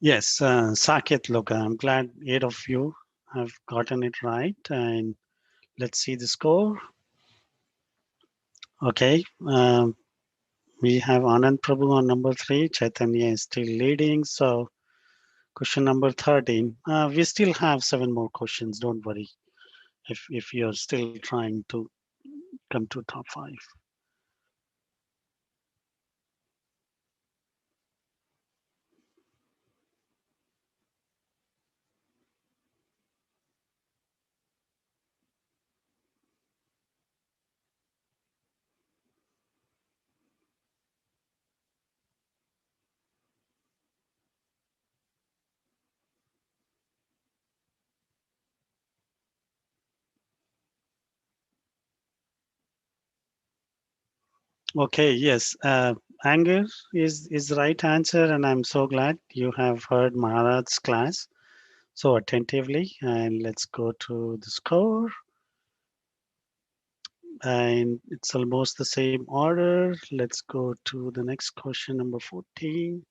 Yes, Saket Loka. I'm glad 8 of you have gotten it right, and let's see the score. Okay, we have Anand Prabhu on number 3. Chaitanya is still leading, so Question number 13. We still have 7 more questions. Don't worry if you're still trying to come to top 5. Okay, yes. Anger is the right answer, and I'm so glad you have heard Maharaj's class so attentively. And let's go to the score. And it's almost the same order. Let's go to the next question, number 14.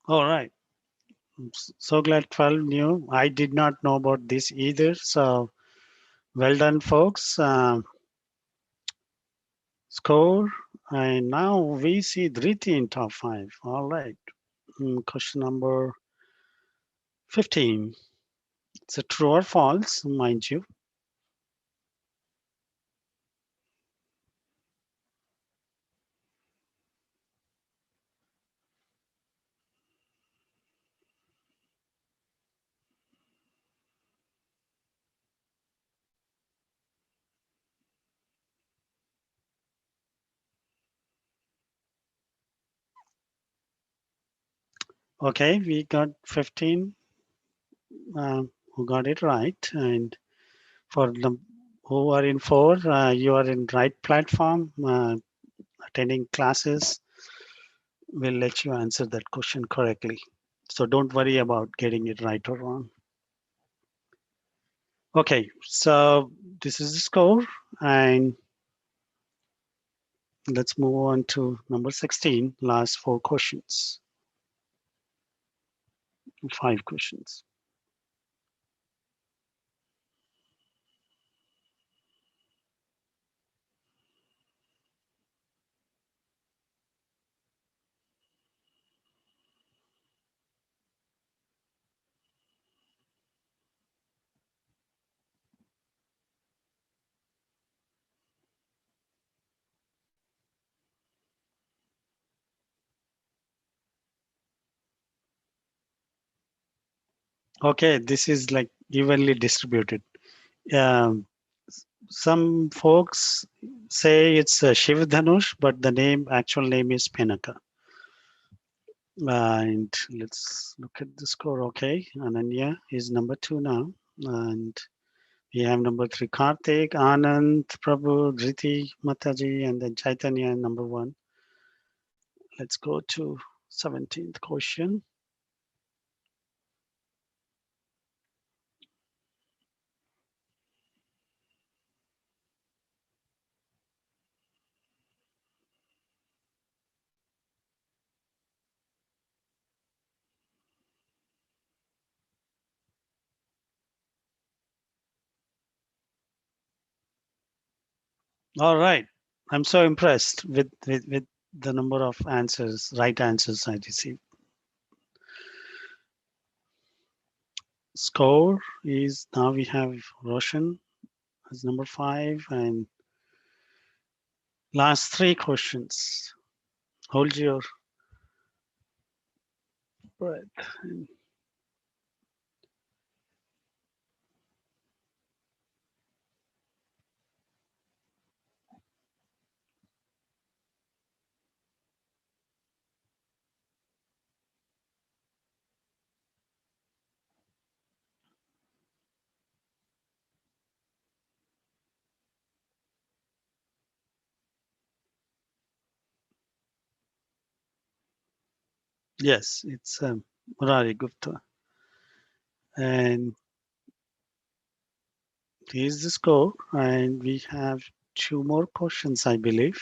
All right. So glad 12 knew. I did not know about this either. So well done, folks. Score. And now we see Dhriti in top 5. All right. Question number 15. It's a true or false, mind you. Okay, we got 15 who got it right. And for the who are in 4, you are in right platform, attending classes. Will let you answer that question correctly. So don't worry about getting it right or wrong. Okay, so this is the score, and let's move on to number 16, last 4 questions. 5 questions. Okay, this is like evenly distributed. Some folks say it's Shiv Dhanush, but the actual name is Pinaka. And let's look at the score. Okay, Ananya is number 2 now, and we have number 3 Karthik, Anand, Prabhu, Dhriti, Mataji, and then Chaitanya number 1. Let's go to 17th question. All right, I'm so impressed with the number of answers, right answers I received. Score is now we have Roshan as number 5, and last 3 questions. Hold your breath. Yes, it's Murari Gupta. And here's the score. And we have two more questions, I believe.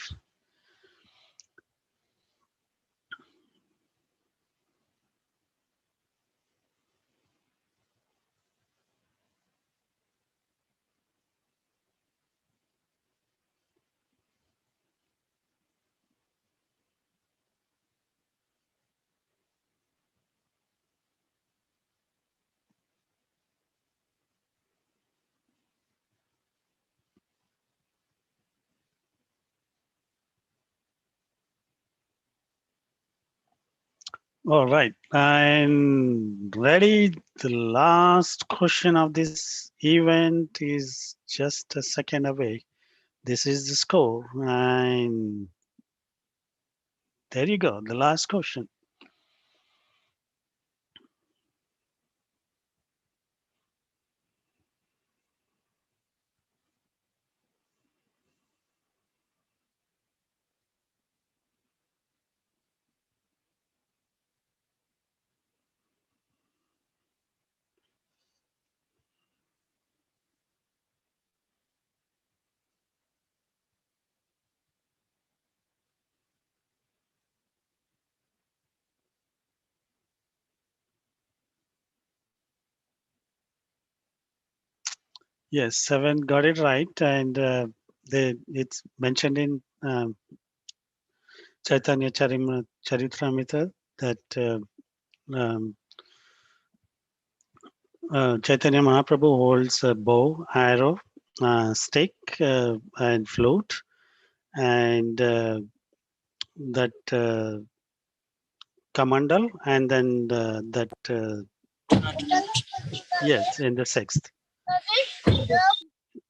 All right. I'm ready. The last question of this event is just a second away. This is the score. And there you go. The last question. Yes, seven got it right. And it's mentioned in Chaitanya Charitamrita that um, Chaitanya Mahaprabhu holds a bow, arrow, stick, and flute, and that kamandal, and then that yes, in the sixth.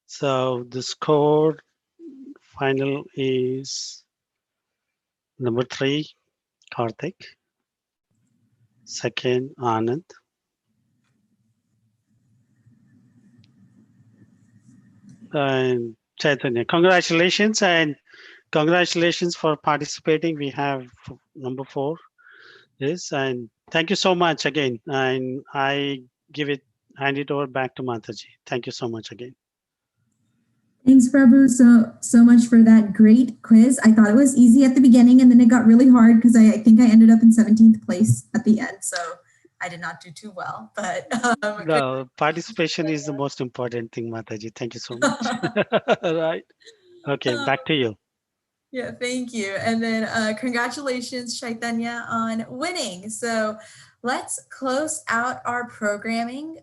So the score final is number 3, Karthik. Second, Anand. And Chaitanya. Congratulations, and congratulations for participating. We have number 4. Yes, and thank you so much again. And I hand it over back to Mataji. Thank you so much again. Thanks, Prabhu, so much for that great quiz. I thought it was easy at the beginning, and then it got really hard because I think I ended up in 17th place at the end. So I did not do too well, but No, participation is the most important thing, Mataji. Thank you so much. Right. Okay, back to you. Yeah, thank you. And then congratulations, Chaitanya, on winning. So let's close out our programming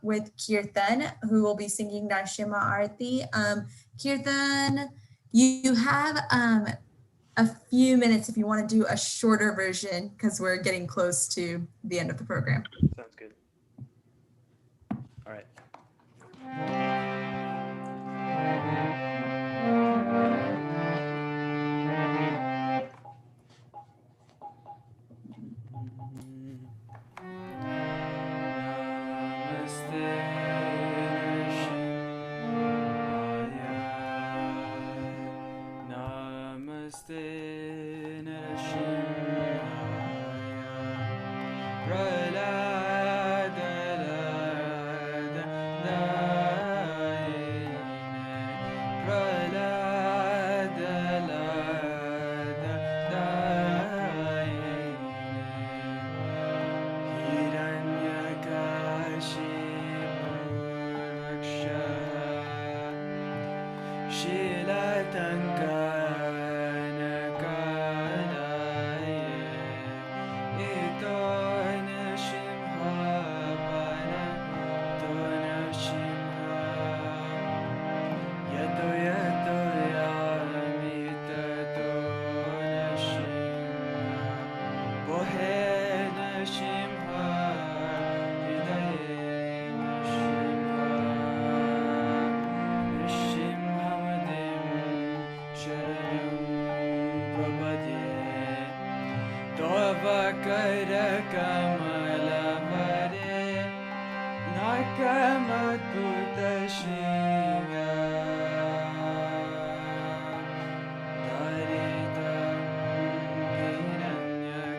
with Kirtan, who will be singing Narshima Arti. Kirtan, you have a few minutes if you want to do a shorter version because we're getting close to the end of the program. Sounds good. All right. Namaste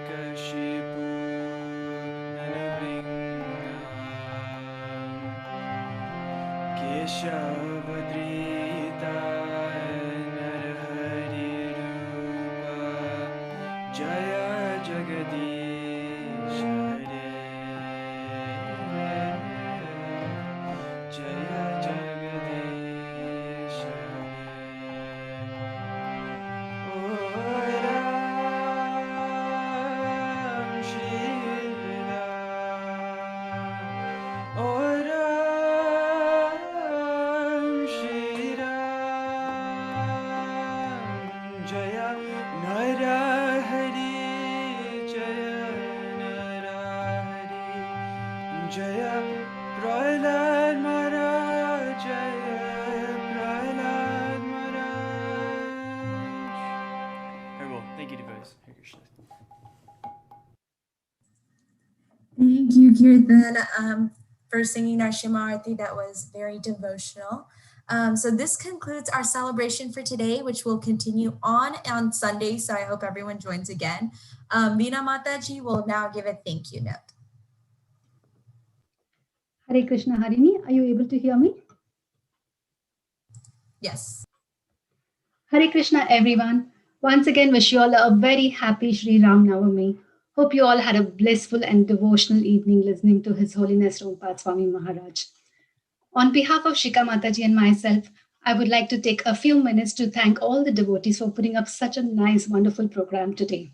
Kashipu Jaya Narahari, Jaya Narahari, Jaya Prahlad Maharaj, Jaya Prahlad Maharaj. Very well. Thank you, devotees. Hare Krishna. Thank you, Kirtan, for singing our Shimarati. That was very devotional. So this concludes our celebration for today, which will continue on Sunday. So I hope everyone joins again. Veena Mataji will now give a thank you note. Hare Krishna, Harini, are you able to hear me? Yes. Hare Krishna, everyone. Once again, wish you all a very happy Sri RamaNavami. Hope you all had a blissful and devotional evening listening to His Holiness Romapada Swami Maharaj. On behalf of Shika Mataji and myself, I would like to take a few minutes to thank all the devotees for putting up such a nice, wonderful program today.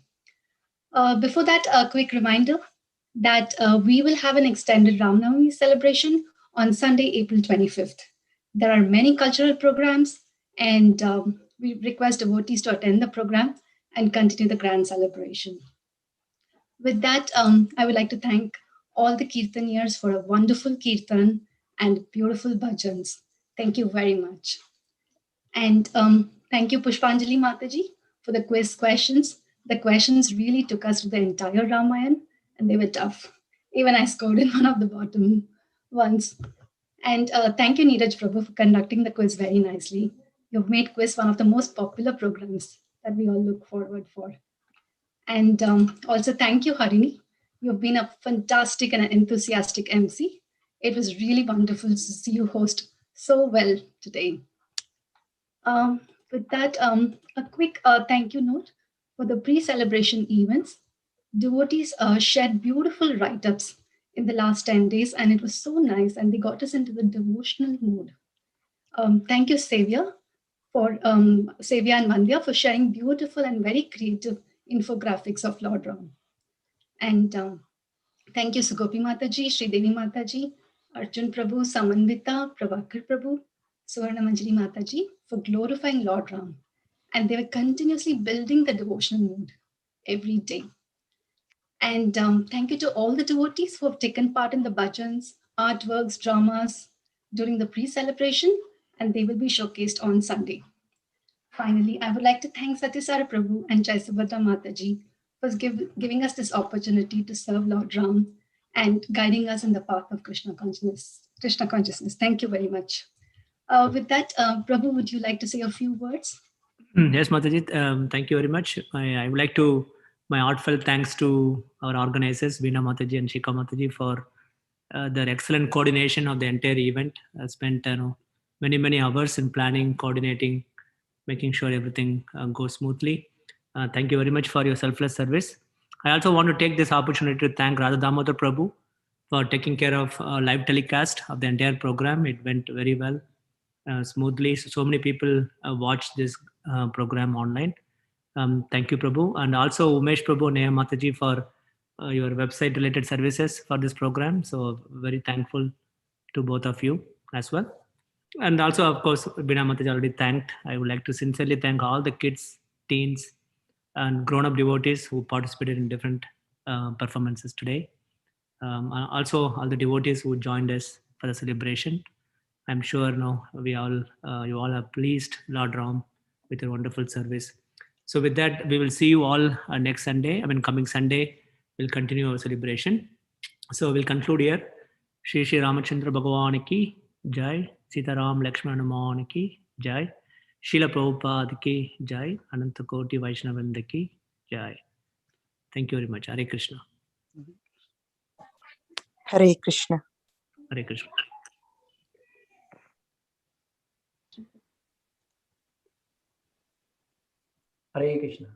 Before that, a quick reminder that we will have an extended RamaNavami celebration on Sunday, April 25th. There are many cultural programs, and we request devotees to attend the program and continue the grand celebration. With that, I would like to thank all the Kirtaniers for a wonderful Kirtan and beautiful bhajans. Thank you very much. And thank you, Pushpanjali Mataji, for the quiz questions. The questions really took us to the entire Ramayana, and they were tough. Even I scored in one of the bottom ones. And thank you, Neeraj Prabhu, for conducting the quiz very nicely. You've made quiz one of the most popular programs that we all look forward for. And also thank you, Harini. You've been a fantastic and an enthusiastic MC. It was really wonderful to see you host so well today. With that, a quick thank you note for the pre-celebration events. Devotees shared beautiful write-ups in the last 10 days, and it was so nice, and they got us into the devotional mood. Thank you, Sevya, for Sevya and Mandya for sharing beautiful and very creative infographics of Lord Rama. And thank you, Sugopi Mataji, Sridevi Mataji, Arjun Prabhu, Samanvita, Prabhakar Prabhu, Suvarna Manjari Mataji for glorifying Lord Ram. And they were continuously building the devotional mood every day. And thank you to all the devotees who have taken part in the bhajans, artworks, dramas during the pre-celebration, and they will be showcased on Sunday. Finally, I would like to thank Satyasara Prabhu and Jaisabhadra Mataji for giving us this opportunity to serve Lord Ram and guiding us in the path of Krishna consciousness. Thank you very much. With that, Prabhu, would you like to say a few words? Yes, Mataji, thank you very much. I would like to, my heartfelt thanks to our organizers, Veena Mataji and Shika Mataji, for their excellent coordination of the entire event. I spent many hours in planning, coordinating, making sure everything goes smoothly. Thank you very much for your selfless service. I also want to take this opportunity to thank Radha Damodar Prabhu for taking care of live telecast of the entire program. It went very well, smoothly. So many people watched this program online. Thank you, Prabhu. And also Umesh Prabhu, Neha Mataji for your website related services for this program. So very thankful to both of you as well. And also, of course, Veena Mataji already thanked. I would like to sincerely thank all the kids, teens, and grown-up devotees who participated in different performances today. Also, all the devotees who joined us for the celebration. I'm sure you all have pleased Lord Ram with your wonderful service. So with that, we will see you all next Sunday. Coming Sunday, we'll continue our celebration. So we'll conclude here. Shri Ramachandra Bhagavan ki Jai, Sita Ram Lakshmana Hanuman ki Jai, Srila Prabhupada ki Jai, Ananta Koti Vaishnavanda ki Jai. Thank you very much. Hare Krishna. Hare Krishna. Hare Krishna. Hare Krishna.